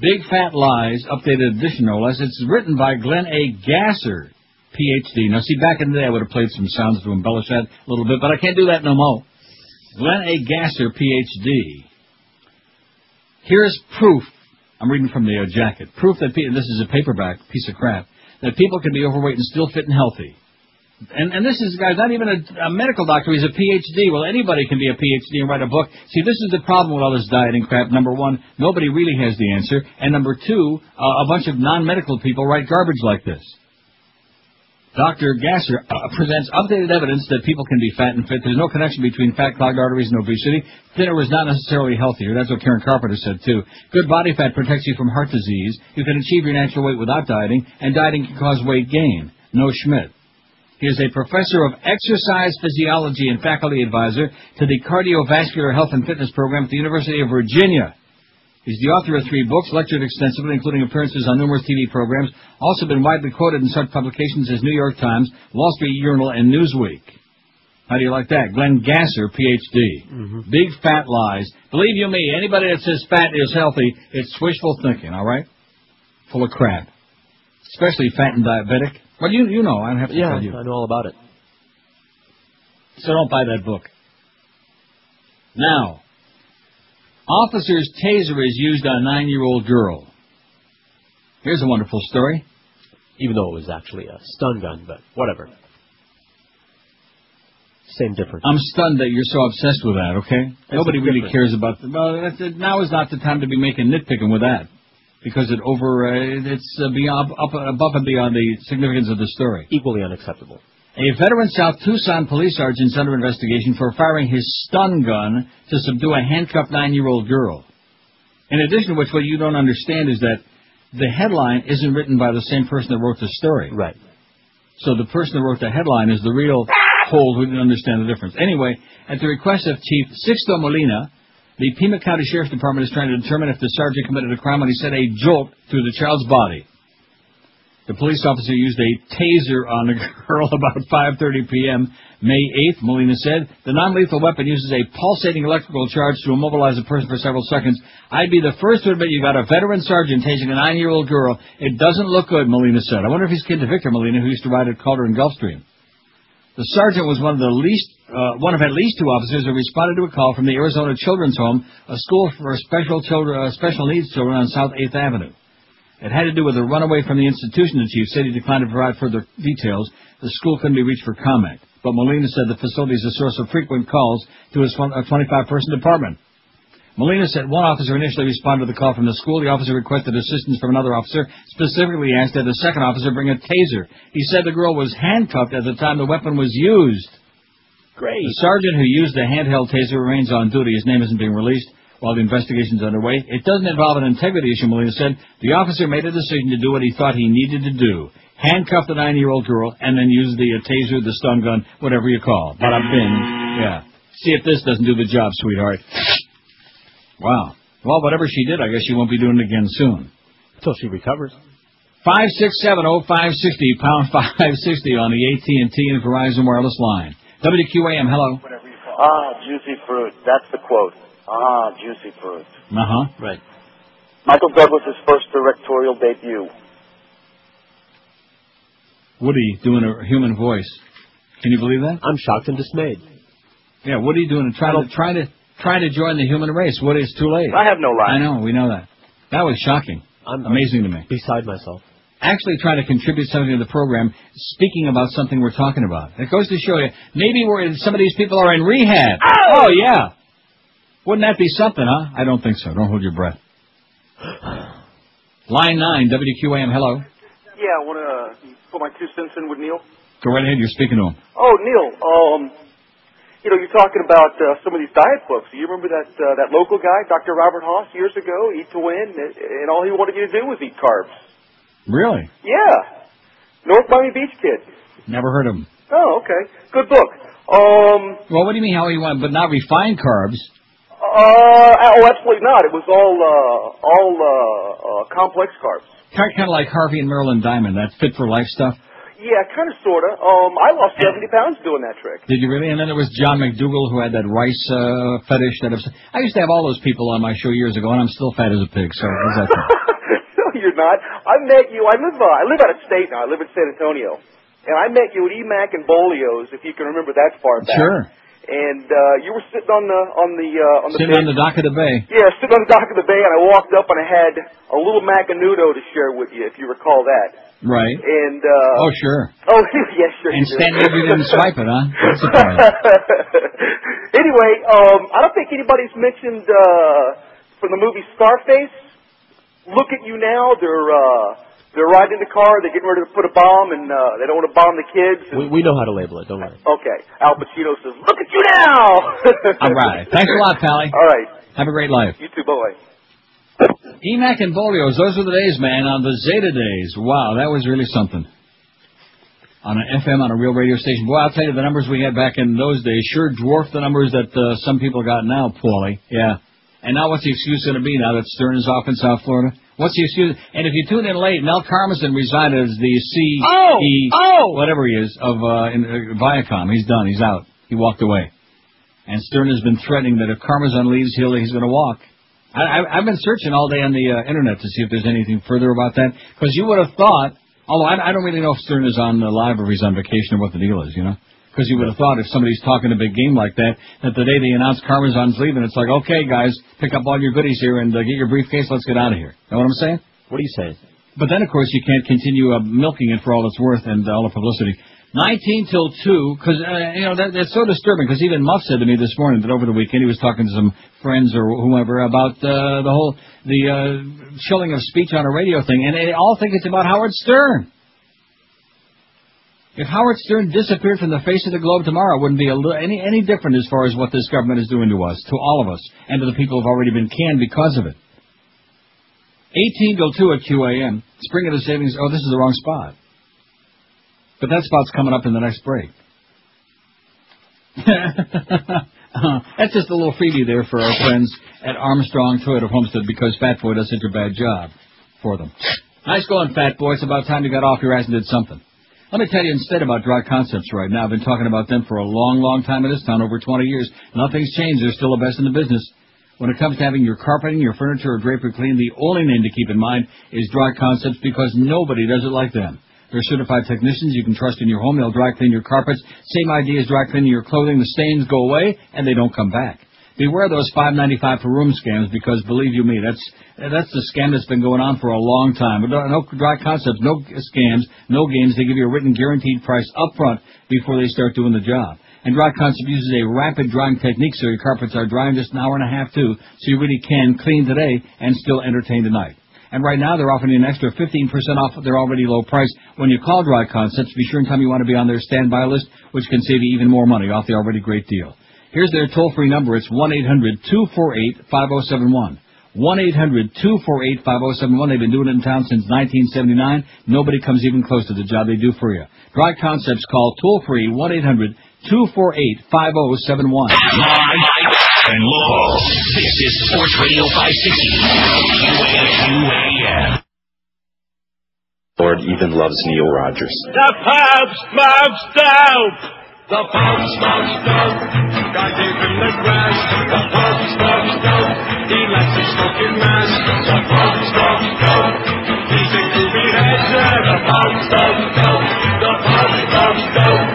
Speaker 5: Big Fat Lies, updated edition, no less. It's written by Glenn A. Gasser, Ph.D. Now, see, back in the day, I would have played some sounds to embellish that a little bit, but I can't do that no more. Glenn A. Gasser, Ph.D. Here's proof. I'm reading from the jacket. Proof that this is a paperback piece of crap, that people can be overweight and still fit and healthy. And this is, guys, not even a medical doctor. He's a Ph.D. Well, anybody can be a Ph.D. and write a book. See, this is the problem with all this dieting crap. Number one, nobody really has the answer. And number two, a bunch of non-medical people write garbage like this. Dr. Gasser presents updated evidence that people can be fat and fit. There's no connection between fat, clogged arteries, and obesity. Thinner is not necessarily healthier. That's what Karen Carpenter said, too. Good body fat protects you from heart disease. You can achieve your natural weight without dieting, and dieting can cause weight gain. No Schmidt. He is a professor of exercise physiology and faculty advisor to the Cardiovascular Health and Fitness Program at the University of Virginia. He's the author of 3 books, lectured extensively, including appearances on numerous TV programs, also been widely quoted in such publications as New York Times, Wall Street Journal, and Newsweek. How do you like that? Glenn Gasser, Ph.D. Mm-hmm. Big Fat Lies. Believe you me, anybody that says fat is healthy, it's wishful thinking, all right? Full of crap. Especially fat and diabetic. Well, you know, I don't have to tell you.
Speaker 2: I know all about it.
Speaker 5: So don't buy that book. Now, officer's taser is used on a 9-year-old girl. Here's a wonderful story.
Speaker 2: Even though it was actually a stun gun, but whatever. Same difference. I'm
Speaker 5: stunned that you're so obsessed with that, okay? Nobody really cares about... now is not the time to be making nitpicking with that. Because it's above and beyond the significance of the story.
Speaker 2: Equally unacceptable.
Speaker 5: A veteran South Tucson police sergeant is under investigation for firing his stun gun to subdue a handcuffed 9-year-old girl. In addition to which, what you don't understand is that the headline isn't written by the same person that wrote the story.
Speaker 2: Right.
Speaker 5: So the person that wrote the headline is the real hold who didn't understand the difference. Anyway, at the request of Chief Sixto Molina, the Pima County Sheriff's Department is trying to determine if the sergeant committed a crime when he sent a jolt through the child's body. The police officer used a taser on the girl about 5:30 p.m. May 8th, Molina said. The non-lethal weapon uses a pulsating electrical charge to immobilize a person for several seconds. I'd be the first to admit you got a veteran sergeant tasing a 9-year-old girl. It doesn't look good, Molina said. I wonder if he's kin to Victor Molina, who used to ride at Calder and Gulfstream. The sergeant was one of at least 2 officers who responded to a call from the Arizona Children's Home, a school for special needs children on South 8th Avenue. It had to do with a runaway from the institution, the chief said. He declined to provide further details. The school couldn't be reached for comment. But Molina said the facility is a source of frequent calls to his 25-person department. Molina said one officer initially responded to the call from the school. The officer requested assistance from another officer, specifically asked that the second officer bring a taser. He said the girl was handcuffed at the time the weapon was used.
Speaker 2: Great.
Speaker 5: The sergeant who used the handheld taser remains on duty. His name isn't being released while the investigation is underway. It doesn't involve an integrity issue, Molina said. The officer made a decision to do what he thought he needed to do. Handcuff the 9-year-old girl and then use the taser, the stun gun, whatever you call. Bada bing. Yeah. See if this doesn't do the job, sweetheart. Wow. Well, whatever she did, I guess she won't be doing it again soon.
Speaker 2: Until she recovers.
Speaker 5: 5670560, pound 560 on the AT&T and Verizon wireless line. WQAM, hello.
Speaker 3: Juicy fruit. That's the quote. Juicy fruit.
Speaker 5: Uh-huh. Right.
Speaker 3: Michael Douglas's first directorial debut.
Speaker 5: Woody doing a human voice. Can you believe that?
Speaker 2: I'm shocked and dismayed.
Speaker 5: Yeah, Woody doing trying to join the human race. Woody, it's too late.
Speaker 3: I have no lie.
Speaker 5: I know, we know that. That was shocking. Amazing to me.
Speaker 2: Beside myself.
Speaker 5: Actually trying to contribute something to the program, speaking about something we're talking about. It goes to show you, maybe some of these people are in rehab. Oh, yeah. Wouldn't that be something, huh? I don't think so. Don't hold your breath. Line 9, WQAM, hello.
Speaker 9: Yeah, I want to put my 2 cents in with Neil.
Speaker 5: Go right ahead, you're speaking to him.
Speaker 9: Oh, Neil, you're talking about some of these diet books. You remember that local guy, Dr. Robert Haas, years ago, Eat to Win, and all he wanted you to do was eat carbs.
Speaker 5: Really?
Speaker 9: Yeah. North Miami Beach kid.
Speaker 5: Never heard of him.
Speaker 9: Oh, okay. Good book.
Speaker 5: Well, what do you mean how he went, but not refined carbs?
Speaker 9: Oh, absolutely not. It was all complex carbs.
Speaker 5: Kind of like Harvey and Marilyn Diamond, that fit for life stuff.
Speaker 9: Yeah, kind of, sort of. I lost 70 pounds doing that trick.
Speaker 5: Did you really? And then there was John McDougal who had that rice fetish. I used to have all those people on my show years ago, and I'm still fat as a pig. So how's that?
Speaker 9: No, you're not. I met you. I live out of state now. I live in San Antonio, and I met you at EMAC and Bolio's, if you can remember that far back.
Speaker 5: Sure.
Speaker 9: And you were sitting on the
Speaker 5: sitting on the dock of the bay.
Speaker 9: Yeah, sitting on the dock of the bay, and I walked up and I had a little Macanudo to share with you, if you recall that.
Speaker 5: Right.
Speaker 9: And
Speaker 5: oh, sure.
Speaker 9: Oh, yes, sure.
Speaker 5: And Stan maybe didn't swipe it, huh? That's the point.
Speaker 9: Anyway, I don't think anybody's mentioned from the movie Scarface. Look at you now. They're riding in the car. They're getting ready to put a bomb, and they don't want to bomb the kids.
Speaker 2: We know how to label it. Don't worry.
Speaker 9: Okay. Al Pacino says, "Look at you now."
Speaker 5: All right. Thanks a lot, Pally.
Speaker 9: All right.
Speaker 5: Have a great life.
Speaker 9: You too. Bye.
Speaker 5: EMAC and Bolio's, those were the days, man, on the Zeta days. Wow, that was really something. On an FM, on a real radio station. Boy, I'll tell you, the numbers we had back in those days sure dwarfed the numbers that some people got now, Paulie. Yeah. And now what's the excuse going to be now that Stern is off in South Florida? What's the excuse? And if you tune in late, Mel Karmazin resigned as the whatever he is, of Viacom. He's done. He's out. He walked away. And Stern has been threatening that if Karmazin leaves, he's going to walk. I've been searching all day on the internet to see if there's anything further about that, because you would have thought, although I don't really know if Stern is on live or if he's on vacation or what the deal is, you know, because you would have thought if somebody's talking a big game like that, that the day they announce Karmazan's leaving, it's like, okay, guys, pick up all your goodies here and get your briefcase, let's get out of here. Know what I'm saying?
Speaker 2: What are you saying?
Speaker 5: But then, of course, you can't continue milking it for all it's worth and all the publicity. 19 till 2, because, that's so disturbing, because even Muff said to me this morning that over the weekend he was talking to some friends or whomever about the chilling of speech on a radio thing, and they all think it's about Howard Stern. If Howard Stern disappeared from the face of the globe tomorrow, it wouldn't be any different as far as what this government is doing to us, to all of us, and to the people who have already been canned because of it. 18 till 2 at QAM. Spring of the savings. Oh, this is the wrong spot. But that spot's coming up in the next break. That's just a little freebie there for our friends at Armstrong Toyota of Homestead, because Fat Boy does such a bad job for them. Nice going, Fat Boy. It's about time you got off your ass and did something. Let me tell you instead about Dry Concepts right now. I've been talking about them for a long, long time in this town, over 20 years. Nothing's changed. They're still the best in the business. When it comes to having your carpeting, your furniture, or drapery cleaned, the only name to keep in mind is Dry Concepts, because nobody does it like them. They're certified technicians you can trust in your home. They'll dry clean your carpets. Same idea as dry cleaning your clothing. The stains go away, and they don't come back. Beware those $5.95 per room scams, because believe you me, that's the scam that's been going on for a long time. But no Dry Concepts, no scams, no games. They give you a written guaranteed price up front before they start doing the job. And Dry Concept uses a rapid drying technique, so your carpets are dry in just an hour and a half, too, so you really can clean today and still entertain tonight. And right now, they're offering you an extra 15% off their already low price. When you call Dry Concepts, be sure and tell them you want to be on their standby list, which can save you even more money off the already great deal. Here's their toll-free number. It's 1-800-248-5071. 1-800-248-5071. They've been doing it in town since 1979. Nobody comes even close to the job they do for you. Dry Concepts, call toll-free 1-800-248-5071.
Speaker 6: And local. This is Sports Radio 560. QAM.
Speaker 4: Lord even loves Neil Rogers.
Speaker 19: The pub smokes dope. The pub smokes dope. God gave him the grass. The pub smokes dope. He likes his smoking mask. The pub smokes dope. He's a groovy head. The pub smokes dope. The pub smokes dope.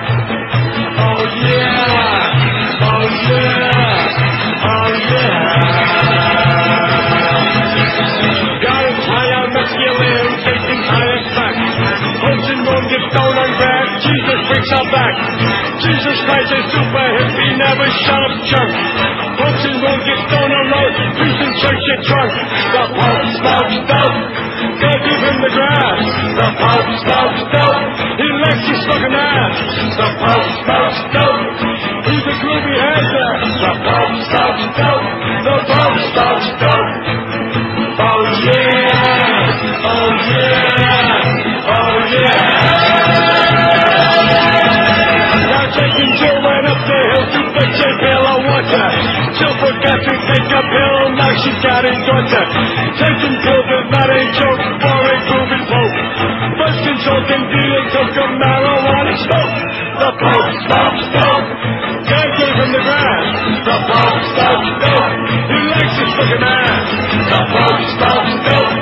Speaker 19: Oh yeah. Oh yeah. Oh yeah. Got him high on masculine, chasing high as back. Punching won't get stoned on back. Jesus breaks our back. Jesus Christ is super hippie, never shut up church. Punching won't get stoned on road. Priest in church get drunk. The Pope smokes dope. God give him the grass. The Pope smokes dope. He likes his fucking ass. The Pope smokes dope. He's a groovy header. The Pope smokes dope. The Pope smokes dope. Oh yeah. Oh yeah. in torture. Taking pills is not a joke for a groovy pope. First consulting dealer took a marijuana smoke. The Pope smokes dope. Can't get from the grass. The Pope smokes dope. He likes his fucking ass. The Pope smokes dope.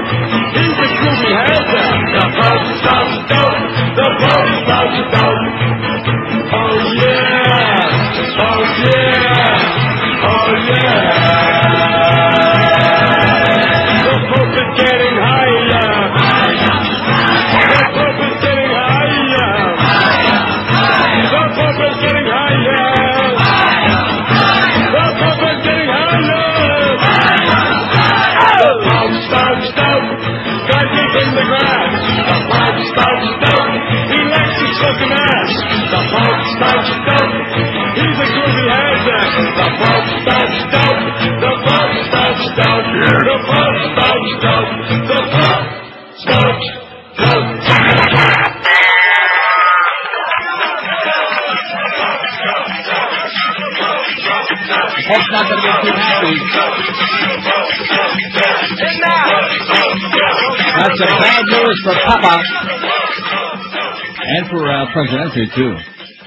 Speaker 19: He's a groovy hazard. The Pope smokes dope. The Pope smokes dope. Oh yeah. Oh yeah. Oh yeah. The Pope is getting higher. The Pope is getting higher. The Pope is getting higher. The Pope is getting higher. The Pope smokes dope. God gave him the grass. The Pope smokes dope. He likes his fucking ass. The Pope smokes dope. He's a groovy hazard. The Pope smokes dope. The Pope smokes dope. The Pope smokes dope. The Pope smokes dope.
Speaker 5: Pope's not going to get too happy. That's a bad news for Papa. And for Presidente, too.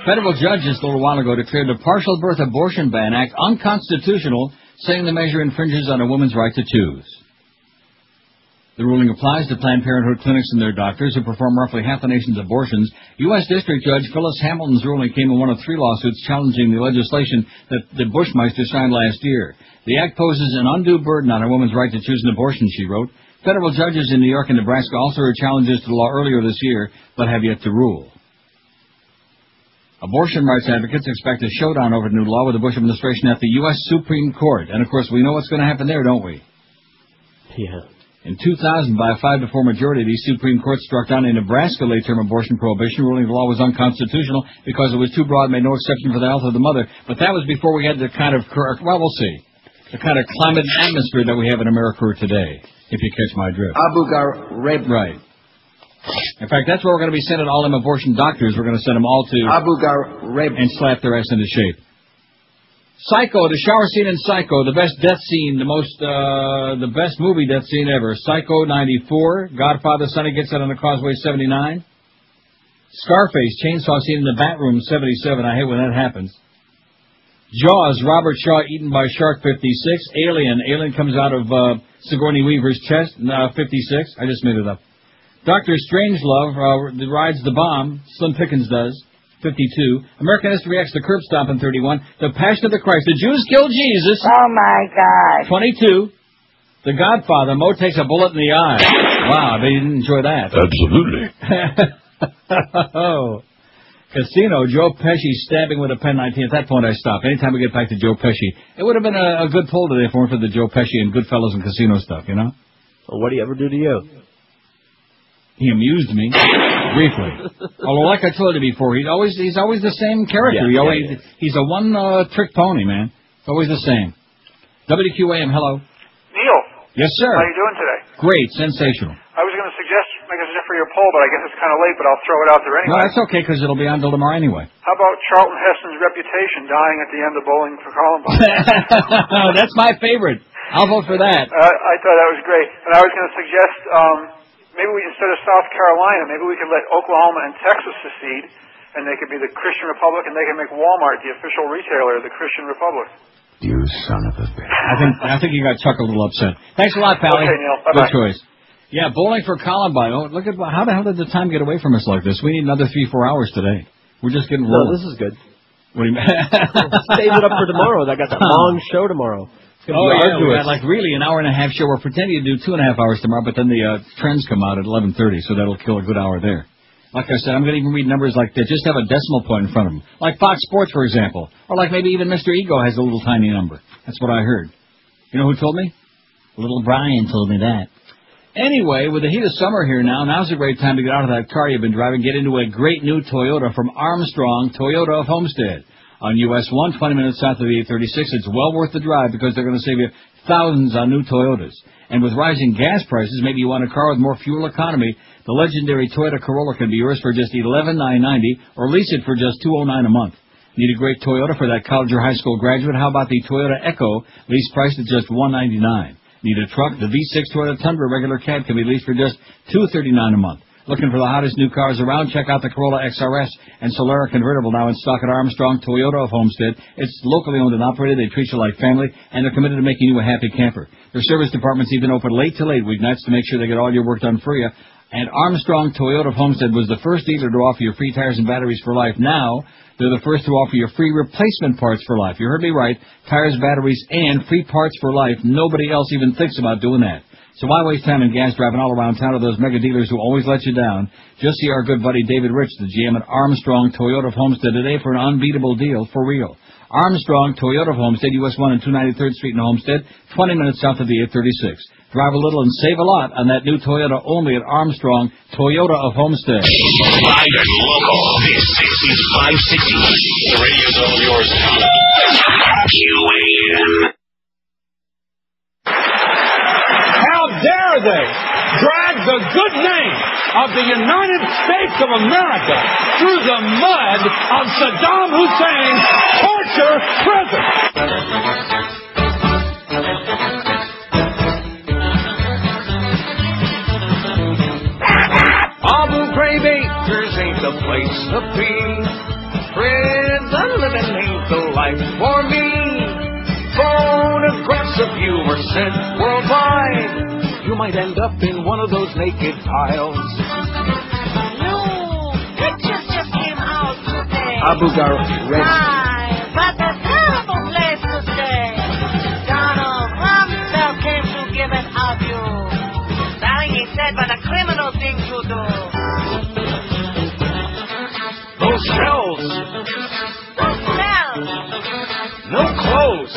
Speaker 5: Federal judges a little while ago declared the Partial Birth Abortion Ban Act unconstitutional, saying the measure infringes on a woman's right to choose. The ruling applies to Planned Parenthood clinics and their doctors who perform roughly half the nation's abortions. U.S. District Judge Phyllis Hamilton's ruling came in one of 3 lawsuits challenging the legislation that the Bushmeister signed last year. The act poses an undue burden on a woman's right to choose an abortion, she wrote. Federal judges in New York and Nebraska also heard challenges to the law earlier this year, but have yet to rule. Abortion rights advocates expect a showdown over the new law with the Bush administration at the U.S. Supreme Court. And, of course, we know what's going to happen there, don't we?
Speaker 2: Yeah.
Speaker 5: In 2000, by a 5-4 majority, the Supreme Court struck down a Nebraska late-term abortion prohibition, ruling the law was unconstitutional because it was too broad, made no exception for the health of the mother. But that was before we had the kind of, well, we'll see, the kind of climate and atmosphere that we have in America today, if you catch my drift.
Speaker 7: Ghraib.
Speaker 5: Right. In fact, that's where we're going to be sending all them abortion doctors. We're going to send them all to
Speaker 7: Ghraib
Speaker 5: and slap their ass into shape. Psycho, the shower scene in Psycho, the best death scene, the best movie death scene ever. Psycho 94, Godfather Sonny gets out on the Causeway 79. Scarface, chainsaw scene in the Batroom 77. I hate when that happens. Jaws, Robert Shaw eaten by shark 56. Alien comes out of Sigourney Weaver's chest 56. I just made it up. Dr. Strangelove rides the bomb. Slim Pickens does. 52. American History X, The Curb Stomp in 31. The Passion of the Christ. The Jews killed Jesus.
Speaker 8: Oh, my God.
Speaker 5: 22. The Godfather. Mo takes a bullet in the eye. Wow, I bet you didn't enjoy that.
Speaker 14: Absolutely.
Speaker 5: Oh. Casino, Joe Pesci stabbing with a pen 19. At that point, I stop. Anytime we get back to Joe Pesci, it would have been a good pull today for the Joe Pesci and Goodfellas and Casino stuff, you know?
Speaker 2: Well, what did he ever do to you?
Speaker 5: He amused me briefly. Although, like I told you before, he's always the same character.
Speaker 2: Yeah,
Speaker 5: He's a one-trick pony, man. It's always the same. WQAM, hello.
Speaker 17: Neil.
Speaker 5: Yes, sir.
Speaker 17: How are you doing today?
Speaker 5: Great, sensational.
Speaker 17: I was going to make a suggestion for your poll, but I guess it's kind of late. But I'll throw it out there anyway.
Speaker 5: No, that's okay because it'll be on till tomorrow anyway.
Speaker 17: How about Charlton Heston's reputation dying at the end of Bowling for Columbine?
Speaker 5: That's my favorite. I'll vote for that.
Speaker 17: I thought that was great, and I was going to suggest. Maybe we, instead of South Carolina, maybe we could let Oklahoma and Texas secede, and they could be the Christian Republic, and they can make Walmart the official retailer of the Christian Republic.
Speaker 7: You son of a bitch.
Speaker 5: I think you got Chuck a little upset. Thanks a lot, Pally.
Speaker 17: Okay, Neil. Bye-bye.
Speaker 5: Good choice. Yeah, Bowling for Columbine. Oh, look at how the hell did the time get away from us like this? We need another 3-4 hours today. We're just getting rolling.
Speaker 2: No, this is good.
Speaker 5: What do you mean?
Speaker 2: Save it up for tomorrow. I got that long show tomorrow.
Speaker 5: We got like really an hour and a half show. We're pretending to do 2.5 hours tomorrow, but then the trends come out at 11:30, so that'll kill a good hour there. Like I said, I'm going to even read numbers like that. Just have a decimal point in front of them. Like Fox Sports, for example. Or like maybe even Mr. Ego has a little tiny number. That's what I heard. You know who told me? Little Brian told me that. Anyway, with the heat of summer here now's a great time to get out of that car you've been driving, get into a great new Toyota from Armstrong, Toyota of Homestead. On US 1, 20 minutes south of the 836, it's well worth the drive because they're going to save you thousands on new Toyotas. And with rising gas prices, maybe you want a car with more fuel economy, the legendary Toyota Corolla can be yours for just $11,990 or lease it for just $209 a month. Need a great Toyota for that college or high school graduate? How about the Toyota Echo, lease priced at just $199? Need a truck? The V6 Toyota Tundra regular cab can be leased for just $239 a month. Looking for the hottest new cars around? Check out the Corolla XRS and Solara convertible now in stock at Armstrong Toyota of Homestead. It's locally owned and operated. They treat you like family, and they're committed to making you a happy camper. Their service department's even open late to late weeknights to make sure they get all your work done for you. And Armstrong Toyota of Homestead was the first dealer to offer you free tires and batteries for life. Now, they're the first to offer you free replacement parts for life. You heard me right. Tires, batteries, and free parts for life. Nobody else even thinks about doing that. So why waste time and gas driving all around town to those mega dealers who always let you down? Just see our good buddy David Rich, the GM at Armstrong Toyota of Homestead today for an unbeatable deal for real. Armstrong Toyota of Homestead, US 1 and 293rd Street in Homestead, 20 minutes south of the 836. Drive a little and save a lot on that new Toyota only at Armstrong Toyota of Homestead.
Speaker 6: Live and local. This is 560. The radio's all yours now. QAM.
Speaker 19: How dare they drag the good name of the United States of America through the mud of Saddam Hussein's torture prison?
Speaker 13: Abu Ghraib acres ain't the place to be. Prison living ain't the life for me. Photographs of you were sent worldwide. You might end up in one of those naked piles.
Speaker 11: No, pictures just came out today.
Speaker 7: Abu Ghraib.
Speaker 11: Right, but a terrible place to stay. Donald Rumsfeld came to give it of you. Darling, he said, but a criminal thing to do.
Speaker 13: Those shells.
Speaker 11: Those smells.
Speaker 13: No clothes.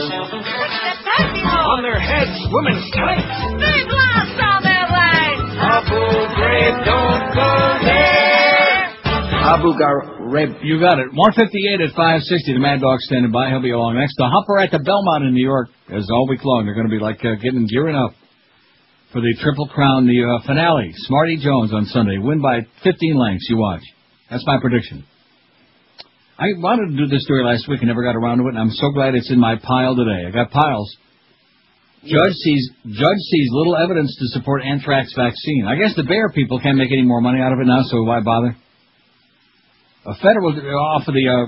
Speaker 11: On
Speaker 13: their heads, women's tights.
Speaker 11: Big laughs on their legs.
Speaker 13: Abu Ghraib, don't go there.
Speaker 7: Abu Ghraib.
Speaker 5: You got it. 158 at 560. The Mad Dog standing by. He'll be along next. The Humper at the Belmont in New York is all week long. They're going to be like gearing up for the Triple Crown, the finale. Smarty Jones on Sunday. Win by 15 lengths. You watch. That's my prediction. I wanted to do this story last week and never got around to it, and I'm so glad it's in my pile today. I got piles. Judge sees little evidence to support anthrax vaccine. I guess the bear people can't make any more money out of it now, so why bother? A federal off of the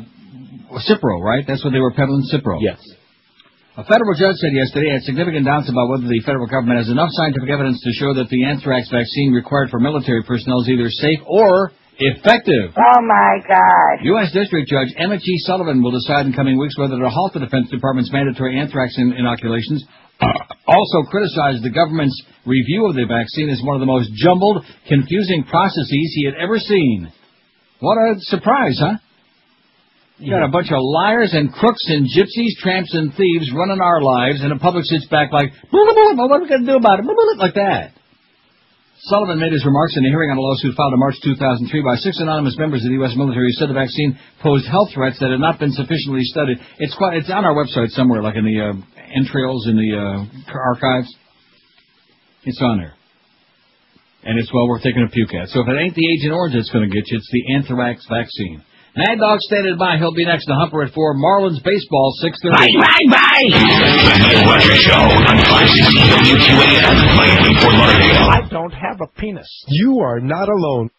Speaker 5: Cipro, right? That's what they were peddling, Cipro.
Speaker 2: Yes.
Speaker 5: A federal judge said yesterday had significant doubts about whether the federal government has enough scientific evidence to show that the anthrax vaccine required for military personnel is either safe or effective.
Speaker 8: Oh, my God.
Speaker 5: U.S. District Judge Emmett G. Sullivan will decide in coming weeks whether to halt the Defense Department's mandatory anthrax inoculations. Also criticized the government's review of the vaccine as one of the most jumbled, confusing processes he had ever seen. What a surprise, huh? You got a bunch of liars and crooks and gypsies, tramps and thieves running our lives, and the public sits back like, what are we going to do about it? Like that. Sullivan made his remarks in a hearing on a lawsuit filed in March 2003 by 6 anonymous members of the U.S. military who said the vaccine posed health threats that had not been sufficiently studied. It's on our website somewhere, like in the entrails in the archives. It's on there. And it's well worth taking a puke at. So if it ain't the Agent Orange that's going to get you, it's the anthrax vaccine. Mad Dog standing by. He'll be next. The Humper at 4. Marlins baseball, 6:30.
Speaker 6: Bye. The Neil Rogers Show on 560 WQAM, Miami, Fort Lauderdale.
Speaker 20: I don't have a penis. You are not alone.